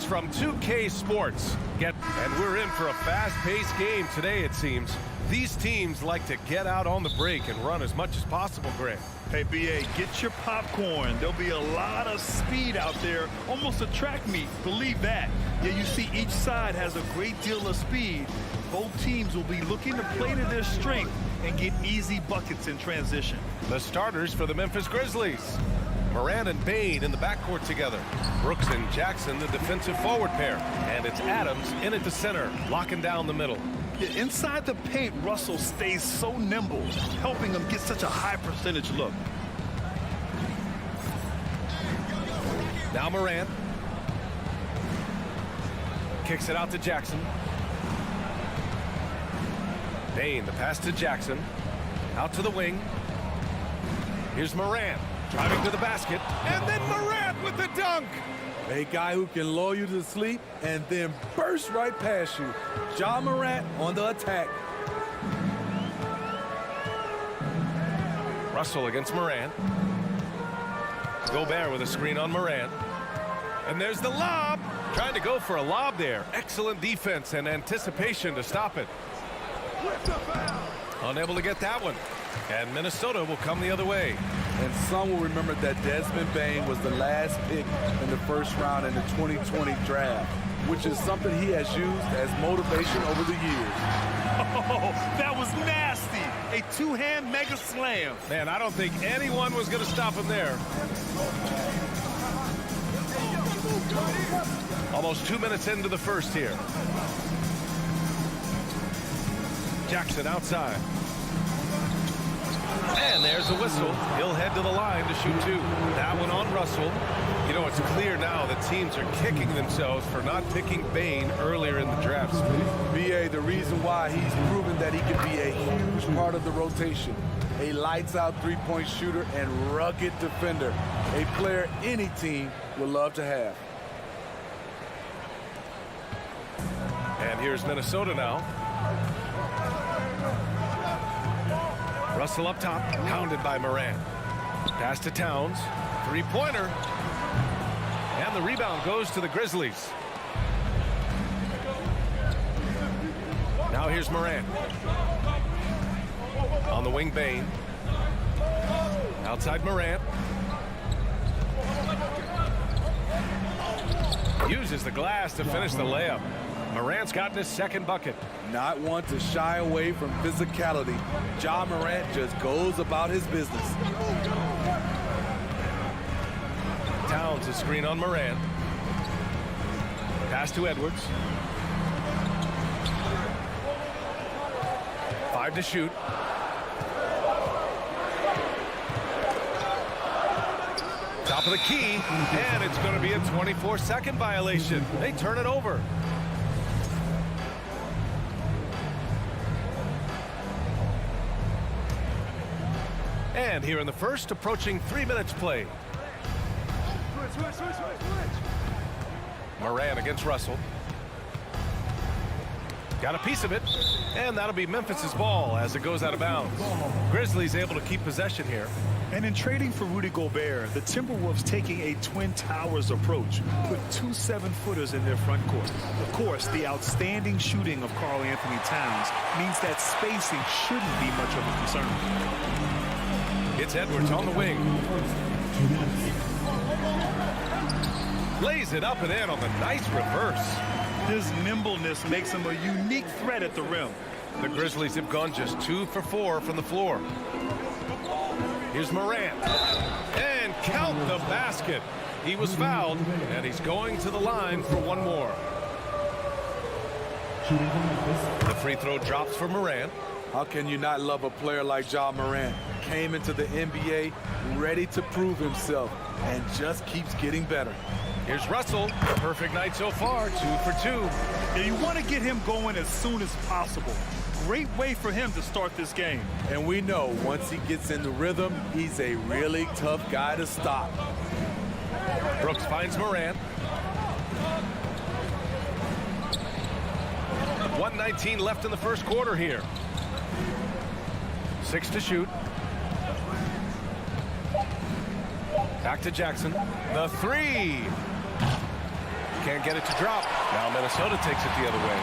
From 2K Sports. And we're in for a fast-paced game today, it seems. These teams like to get out on the break and run as much as possible, Greg. Hey, BA, get your popcorn. There'll be a lot of speed out there, almost a track meet. Believe that. Yeah, you see each side has a great deal of speed. Both teams will be looking to play to their strength and get easy buckets in transition. The starters for the Memphis Grizzlies. Moran and Bane in the backcourt together. Brooks and Jackson, the defensive forward pair. And it's Adams in at the center, locking down the middle. Yeah, inside the paint, Russell stays so nimble, helping him get such a high percentage look. Now Moran. Kicks it out to Jackson. Bane, the pass to Jackson. Out to the wing. Here's Moran. Driving to the basket, and then Morant with the dunk. A guy who can lull you to sleep and then burst right past you. Ja Morant on the attack. Russell against Moran. Gobert with a screen on Moran. And there's the lob. Trying to go for a lob there. Excellent defense and anticipation to stop it. Unable to get that one. And Minnesota will come the other way. And some will remember that Desmond Bane was the last pick in the first round in the 2020 draft, which is something he has used as motivation over the years. Oh, that was nasty. A two-hand mega slam. Man, I don't think anyone was going to stop him there. Almost 2 minutes into the first here. Jackson outside. And there's a whistle. He'll head to the line to shoot two. That one on Russell. You know, it's clear now that teams are kicking themselves for not picking Bane earlier in the draft. BA, the reason why he's proven that he can be a huge part of the rotation. A lights-out three-point shooter and rugged defender. A player any team would love to have. And here's Minnesota now. Russell up top, pounded by Moran. Pass to Towns. Three-pointer. And the rebound goes to the Grizzlies. Now here's Moran. On the wing, Bane. Outside Moran. Uses the glass to finish the layup. Morant's gotten his second bucket. Not one to shy away from physicality. Ja Morant just goes about his business. Towns a screen on Moran. Pass to Edwards. 5 to shoot. Top of the key, and it's going to be a 24-second violation. They turn it over. And here in the first, approaching 3 minutes played. Moran against Russell. Got a piece of it, and that'll be Memphis's ball as it goes out of bounds. Grizzlies able to keep possession here. And in trading for Rudy Gobert, the Timberwolves taking a Twin Towers approach, put 2 7-footers in their front court. Of course, the outstanding shooting of Karl Anthony Towns means that spacing shouldn't be much of a concern. It's Edwards on the wing. Lays it up and in on the nice reverse. His nimbleness makes him a unique threat at the rim. The Grizzlies have gone just 2 for 4 from the floor. Here's Morant. And count the basket. He was fouled, and he's going to the line for one more. The free throw drops for Morant. How can you not love a player like Ja Morant? Came into the NBA ready to prove himself and just keeps getting better. Here's Russell. Perfect night so far, 2 for 2. And you want to get him going as soon as possible. Great way for him to start this game. And we know once he gets in the rhythm, he's a really tough guy to stop. Brooks finds Morant. 1:19 left in the first quarter here. 6 to shoot. Back to Jackson. The 3. Can't get it to drop. Now Minnesota takes it the other way.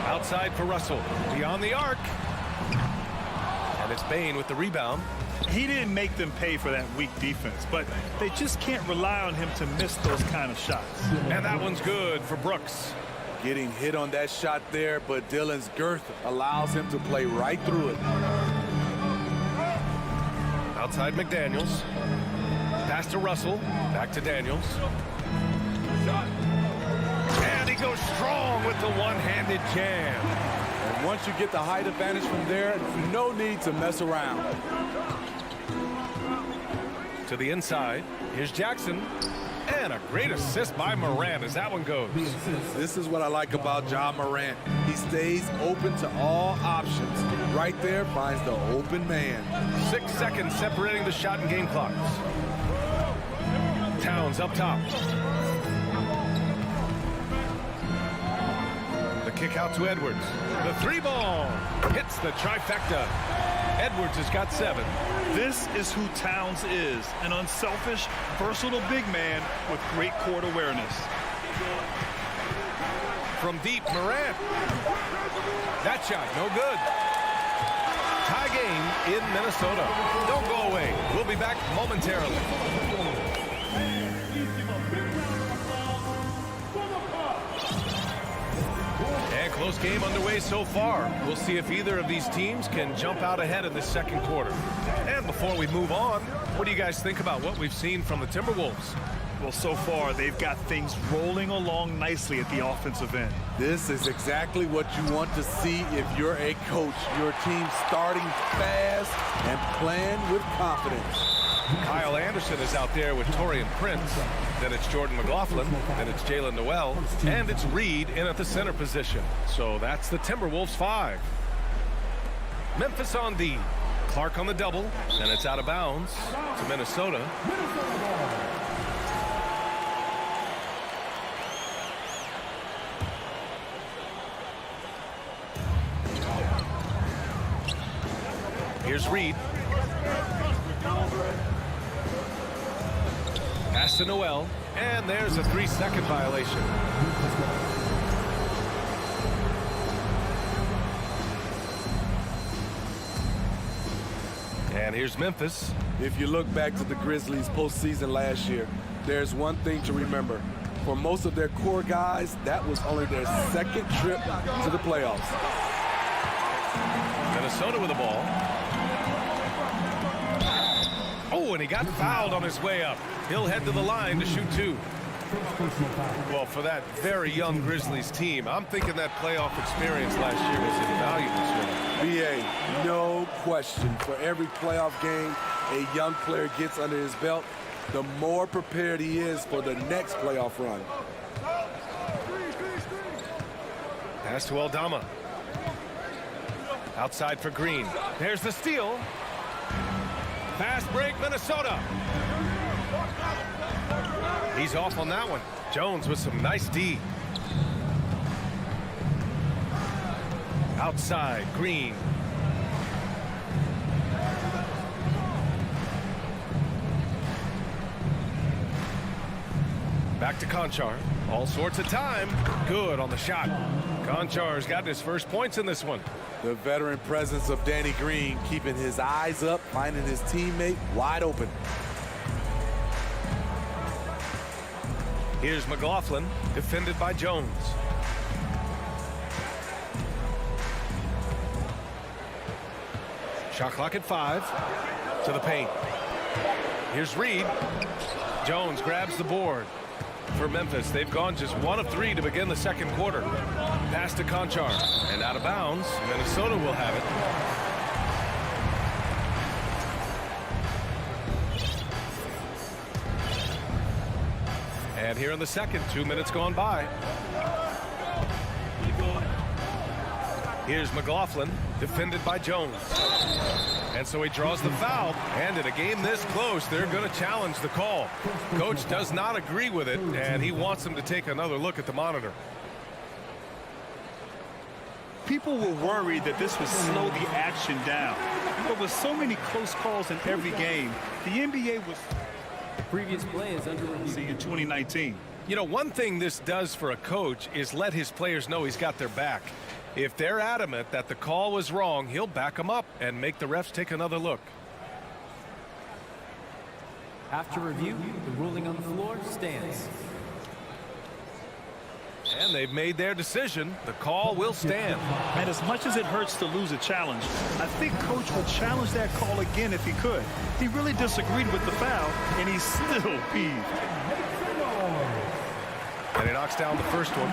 Outside for Russell. Beyond the arc. And it's Bane with the rebound. He didn't make them pay for that weak defense, but they just can't rely on him to miss those kind of shots. And that one's good for Brooks. Getting hit on that shot there, but Dillon's girth allows him to play right through it. Outside McDaniels. Pass to Russell. Back to Daniels. And he goes strong with the one-handed jam. And once you get the height advantage from there, no need to mess around. To the inside. Here's Jackson. And a great assist by Morant as that one goes. This is what I like about Ja Morant. He stays open to all options. Right there finds the open man. 6 seconds separating the shot and game clocks. Towns up top. The kick out to Edwards. The 3 ball hits the trifecta. Edwards has got 7. This is who Towns is, an unselfish, versatile big man with great court awareness. From deep, Morant. That shot, no good. Tie game in Minnesota. Don't go away. We'll be back momentarily. And close game underway so far. We'll see if either of these teams can jump out ahead in this second quarter. And before we move on, what do you guys think about what we've seen from the Timberwolves? Well, so far, they've got things rolling along nicely at the offensive end. This is exactly what you want to see if you're a coach. Your team starting fast and playing with confidence. Kyle Anderson is out there with Taurean Prince. Then it's Jordan McLaughlin. Then it's Jalen Noel. And it's Reed in at the center position. So that's the Timberwolves 5. Memphis on D. Clark on the double. And it's out of bounds to Minnesota. Here's Reed. Pass to Noel. And there's a 3-second violation. And here's Memphis. If you look back to the Grizzlies postseason last year, there's one thing to remember. For most of their core guys, that was only their second trip to the playoffs. Minnesota with the ball. Oh, and he got fouled on his way up. He'll head to the line to shoot 2. Well, for that very young Grizzlies team, I'm thinking that playoff experience last year was invaluable. BA, no question. For every playoff game a young player gets under his belt, the more prepared he is for the next playoff run. Pass to Aldama. Outside for Green. There's the steal. Fast break, Minnesota. He's off on that one. Jones with some nice D. Outside, Green. Back to Conchar. All sorts of time. Good on the shot. Conchar's gotten his first points in this one. The veteran presence of Danny Green keeping his eyes up, finding his teammate wide open. Here's McLaughlin, defended by Jones. Shot clock at 5. To the paint. Here's Reed. Jones grabs the board. For Memphis, they've gone just 1 of 3 to begin the second quarter. Pass to Conchar. And out of bounds. Minnesota will have it. And here in the second, 2 minutes gone by. Here's McLaughlin, defended by Jones. And so he draws the foul. And in a game this close, they're going to challenge the call. Coach does not agree with it, and he wants them to take another look at the monitor. People were worried that this would slow the action down. But with so many close calls in every game, the NBA was... Previous play is under review. In 2019. You know, one thing this does for a coach is let his players know he's got their back. If they're adamant that the call was wrong, he'll back them up and make the refs take another look. After review, the ruling on the floor stands. And they've made their decision. The call will stand. And as much as it hurts to lose a challenge, I think Coach would challenge that call again if he could. He really disagreed with the foul, and he's still peeved. And he knocks down the first one.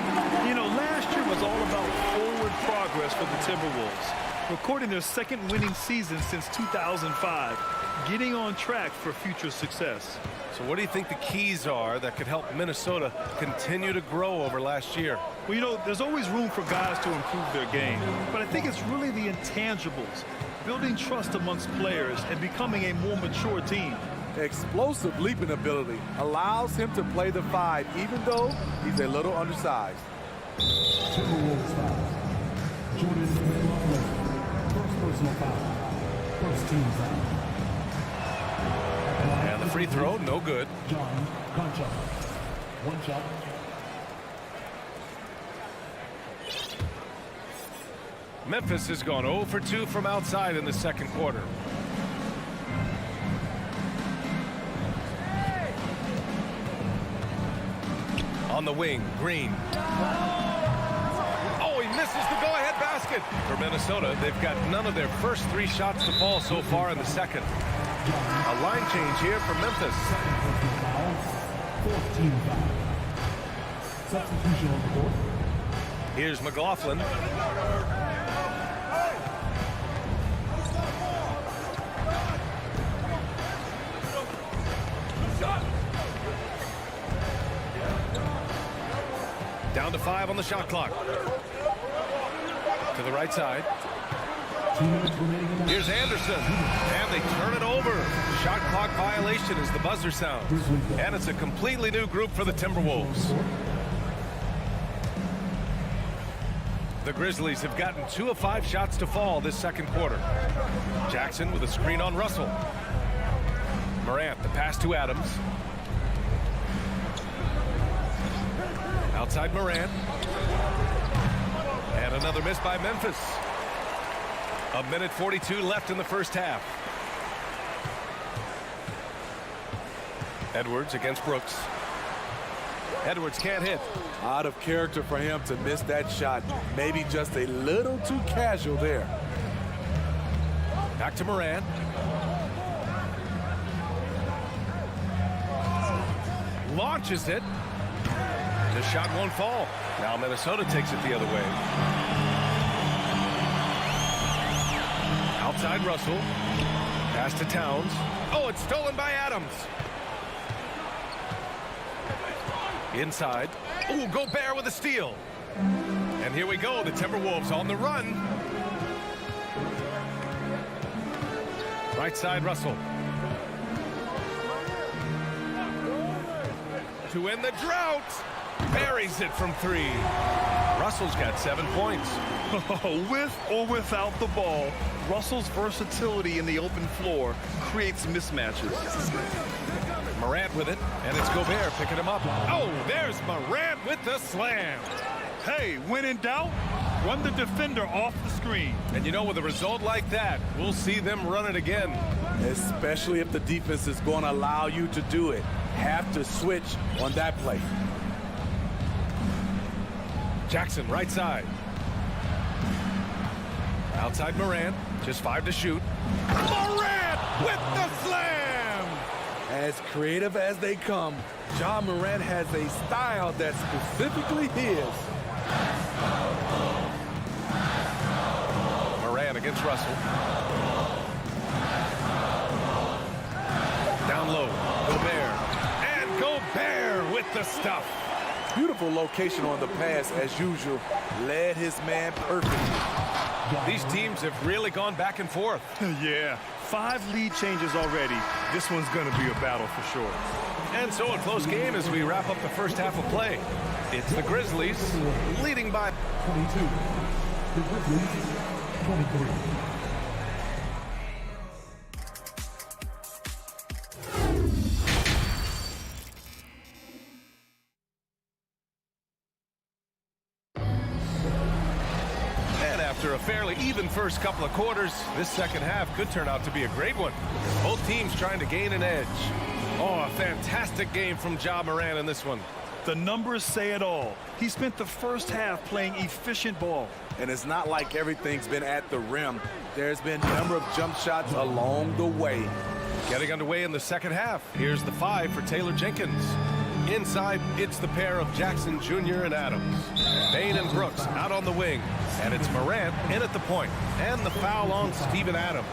You know, last year was all about forward progress for the Timberwolves, recording their second winning season since 2005, getting on track for future success. So what do you think the keys are that could help Minnesota continue to grow over last year? Well, you know, there's always room for guys to improve their game, but I think it's really the intangibles, building trust amongst players and becoming a more mature team. Explosive leaping ability allows him to play the 5, even though he's a little undersized. Timberwolves foul. Jordan McLaughlin. First personal foul. First team foul. And the free throw, no good. John Conchar. One shot. Memphis has gone 0 for 2 from outside in the second quarter. On the wing, Green. Oh, he misses the go-ahead basket. For Minnesota, they've got none of their first 3 shots to fall so far in the second. A line change here for Memphis. Fourth team foul. Substitution on the court. Here's McLaughlin. Down to 5 on the shot clock. To the right side. Here's Anderson. And they turn it over. Shot clock violation as the buzzer sounds. And it's a completely new group for the Timberwolves. The Grizzlies have gotten 2 of 5 shots to fall this second quarter. Jackson with a screen on Russell. Morant, the pass to Adams. Outside Morant. And another miss by Memphis. 1:42 left in the first half. Edwards against Brooks. Edwards can't hit. Out of character for him to miss that shot. Maybe just a little too casual there. Back to Morant. Launches it. The shot won't fall. Now Minnesota takes it the other way. Outside Russell. Pass to Towns. Oh, it's stolen by Adams. Inside. Oh, Gobert with a steal. And here we go. The Timberwolves on the run. Right side Russell. To end the drought. Buries it from 3. Russell's got 7 points. With or without the ball, Russell's versatility in the open floor creates mismatches. Morant with it, and it's Gobert picking him up. Oh, there's Morant with the slam. Hey, when in doubt, run the defender off the screen. And you know, with a result like that, we'll see them run it again. Especially if the defense is going to allow you to do it. Have to switch on that play. Jackson, right side. Outside Morant, just 5 to shoot. Morant with the slam! As creative as they come, Ja Morant has a style that's specifically his. Morant against Russell. Down low, Gobert. And Gobert with the stuff. Beautiful location on the pass as usual. Led his man perfectly. These teams have really gone back and forth. Yeah, 5 lead changes already. This one's going to be a battle for sure. And so a close game as we wrap up the first half of play. It's the Grizzlies leading by 22. The Grizzlies 23. After a fairly even first couple of quarters, this second half could turn out to be a great one. Both teams trying to gain an edge. Oh, a fantastic game from Ja Morant in this one. The numbers say it all. He spent the first half playing efficient ball. And it's not like everything's been at the rim. There's been a number of jump shots along the way. Getting underway in the second half. Here's the 5 for Taylor Jenkins. Inside, it's the pair of Jackson Jr. and Adams. Bane and Brooks out on the wing. And it's Morant in at the point. And the foul on Steven Adams.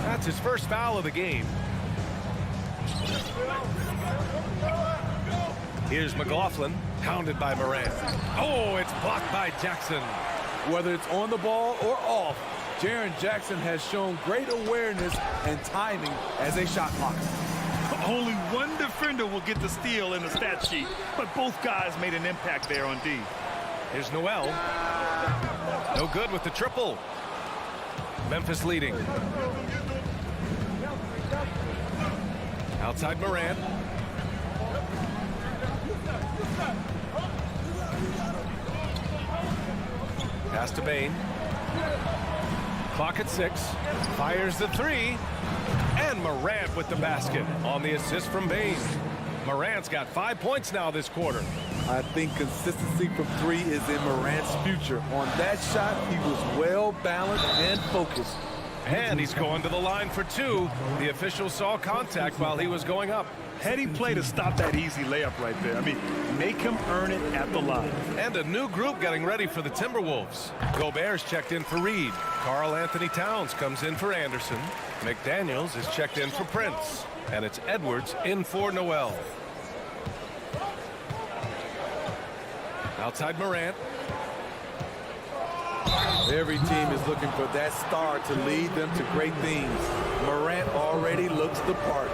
That's his first foul of the game. Here's McLaughlin, pounded by Morant. Oh, it's blocked by Jackson. Whether it's on the ball or off, Jaren Jackson has shown great awareness and timing as a shot blocker. Only one defender will get the steal in the stat sheet, but both guys made an impact there on D. Here's Noel. No good with the triple. Memphis leading. Outside Morant. Pass to Bane. Clock at 6. Fires the 3. And Morant with the basket on the assist from Bane. Morant's got 5 points now this quarter. I think consistency from 3 is in Morant's future. On that shot, he was well balanced and focused. And he's going to the line for 2. The official saw contact while he was going up. Heady play to stop that easy layup right there. I mean, make him earn it at the line. And a new group getting ready for the Timberwolves. Gobert's checked in for Reed. Karl Anthony Towns comes in for Anderson. McDaniels is checked in for Prince. And it's Edwards in for Noel. Outside Morant. Every team is looking for that star to lead them to great things. Morant already looks the part.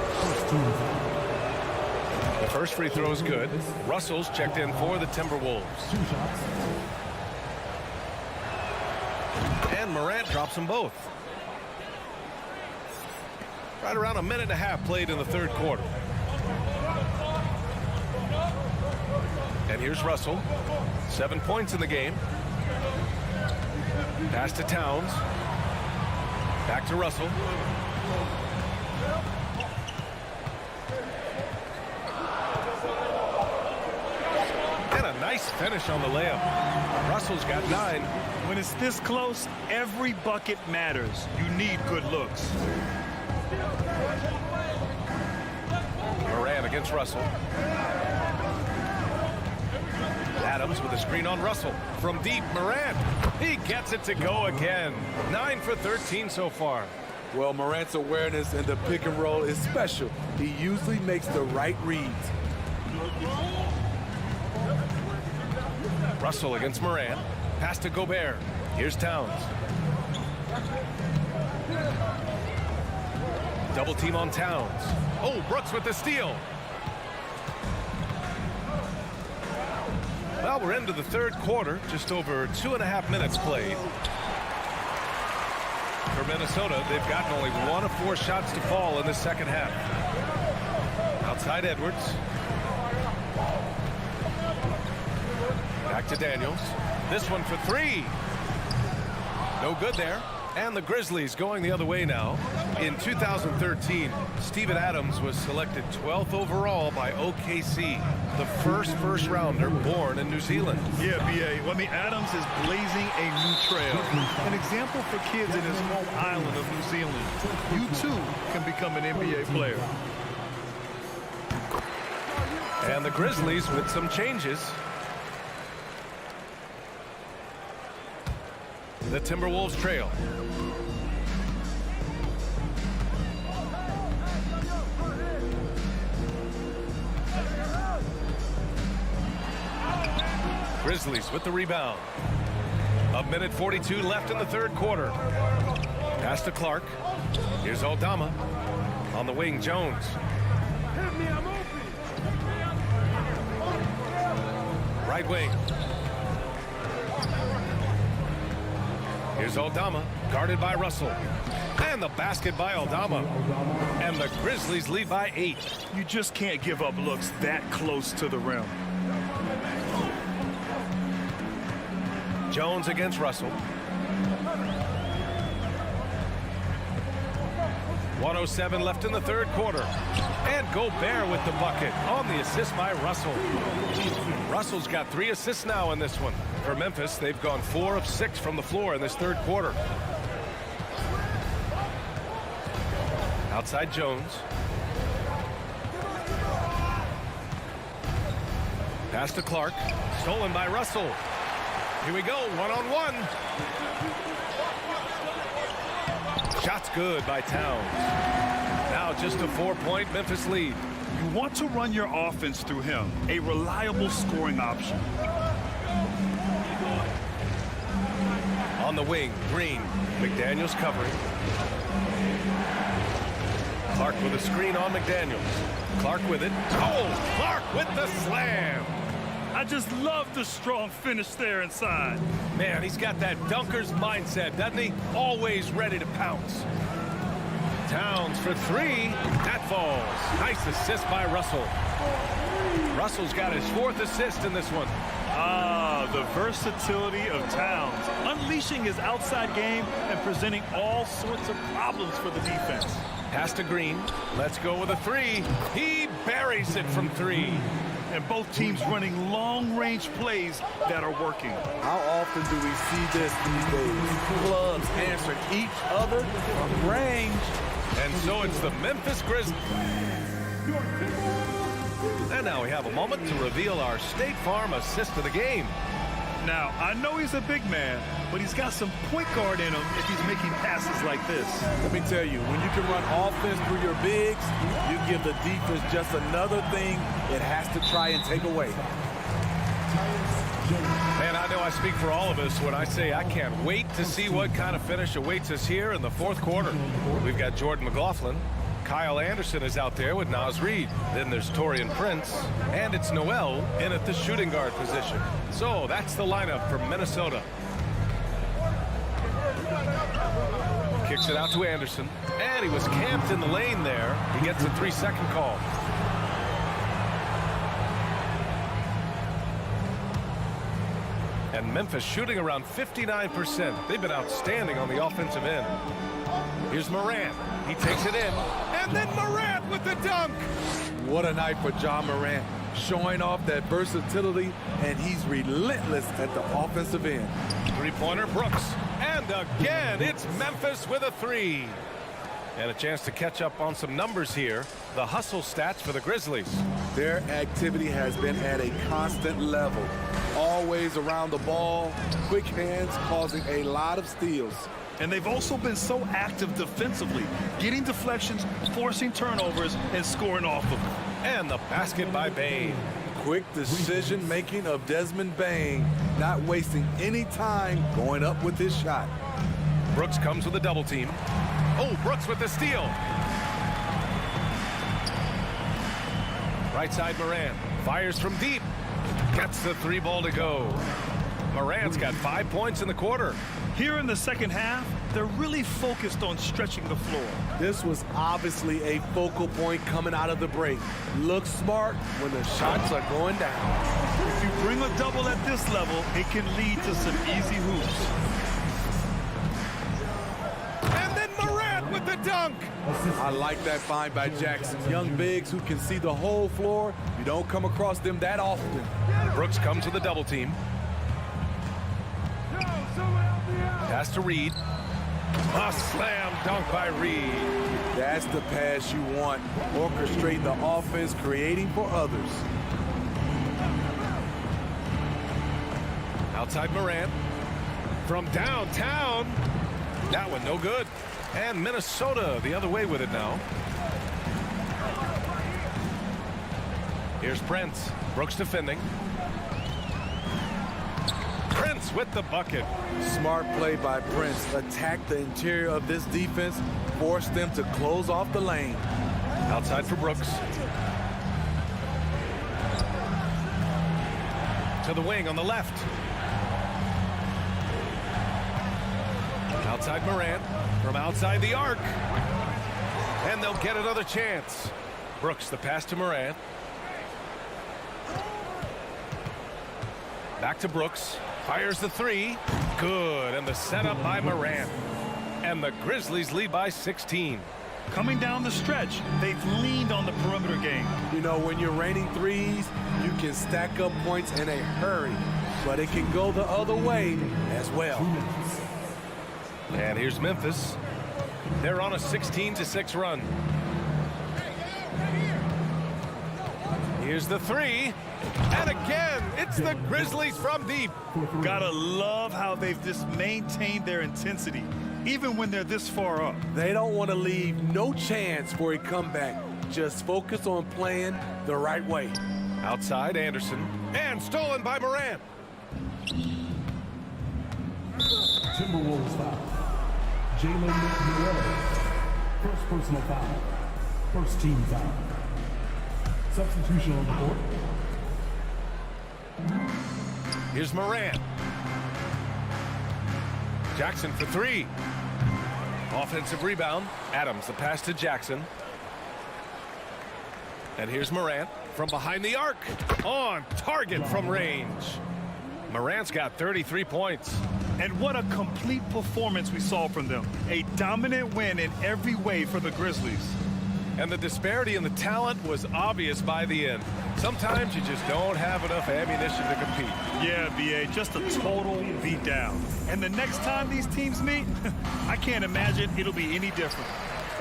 The first free throw is good. Russell's checked in for the Timberwolves. And Morant drops them both. Right around a minute and a half played in the third quarter. And here's Russell. 7 points in the game. Pass to Towns. Back to Russell. And a nice finish on the layup. Russell's got 9. When it's this close, every bucket matters. You need good looks. Morant against Russell. Adams with a screen on Russell. From deep, Morant. He gets it to go again. 9 for 13 so far. Well, Morant's awareness in the pick and roll is special. He usually makes the right reads. Russell against Morant. Pass to Gobert. Here's Towns. Double team on Towns. Oh, Brooks with the steal. Well, we're into the third quarter, just over 2.5 minutes played. For Minnesota, they've gotten only 1 of 4 shots to fall in the second half. Outside Edwards. Back to Daniels. This one for 3. No good there. And the Grizzlies going the other way now. In 2013, Steven Adams was selected 12th overall by OKC, the first rounder born in New Zealand. Yeah, B.A. Well, I mean, Adams is blazing a new trail. An example for kids in his home island of New Zealand. You, too, can become an NBA player. And the Grizzlies with some changes. The Timberwolves trail. Grizzlies with the rebound. 1:42 left in the third quarter. Pass to Clark. Here's Aldama. On the wing, Jones. Right wing. Here's Aldama, guarded by Russell. And the basket by Aldama. And the Grizzlies lead by 8. You just can't give up looks that close to the rim. Jones against Russell. 1:07 left in the third quarter. And Gobert with the bucket on the assist by Russell. Russell's got 3 assists now in this one. For Memphis, they've gone 4 of 6 from the floor in this third quarter. Outside Jones. Pass to Clark. Stolen by Russell. Here we go, 1-on-1. Shot's good by Towns. Now just a 4-point Memphis lead. You want to run your offense through him, a reliable scoring option. On the wing, Green. McDaniels covering. Clark with a screen on McDaniels. Clark with it. Oh, Clark with the slam. I just love the strong finish there inside. Man, he's got that dunker's mindset, doesn't he? Always ready to pounce. Towns for 3. That falls. Nice assist by Russell. Russell's got his 4th assist in this one. Ah, the versatility of Towns. Unleashing his outside game and presenting all sorts of problems for the defense. Pass to Green. Let's go with a 3. He buries it from 3. And both teams running long-range plays that are working. How often do we see this these days? Clubs answering each other from range. And so it's the Memphis Grizzlies. And now we have a moment to reveal our State Farm assist of the game. Now, I know he's a big man, but he's got some point guard in him if he's making passes like this. Let me tell you, when you can run offense through your bigs, you give the defense just another thing it has to try and take away. Man, I know I speak for all of us when I say I can't wait to see what kind of finish awaits us here in the fourth quarter. We've got Jordan McLaughlin. Kyle Anderson is out there with Naz Reid. Then there's Taurean Prince. And it's Noel in at the shooting guard position. So that's the lineup for Minnesota. Kicks it out to Anderson. And he was camped in the lane there. He gets a 3-second call. And Memphis shooting around 59%. They've been outstanding on the offensive end. Here's Morant. He takes it in. And then Morant with the dunk. What a night for John Morant. Showing off that versatility, and he's relentless at the offensive end. Three-pointer Brooks. And again, it's Memphis with a 3. And a chance to catch up on some numbers here. The hustle stats for the Grizzlies. Their activity has been at a constant level. Always around the ball, quick hands causing a lot of steals. And they've also been so active defensively, getting deflections, forcing turnovers, and scoring off of them. And the basket by Bane. Quick decision-making of Desmond Bane, not wasting any time going up with his shot. Brooks comes with a double team. Oh, Brooks with the steal. Right side Morant fires from deep. Gets the 3 ball to go. Morant's got 5 points in the quarter. Here in the second half, they're really focused on stretching the floor. This was obviously a focal point coming out of the break. Look smart when the shots are going down. If you bring a double at this level, it can lead to some easy hoops. And then Morant with the dunk. I like that find by Jackson. Young bigs who can see the whole floor. You don't come across them that often. Brooks comes with a double team. Pass to Reed. A slam dunk by Reed. That's the pass you want. Orchestrate the offense, creating for others. Outside Morant. From downtown. That one no good. And Minnesota the other way with it now. Here's Prince. Brooks defending. Prince with the bucket. Smart play by Prince. Attack the interior of this defense. Force them to close off the lane. Outside for Brooks. To the wing on the left. Outside Morant. From outside the arc. And they'll get another chance. Brooks the pass to Morant. Back to Brooks. Fires the 3. Good. And the setup by Morant. And the Grizzlies lead by 16. Coming down the stretch, they've leaned on the perimeter game. You know, when you're raining threes, you can stack up points in a hurry. But it can go the other way as well. And here's Memphis. They're on a 16-6 run. Here's the 3. And again, it's the Grizzlies from deep. Gotta love how they've just maintained their intensity, even when they're this far up. They don't want to leave no chance for a comeback. Just focus on playing the right way. Outside Anderson. And stolen by Morant. Timberwolves foul. Jalen Bballega. First personal foul. First team foul. Substitution on the court. Here's Morant. Jackson for 3. Offensive rebound. Adams the pass to Jackson. And here's Morant from behind the arc. On target from range. Morant's got 33 points. And what a complete performance we saw from them. A dominant win in every way for the Grizzlies. And the disparity in the talent was obvious by the end. Sometimes you just don't have enough ammunition to compete. Yeah, BA, just a total beatdown. And the next time these teams meet, I can't imagine it'll be any different.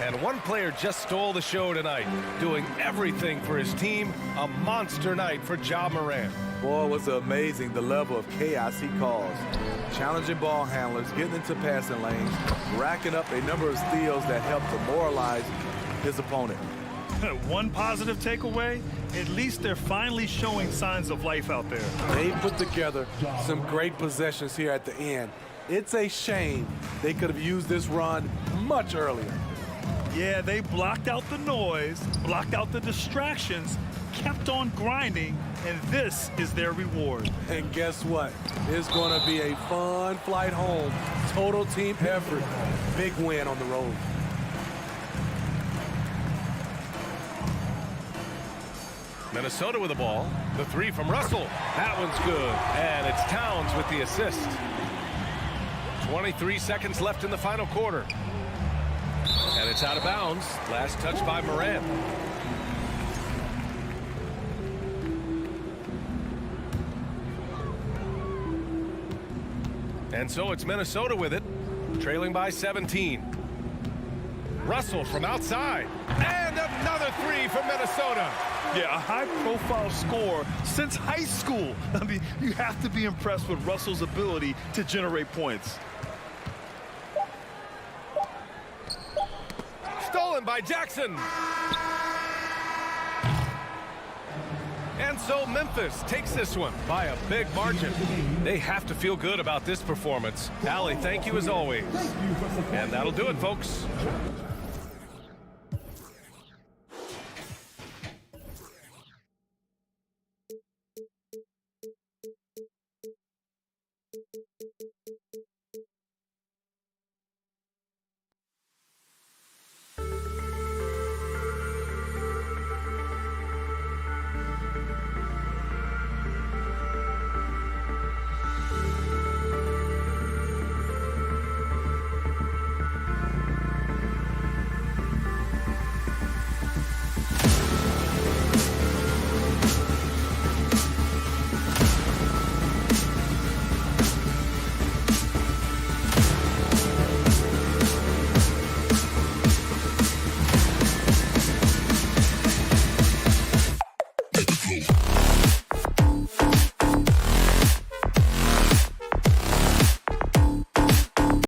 And one player just stole the show tonight, doing everything for his team. A monster night for Ja Morant. Boy, it was amazing the level of chaos he caused. Challenging ball handlers, getting into passing lanes, racking up a number of steals that helped demoralize his opponent. One positive takeaway, at least they're finally showing signs of life out there. They put together some great possessions here at the end. It's a shame they could have used this run much earlier. Yeah, they blocked out the noise, blocked out the distractions, kept on grinding, and this is their reward. And guess what? It's going to be a fun flight home. Total team effort. Big win on the road. Minnesota with the ball. The 3 from Russell. That one's good. And it's Towns with the assist. 23 seconds left in the final quarter. And it's out of bounds. Last touch by Morant. And so it's Minnesota with it, trailing by 17. Russell from outside. And another 3 from Minnesota. Yeah, a high-profile score since high school. I mean, you have to be impressed with Russell's ability to generate points. Stolen by Jackson. And so Memphis takes this one by a big margin. They have to feel good about this performance. Allie, thank you as always. And that'll do it, folks.